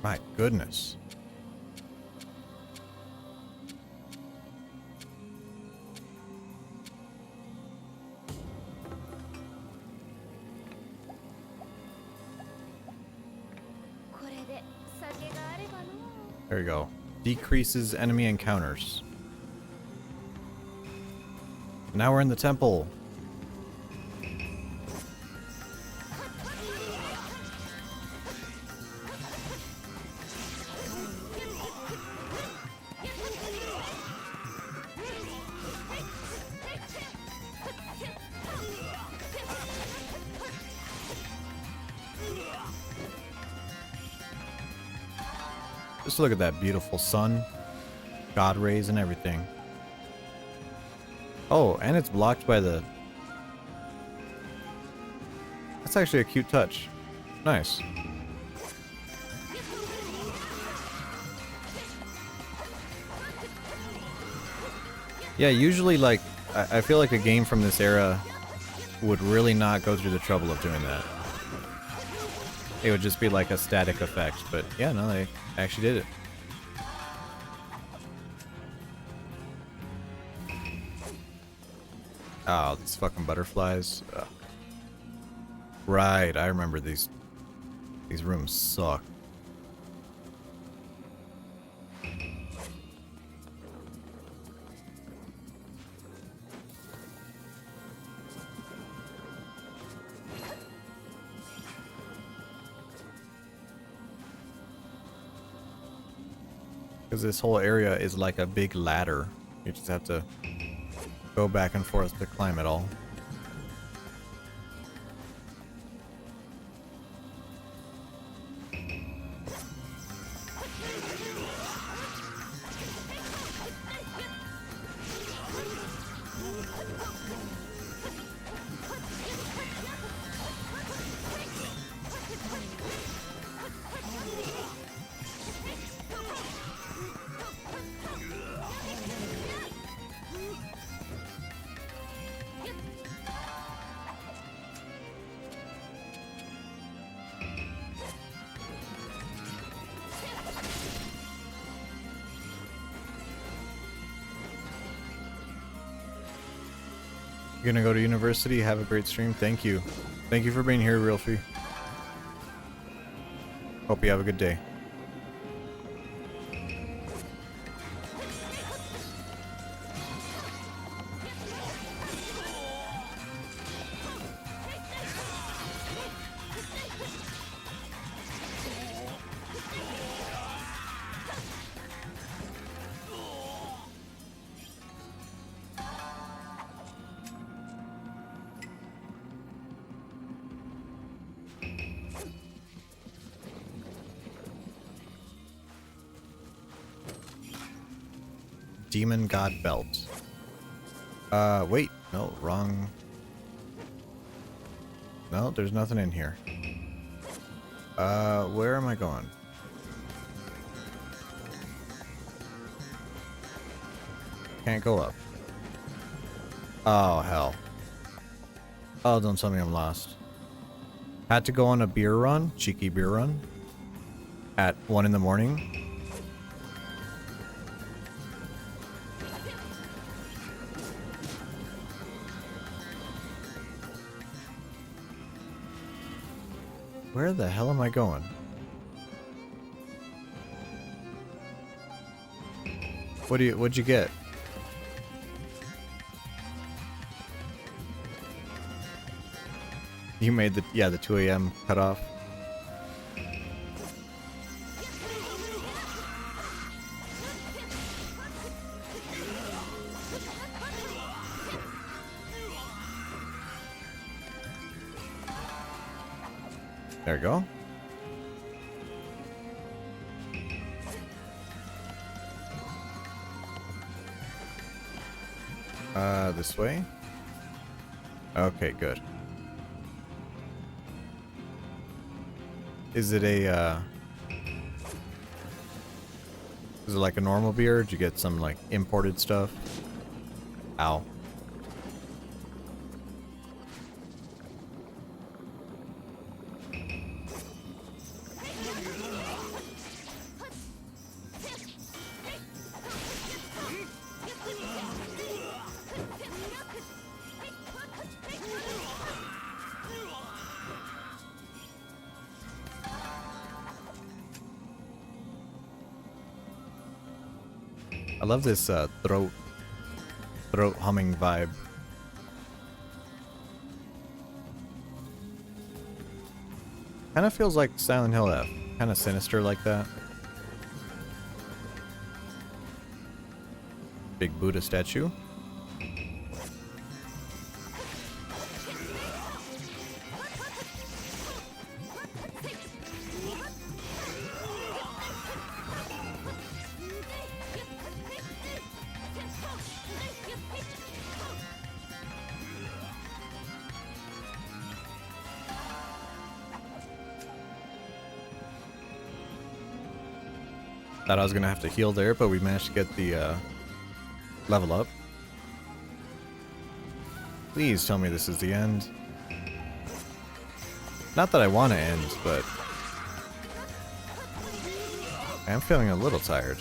My goodness. There we go. Decreases enemy encounters. Now we're in the temple. Just look at that beautiful sun, God rays and everything. Oh, and it's blocked by the... That's actually a cute touch. Nice. Yeah, usually like, I feel like a game from this era would really not go through the trouble of doing that. it would just be like a static effect. But yeah, no, they actually did it. Oh, these fucking butterflies. Ugh. Right, I remember these rooms suck. Because this whole area is like a big ladder. You just have to go back and forth to climb it all. You're gonna go to university. Have a great stream. Thank you. Thank you for being here, Realfy. Hope you have a good day. Demon God Belt. Wait. No, wrong. No, there's nothing in here. Where am I going? Can't go up. Oh, hell. Oh, don't tell me I'm lost. Had to go on a beer run, cheeky beer run, at 1 in the morning. Where the hell am I going? What'd you get? You made the 2 a.m. cutoff. There we go. This way? Okay, good. Is it a, is it like a normal beer? Did you get some, like, imported stuff? Ow. I love this throat humming vibe. Kind of feels like Silent Hill F. Kind of sinister like that. Big Buddha statue. Thought I was gonna have to heal there, but we managed to get the level up. Please tell me this is the end. Not that I want to end, but I am feeling a little tired.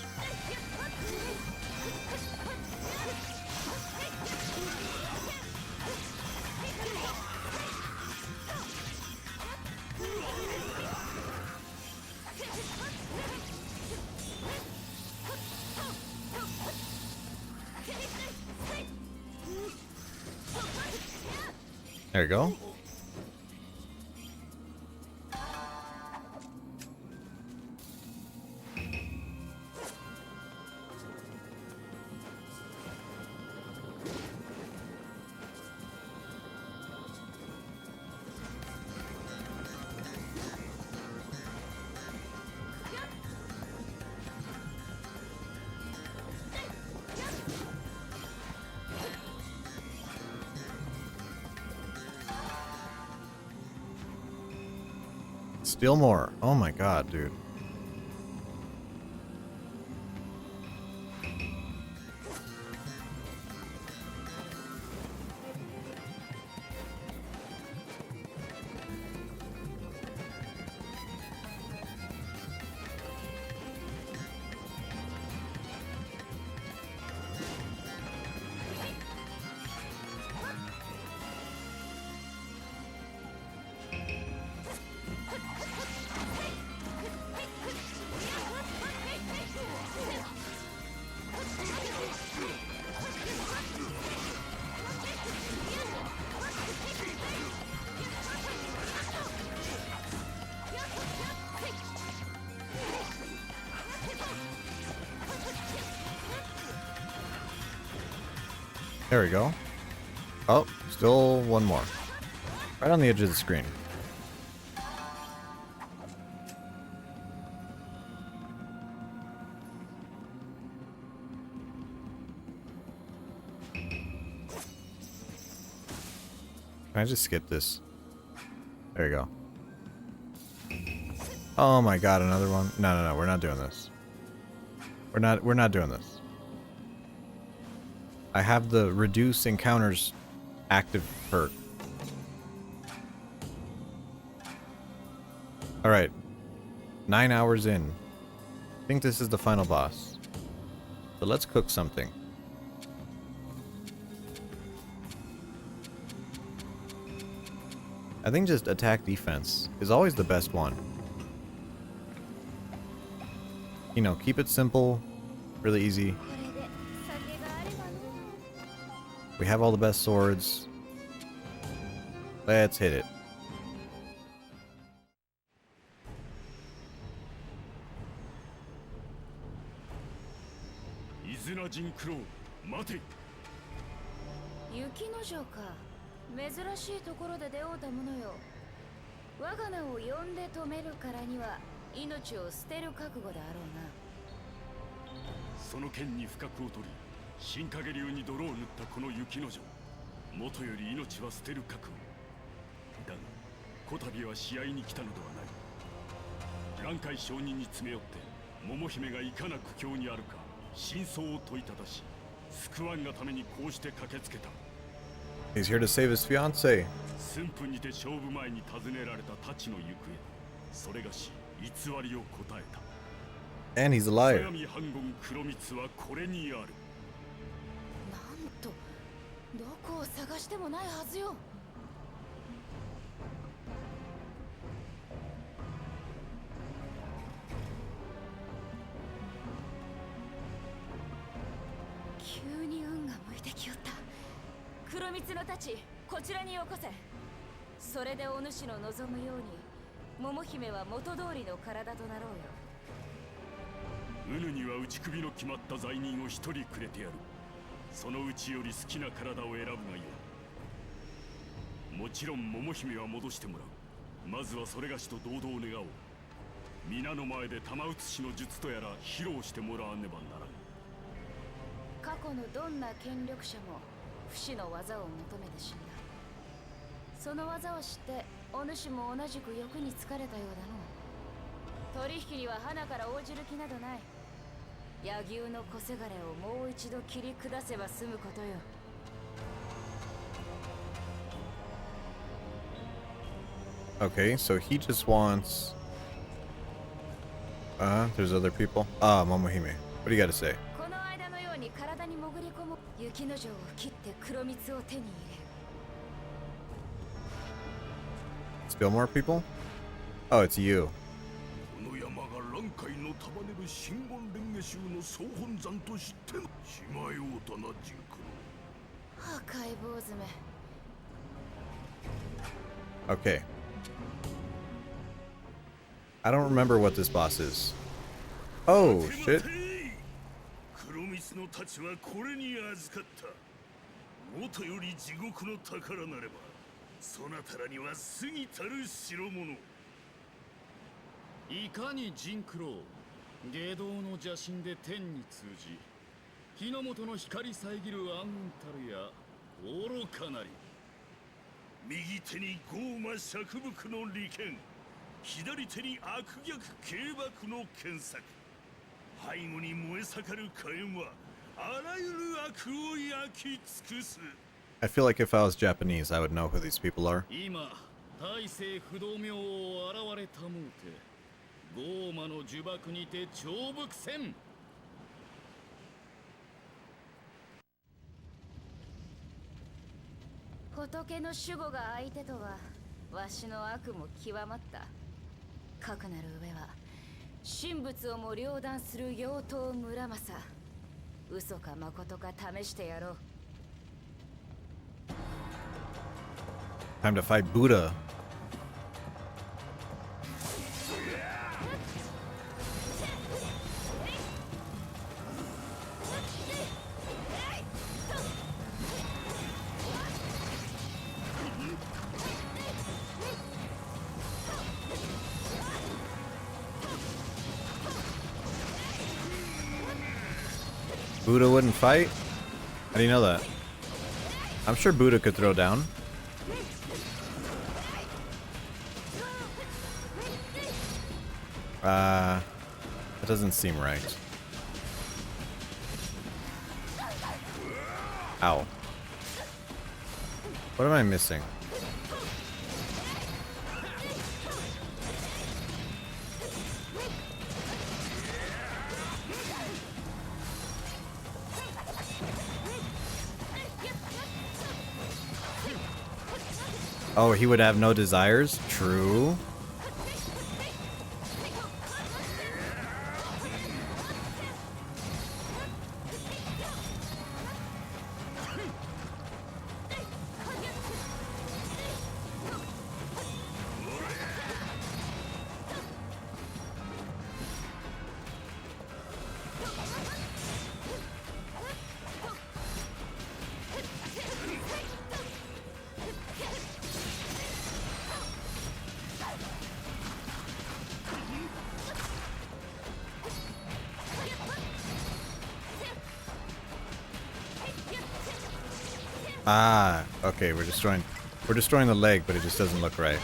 There you go. Still more. Oh my god, dude. There we go. Oh, still one more. Right on the edge of the screen. Can I just skip this? There you go. Oh my god, another one. No, we're not doing this. We're not doing this. I have the reduce encounters active perk. Alright. 9 hours in. I think this is the final boss. So let's cook something. I think just attack defense is always the best one. You know, keep it simple, really easy. We have all the best swords. Let's hit it.珍しいところで出会うたものよ。我が名を呼んで止めるからには命を捨てる覚悟であろうな。その剣に不覚を取り、新影流に泥を塗ったこの雪の女、もとより命は捨てる覚悟。だが、こたびは試合に来たのではない。蘭海上人に詰め寄って、桃姫がいかな苦境にあるか、真相を問いただし、救わんがためにこうして駆けつけた。He's here to save his fiancée. 駿府にて勝負前に尋ねられた太刀の行方、それがし偽りを答えた。And he's a liar. 相模半言黒蜜はこれにある。なんと、どこを探してもないはずよ。急に運が向いてきよった。黒蜜の太刀、こちらによこせ。それでお主の望むように桃姫は元通りの体となろうよ。ウヌには打ち首の決まった罪人を一人くれてやる。そのうちより好きな体を選ぶがよい。もちろん桃姫は戻してもらう。まずはそれがしと堂々願おう。皆の前で玉写しの術とやら披露してもらわねばならん。過去のどんな権力者も不死の技を求めて死んだ。その技を知ってお主も同じく欲に疲れたようだの。取引には花から応じる気などない。柳生の小せがれをもう一度切り下せば済むことよ。Okay, so he just wants There's other people. Ah, Momohime. What do you got to say? この間のように体に潜り込む雪の城を切って黒蜜を手に入れる。 Still more people? Oh, it's you. この山が蘭海の束ねる真言蓮華宗の総本山と知ってのしまようだなジンク破壊坊主め。 Okay. I don't remember what this boss is. Oh, shit. 黒蜜の太刀はこれに預かった。元より地獄の宝なればそなたらには過ぎたる代物。いかに陣九郎下道の邪神で天に通じ日の元の光遮る暗雲たるや愚かなり。右手に豪魔釈伏の利剣、左手に悪逆軽爆の剣策、背後に燃え盛る火炎はあらゆる悪を焼き尽くす。 I feel like if I was Japanese, I would know who these people are. 今大政不動明王現れたもうて豪魔の呪縛にて長伏戦。仏の守護が相手とはわしの悪も極まった。かくなる上は神仏をも両断する妖刀村正。嘘か誠か試してやろう。 Time to fight Buddha. Buddha wouldn't fight? How do you know that? I'm sure Buddha could throw down. That doesn't seem right. Ow. What am I missing? Oh, he would have no desires? True. Ah, okay, we're destroying the leg, but it just doesn't look right.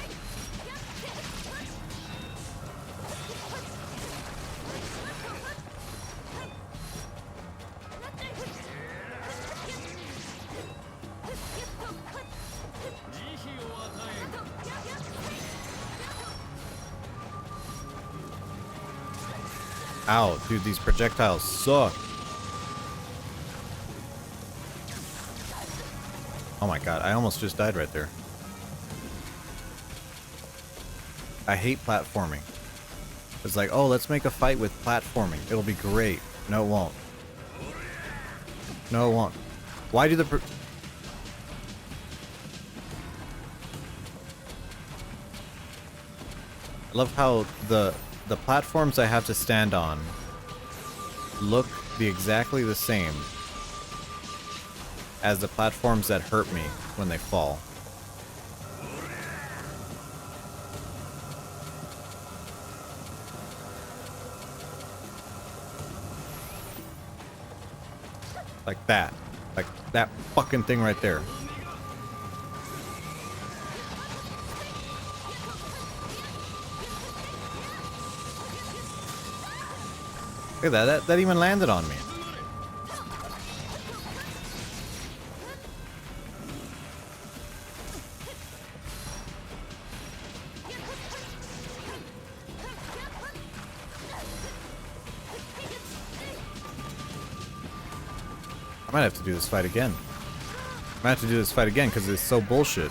Ow, dude, these projectiles suck. Oh my god, I almost just died right there. I hate platforming. It's like, oh, let's make a fight with platforming. It'll be great. No, it won't. No, it won't. Why do the... I love how the platforms I have to stand on look exactly the same as the platforms that hurt me when they fall. Like that. Like that fucking thing right there. Look at that. That even landed on me. Might have to do this fight again. Might have to do this fight again because it's so bullshit.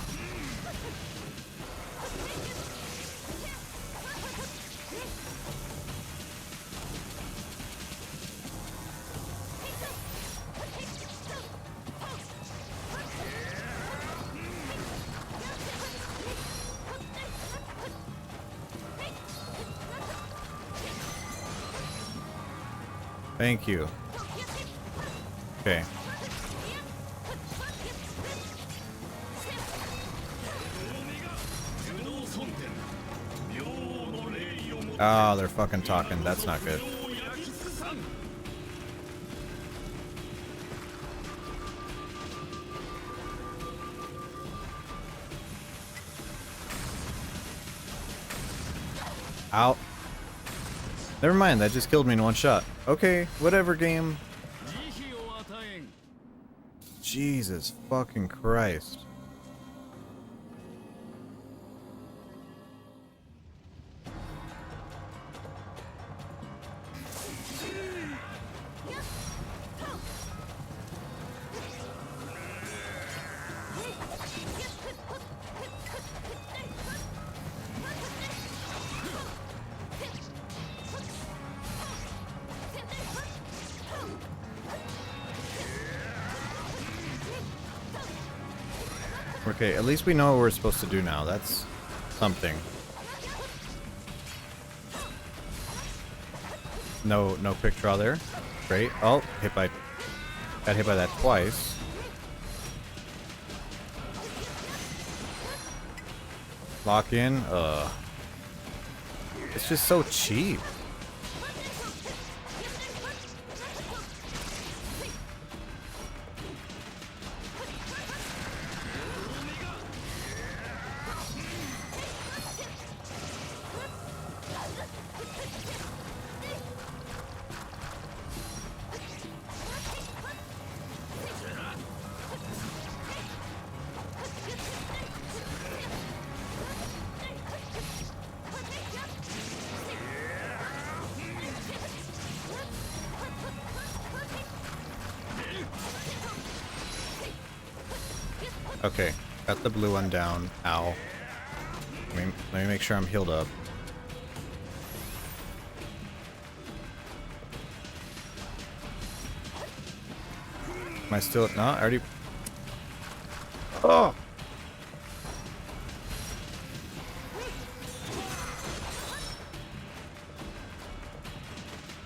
Thank you. Okay. Oh, they're fucking talking. That's not good. Ow. Never mind, that just killed me in one shot. Okay, whatever, game. Jesus fucking Christ. Okay, at least we know what we're supposed to do now. That's something. No quick draw there. Great. Oh, got hit by that twice. Lock in. It's just so cheap. Okay, got the blue one down. Ow. Let me make sure I'm healed up. Am I still... No, I already... Oh!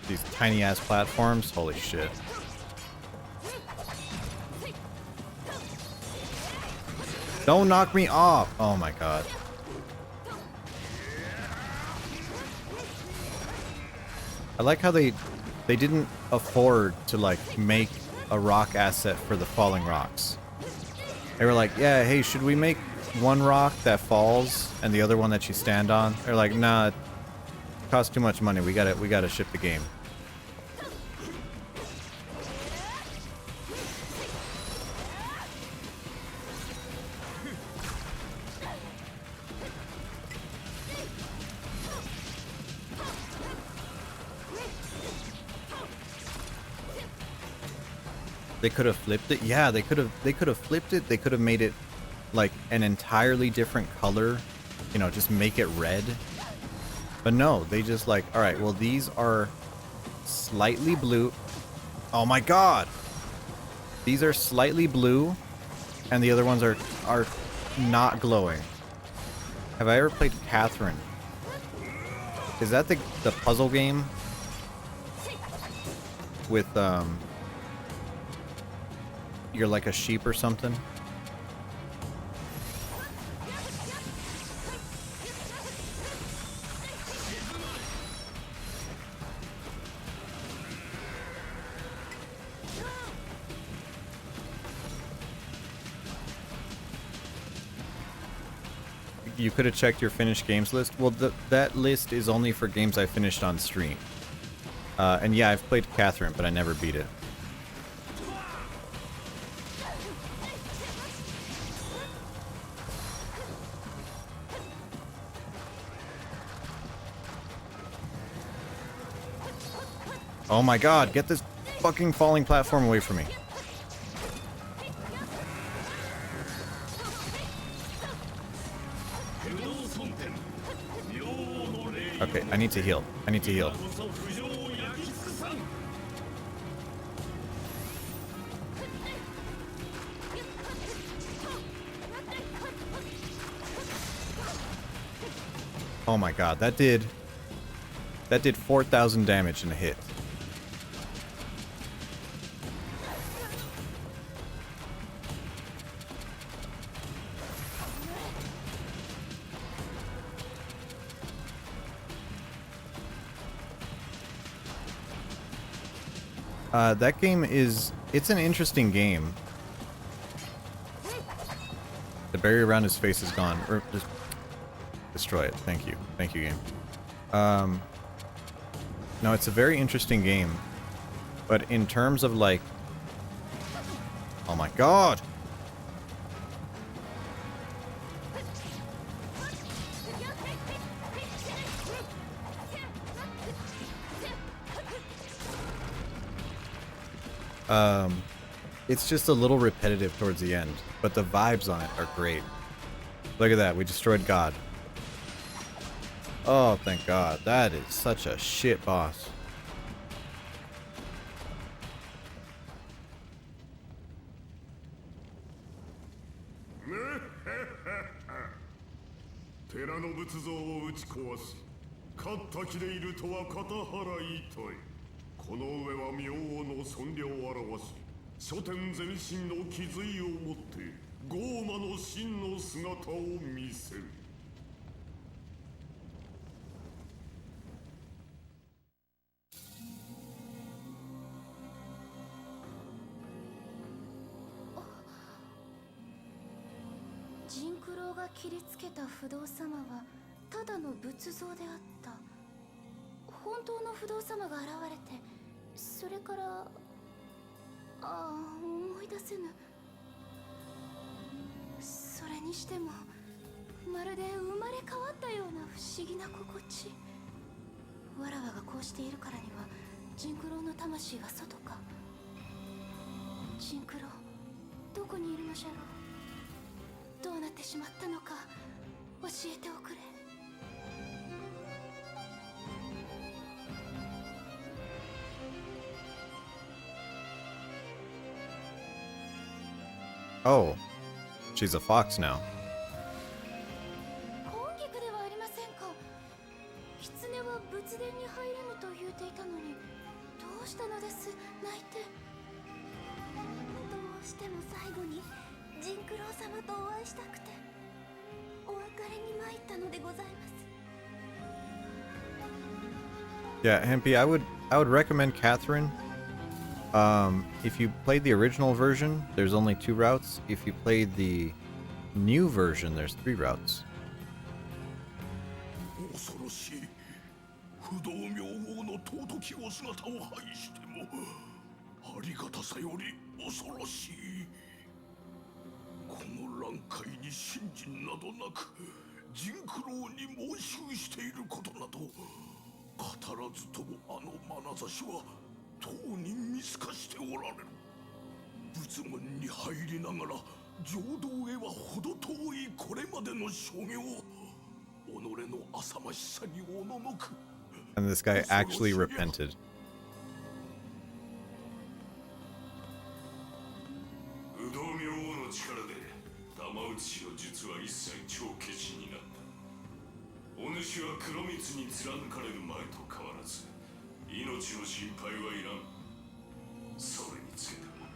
These tiny-ass platforms. Holy shit. Don't knock me off! Oh my god. I like how they didn't afford to like make a rock asset for the falling rocks. They were like, yeah, hey, should we make one rock that falls and the other one that you stand on? They're like, nah, it costs too much money. We gotta ship the game. They could have flipped it. Yeah, they could have flipped it. They could have made it like an entirely different color. You know, just make it red. But no, they just like, all right, well, these are slightly blue. Oh my god. These are slightly blue and the other ones are not glowing. Have I ever played Catherine? Is that the puzzle game with you're like a sheep or something? You could have checked your finished games list. Well, that list is only for games I finished on stream. And yeah, I've played Catherine, but I never beat it. Oh my god, get this fucking falling platform away from me. Okay, I need to heal. I need to heal. Oh my god, that did 4,000 damage in a hit. That game it's an interesting game. The barrier around his face is gone. Or just destroy it. Thank you. Thank you, game. No, it's a very interesting game. But in terms of like... Oh my god! It's just a little repetitive towards the end, but the vibes on it are great. Look at that, we destroyed God. Oh, thank God. That is such a shit boss.ジンクロが切りつけた不動様はただの仏像であった。本当の不動様が現れて、それから思い出せぬ。それにしてもまるで生まれ変わったような不思議な心地。わらわがこうしているからにはジンクロの魂は外か。ジンクロ、どこにいるのじゃろう。どうなってしまったのか教えておくれ。Oh, she's a fox now. 本菊ではありませんか。狐は仏殿に入れぬと言うていたのに、どうしたのです、泣いて。どうしても最後にジンクロー様とお会いしたくてお別れに参ったのでございます。 Yeah, Hempy, I would recommend Catherine. If you played the original version, there's only 2 routes. If you played the new version, there's 3 routes. 恐ろしい不動明王の尊きお姿を拝してもありがたさより恐ろしい。この乱界に信心などなくジンクローに申ししていることなど語らずともあの眼差しはとうに見透かしておられる。仏門に入りながら浄土へは程遠いこれまでの所業己の浅ましさにおののく。 And this guy actually repented. 不動明王の力で玉写しの術は一切帳消しになった。お主は黒蜜に貫かれる前と変わらず命の心配はいらん。それにつけては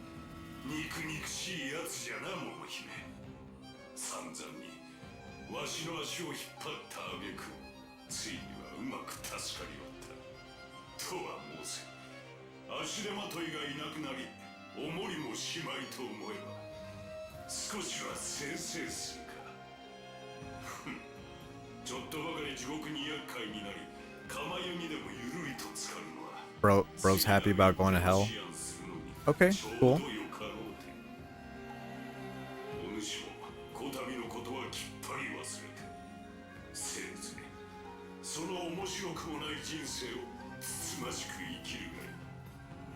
肉々しいやつじゃな、桃姫。散々にわしの足を引っ張った挙句ついにはうまく助かりおったとは申せ。足手まといがいなくなりおもりもしまいと思えば少しは先制するか。ちょっとばかり地獄に厄介になり釜弓でもゆるりと浸かるのは Bro's happy about going to hell. Okay, cool. お主もこたびのことはきっぱり忘れてせいぜいその面白くもない人生をつつましく生きるがいい。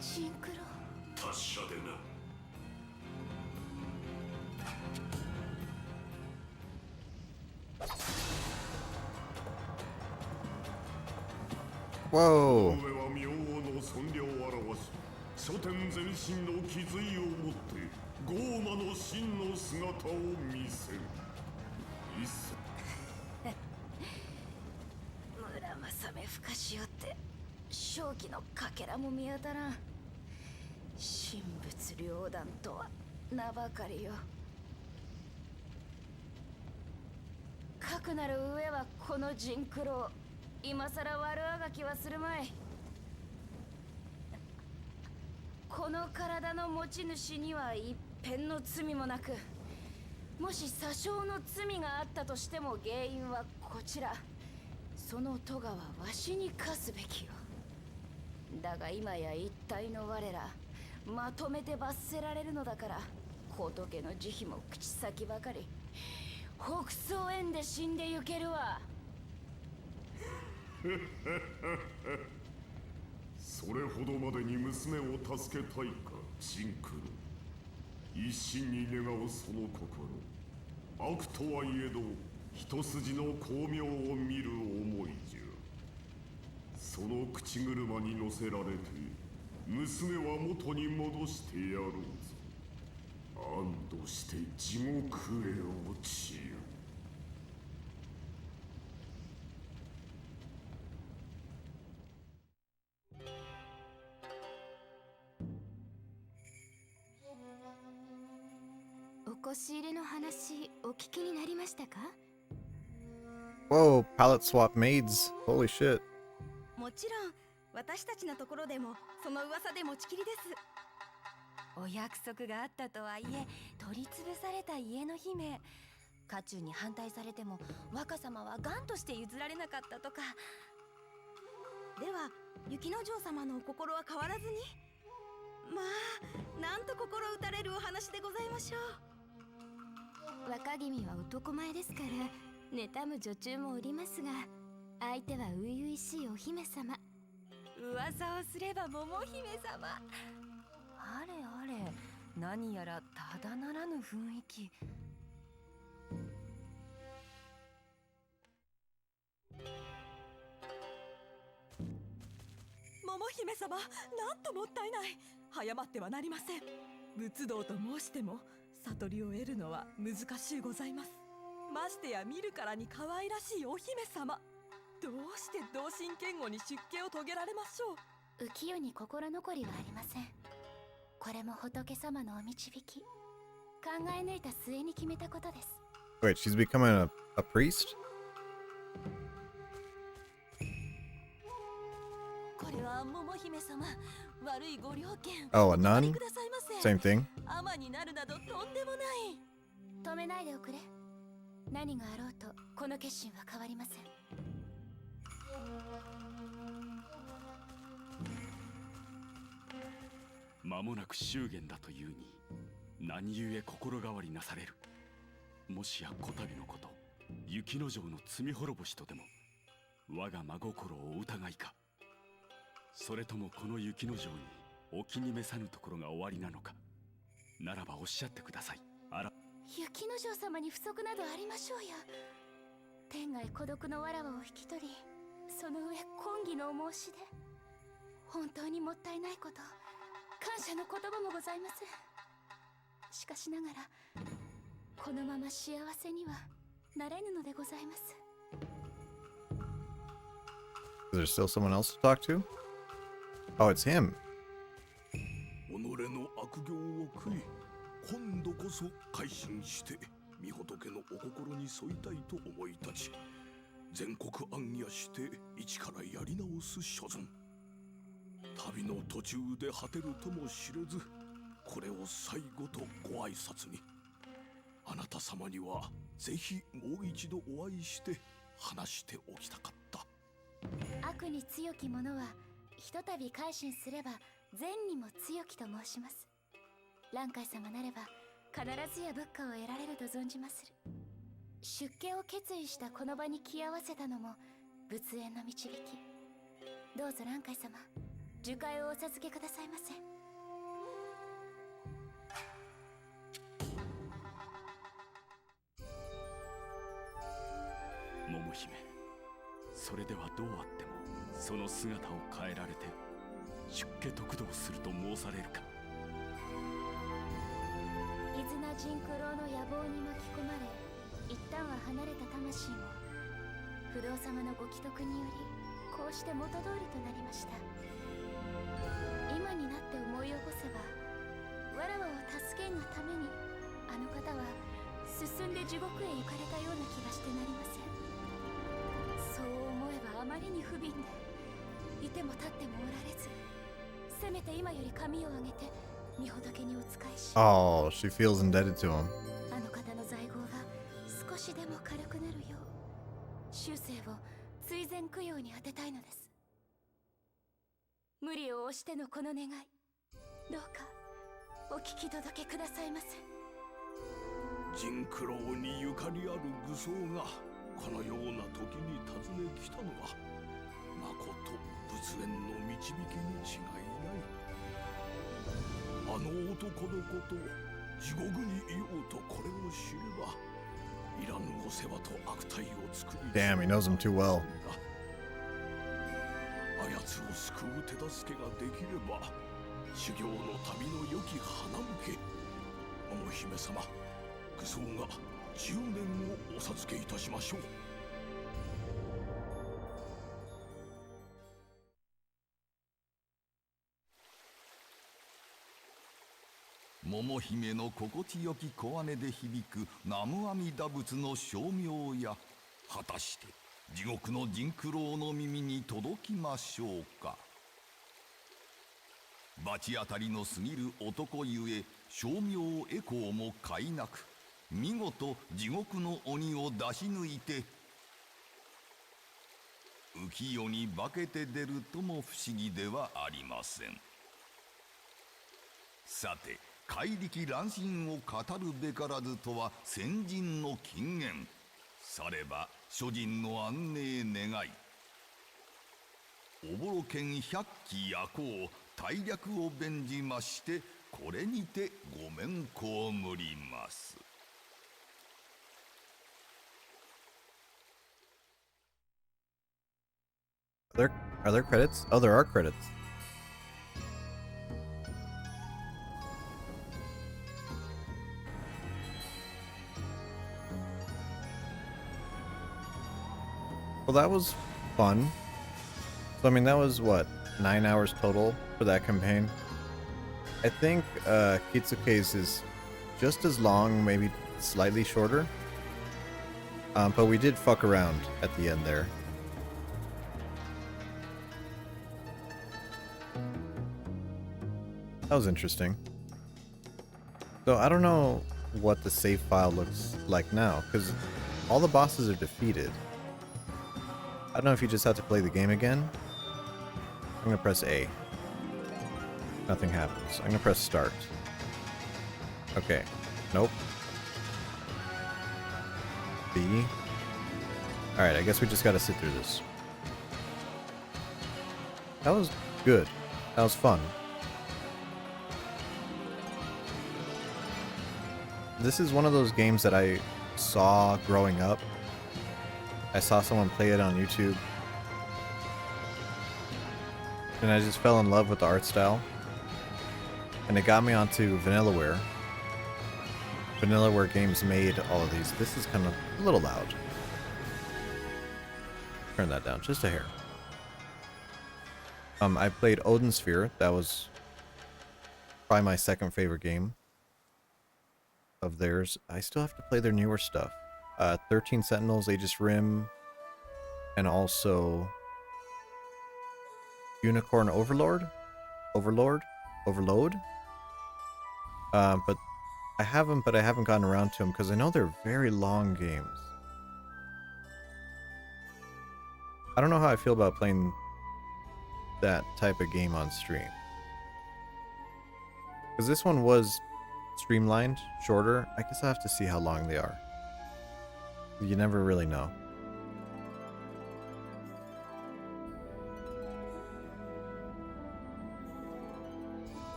ジンクロ、達者でな。Whoa. 上は明王の尊良を表し、書天全身の気髄をもって豪魔の真の姿を見せる。一切村正めふかしよって正気のかけらも見当たらん。神仏両断とは名ばかりよ。かくなる上はこの人九郎、今さら悪あがきはするまい。この体の持ち主には一片の罪もなく、もし詐称の罪があったとしても原因はこちら。その咎はわしに課すべきよ。だが今や一体の我らまとめて罰せられるのだから、仏の慈悲も口先ばかり。北総園で死んでゆけるわ。それほどまでに娘を助けたいか、ジンクル。一心に願うその心、悪とはいえど一筋の光明を見る思いじゃ。その口車に乗せられて娘は元に戻してやろうぞ。安堵して地獄へ落ちよ。おこし入れの話お聞きになりましたか？ Whoa, palette swap maids. Holy shit. もちろん私たちのところでもその噂で持ちきりです。お約束があったとはいえ取り潰された家の姫、家中に反対されても若様は頑として譲られなかったとか。では雪の女王様のお心は変わらずに。まあなんと心打たれるお話でございましょう。若君は男前ですから妬む女中もおりますが、相手は初々しいお姫様。噂をすれば桃姫様。あれあれ、何やらただならぬ雰囲気。桃姫様、なんともったいない。早まってはなりません。仏道と申しても悟りを得るのは難しゅうございます。ましてや見るからに可愛らしいお姫様、どうして同心剣護に出家を遂げられましょう。浮世に心残りはありません。これも仏様のお導き、考え抜いた末に決めたことです。 Wait, she's becoming a priest? これは桃姫様、悪いご了見。 Oh, a お止まり nun? くださいませ。 Same thing. 尼になるなどとんでもない。止めないでおくれ。何があろうとこの決心は変わりません。間もなく祝言だというに、何故心変わりなされる。もしやこたびのこと、雪之丞の罪滅ぼしとでも我が真心を疑いか。それともこの雪之丞にお気に召さぬところがおありなのか。ならばおっしゃってください。雪之丞様に不足などありましょうや。天涯孤独のわらわを引き取り、その上婚儀のお申し出、本当にもったいないこと、感謝の言葉もございます。しかしながらこのまま幸せにはなれぬのでございます。 Is there still someone else to talk to? Oh, it's him. 己の悪行を悔い、今度こそ改心して御仏のお心に添いたいと思い立ち、全国暗夜して一からやり直す所存。旅の途中で果てるとも知れず、これを最後とご挨拶に。あなた様にはぜひもう一度お会いして話しておきたかった。悪に強き者はひとたび改心すれば善にも強きと申します。蘭海様なれば必ずや仏果を得られると存じまする。出家を決意したこの場に来合わせたのも仏縁の導き。どうぞ蘭海様、受戒をお授けくださいませ。桃姫、それではどうあってもその姿を変えられて出家得道すると申されるか。伊豆名人九郎の野望に巻き込まれ一旦は離れた魂も不動様のご既得によりこうして元通りとなりました。今になって思い起こせばわらわを助けんがためにあの方は進んで地獄へ行かれたような気がしてなりません。そう思えばあまりに不憫でいても立ってもおられず、せめて今より髪を上げて御仏にお仕えし、 Oh, she feels indebted to him. あの方の在庫が少しでも軽くなるよう終生を追善供養に当てたいのです。無理を押してのこの願い、どうかお聞き届けくださいませ。ジンクローにゆかりある愚僧がこのような時に訪ね来たのはまこと仏縁の導きに違いない。あの男のことを地獄にいようとこれを知ればいらぬお世話と悪態を作り、 Damn, he knows him too well. あやつを救う手助けができれば修行の旅の良き花向け、桃姫様、愚僧が10年をお授けいたしましょう。桃姫の心地よき小姉で響く南無阿弥陀仏の称名や、果たして地獄のジンクローの耳に届きましょうか。罰当たりの過ぎる男ゆえ称名エコーも皆なく、見事地獄の鬼を出し抜いて浮世に化けて出るとも不思議ではありません。さて、怪力乱心を語るべからずとは先人の金言。されば諸人の安寧願い、おぼろ剣百鬼夜行大略を弁じまして、これにてご免被ります。Are there credits? Oh, there are credits. Well, that was fun. So, I mean, that was what, 9 hours total for that campaign? I think Kitsuke's is just as long, maybe slightly shorter. But we did fuck around at the end there. That was interesting. So I don't know what the save file looks like now, because all the bosses are defeated. I don't know if you just have to play the game again. I'm gonna press A. Nothing happens. I'm gonna press start. Okay. Nope. B. Alright, I guess we just gotta sit through this. That was good. That was fun. This is one of those games that I saw growing up. I saw someone play it on YouTube. And I just fell in love with the art style. And it got me onto Vanillaware. Vanillaware Games made all of these. This is kind of a little loud. Turn that down just a hair. I played Odin Sphere. That was probably my second favorite game of theirs. I still have to play their newer stuff. 13 Sentinels, Aegis Rim, and also Unicorn Overlord? Overload? But I haven't gotten around to them because I know they're very long games. I don't know how I feel about playing that type of game on stream. Because this one was streamlined, shorter. I guess I'll have to see how long they are. You never really know.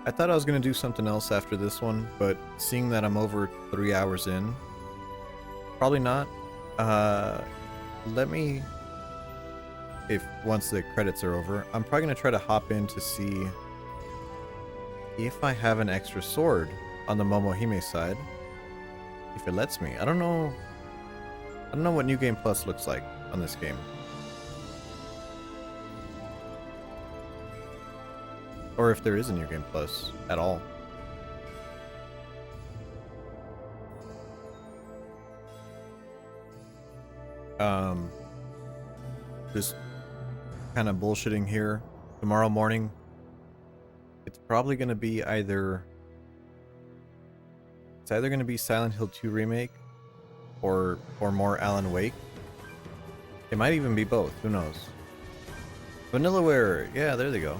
I thought I was gonna do something else after this one, but seeing that I'm over 3 hours in, probably not. Let me, if once the credits are over, I'm probably gonna try to hop in to see if I have an extra sword on the Momohime side. If it lets me. I don't know what New Game Plus looks like on this game. Or if there is a New Game Plus at all. Just kind of bullshitting here. Tomorrow morning, it's probably going to be either going to be Silent Hill 2 remake or more Alan Wake. It might even be both, who knows. Vanillaware, yeah, there they go.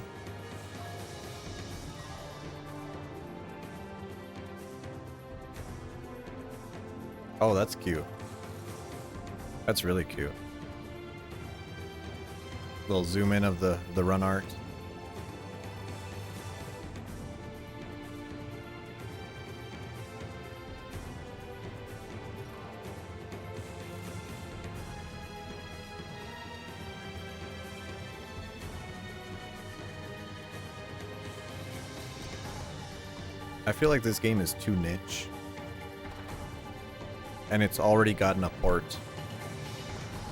Oh, that's cute. That's really cute. Little zoom in of the run art. I feel like this game is too niche. And it's already gotten a port.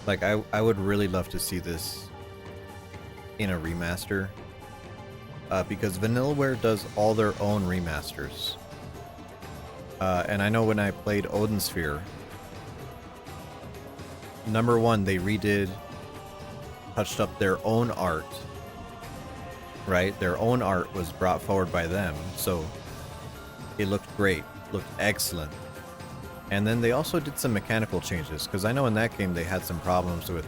Like, I would really love to see this in a remaster. Because Vanillaware does all their own remasters. And I know when I played Odin Sphere, number one, they touched up their own art. Right? Their own art was brought forward by them. So it looked great. Looked excellent. And then they also did some mechanical changes, because I know in that game they had some problems with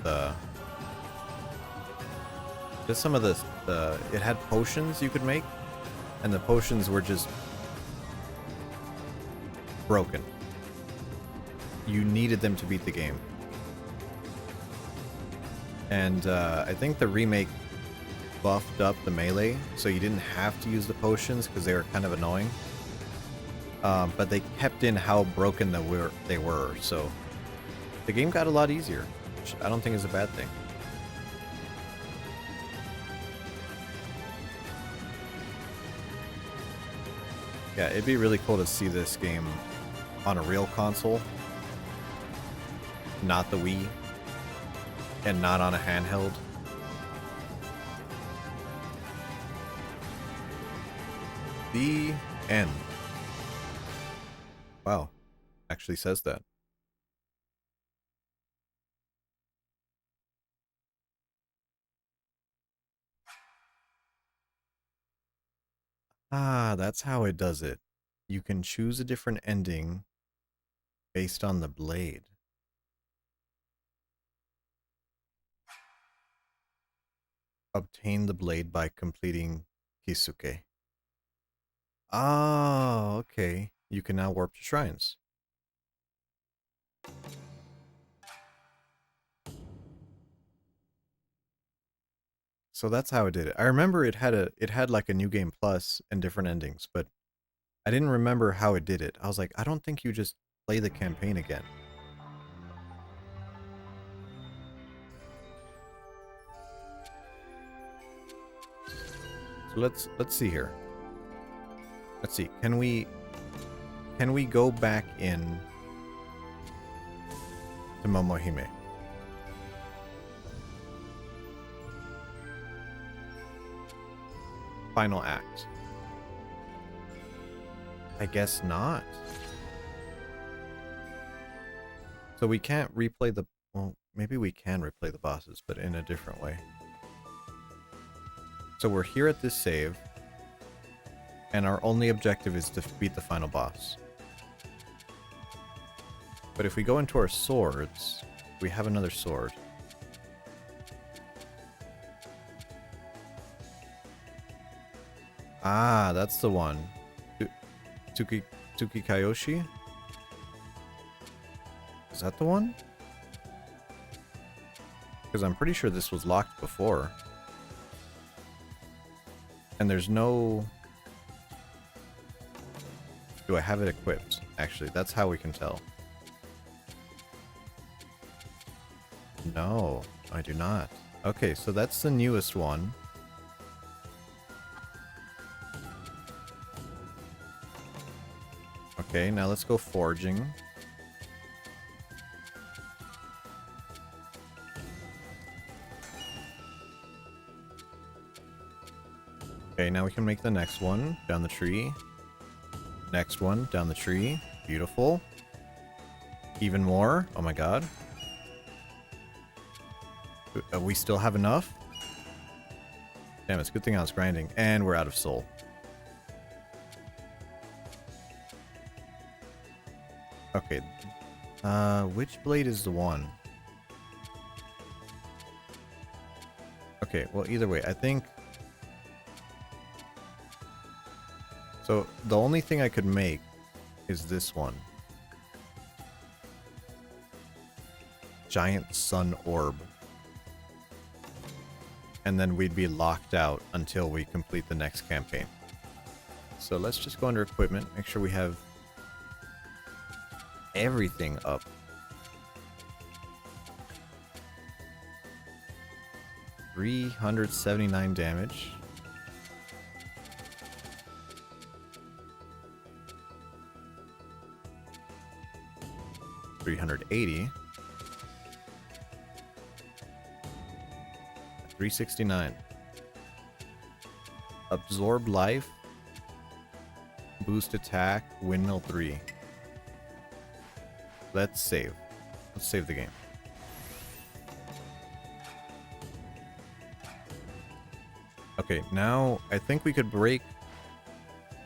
just some of the it had potions you could make, and the potions were just broken. You needed them to beat the game. And I think the remake buffed up the melee, so you didn't have to use the potions because they were kind of annoying. But they kept in how broken they were, so the game got a lot easier, which I don't think is a bad thing. Yeah, it'd be really cool to see this game on a real console, not the Wii, and not on a handheld. The end. Wow, actually says that. Ah, that's how it does it. You can choose a different ending based on the blade. Obtain the blade by completing Kisuke. Oh, okay. You can now warp to shrines. So that's how it did it. I remember it had like a New Game Plus and different endings, but I didn't remember how it did it. I was like, I don't think you just play the campaign again. So let's see here. Let's see. Can we go back in to Momohime? Final act. I guess not. So we can't replay the... Well, maybe we can replay the bosses, but in a different way. So we're here at this save, and our only objective is to beat the final boss. But if we go into our swords, we have another sword. Ah, that's the one. Tsukikayoshi? Is that the one? Because I'm pretty sure this was locked before. And there's no... Do I have it equipped? Actually, that's how we can tell. No, I do not. Okay, so that's the newest one. Okay, now let's go forging. Okay, now we can make the next one down the tree. Next one down the tree. Beautiful. Even more. Oh my god. We still have enough? Damn, it's a good thing I was grinding. And we're out of soul. Okay. Which blade is the one? Okay, well, either way, I think... So, the only thing I could make is this one. Giant sun orb. And then we'd be locked out until we complete the next campaign. So let's just go under equipment, make sure we have everything up. $379 damage. $380. 369. Absorb life. Boost attack. Windmill 3. Let's save. Let's save the game. Okay, now I think we could break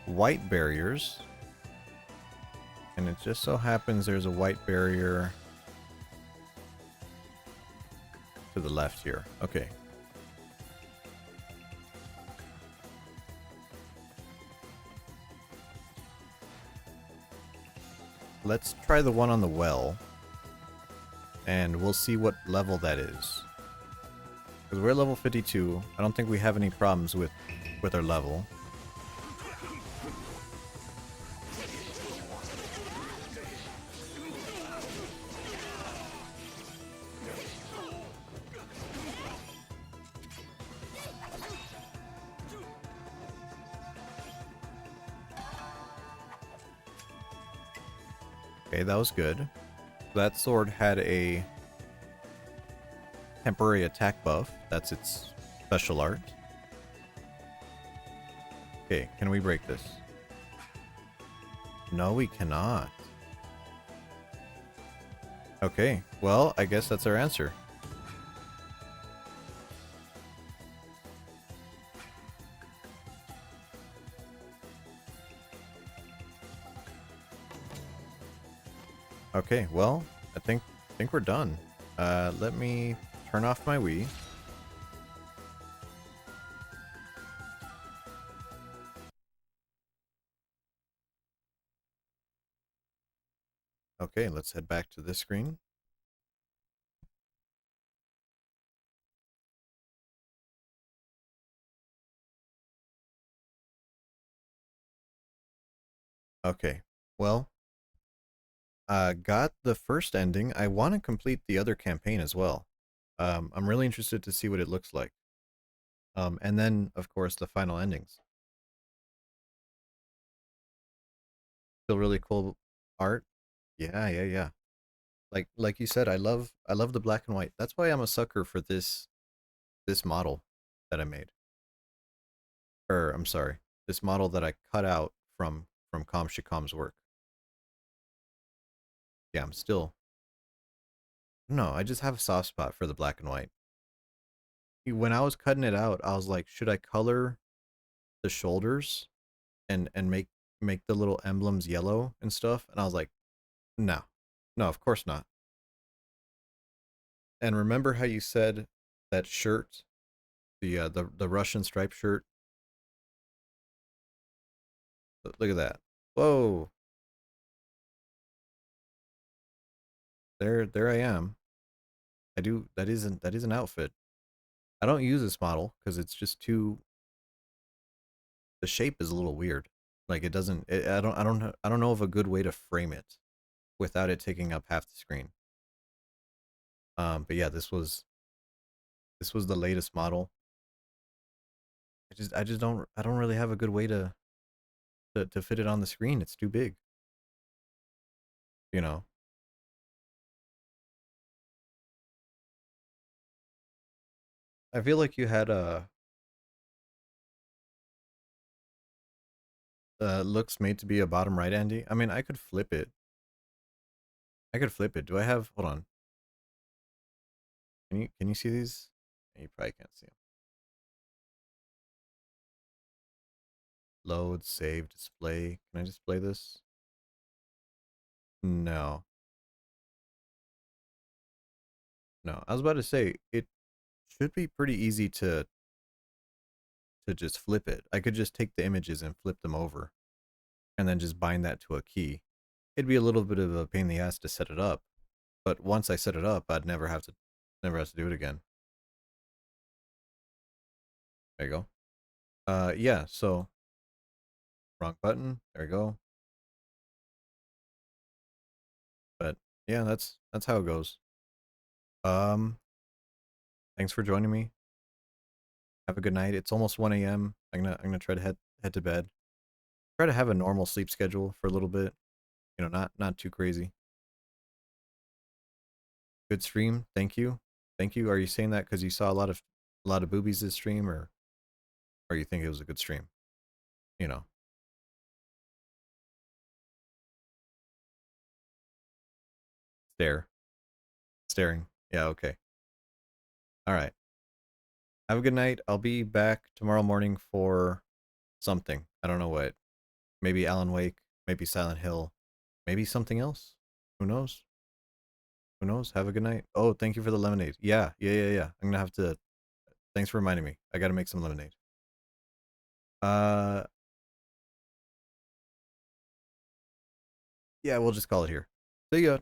white barriers. And it just so happens there's a white barrier to the left here. Okay. Let's try the one on the well. And we'll see what level that is. Because we're level 52. I don't think we have any problems with our level. Okay, that was good. That sword had a temporary attack buff. That's its special art. Okay, can we break this? No, we cannot. Okay, well, I guess that's our answer. Okay, well, I think we're done. Let me turn off my Wii. Okay, let's head back to this screen. Okay, well, got the first ending. I want to complete the other campaign as well. I'm really interested to see what it looks like. And then, of course, the final endings. Still really cool art. Yeah, yeah, yeah. Like you said, I love the black and white. That's why I'm a sucker for this model that I made. Or I'm sorry, this model that I cut out from Shikam's work. Yeah, I'm still... No, I just have a soft spot for the black and white. When I was cutting it out, I was like, should I color the shoulders and make the little emblems yellow and stuff? And I was like, no. No, of course not. And remember how you said that shirt, the Russian striped shirt? Look at that. Whoa. There I am. That is an outfit. I don't use this model because it's just too... The shape is a little weird. Like it doesn't. I don't know of a good way to frame it without it taking up half the screen. But yeah, this was the latest model. I don't really have a good way to fit it on the screen. It's too big. You know. I feel like you had a looks made to be a bottom right, Andy. I mean, I could flip it. I could flip it. Do I have? Hold on. Can you see these? You probably can't see them. Load, save, display. Can I display this? No. No. I was about to say it should be pretty easy to just flip it. I could just take the images and flip them over and then just bind that to a key. It'd be a little bit of a pain in the ass to set it up, but once I set it up, I'd never have to do it again. There you go. Yeah, so wrong button. There you go. But yeah, that's how it goes. Um, thanks for joining me. Have a good night. It's almost 1 a.m. I'm gonna try to head to bed. Try to have a normal sleep schedule for a little bit. You know, not too crazy. Good stream. Thank you. Thank you. Are you saying that because you saw a lot of boobies this stream, or you think it was a good stream? You know, stare, staring. Yeah. Okay. All right. Have a good night. I'll be back tomorrow morning for something. I don't know what. Maybe Alan Wake. Maybe Silent Hill. Maybe something else. Who knows? Who knows? Have a good night. Oh, thank you for the lemonade. Yeah. I'm gonna have to. Thanks for reminding me. I gotta make some lemonade. Uh, yeah, we'll just call it here. See ya.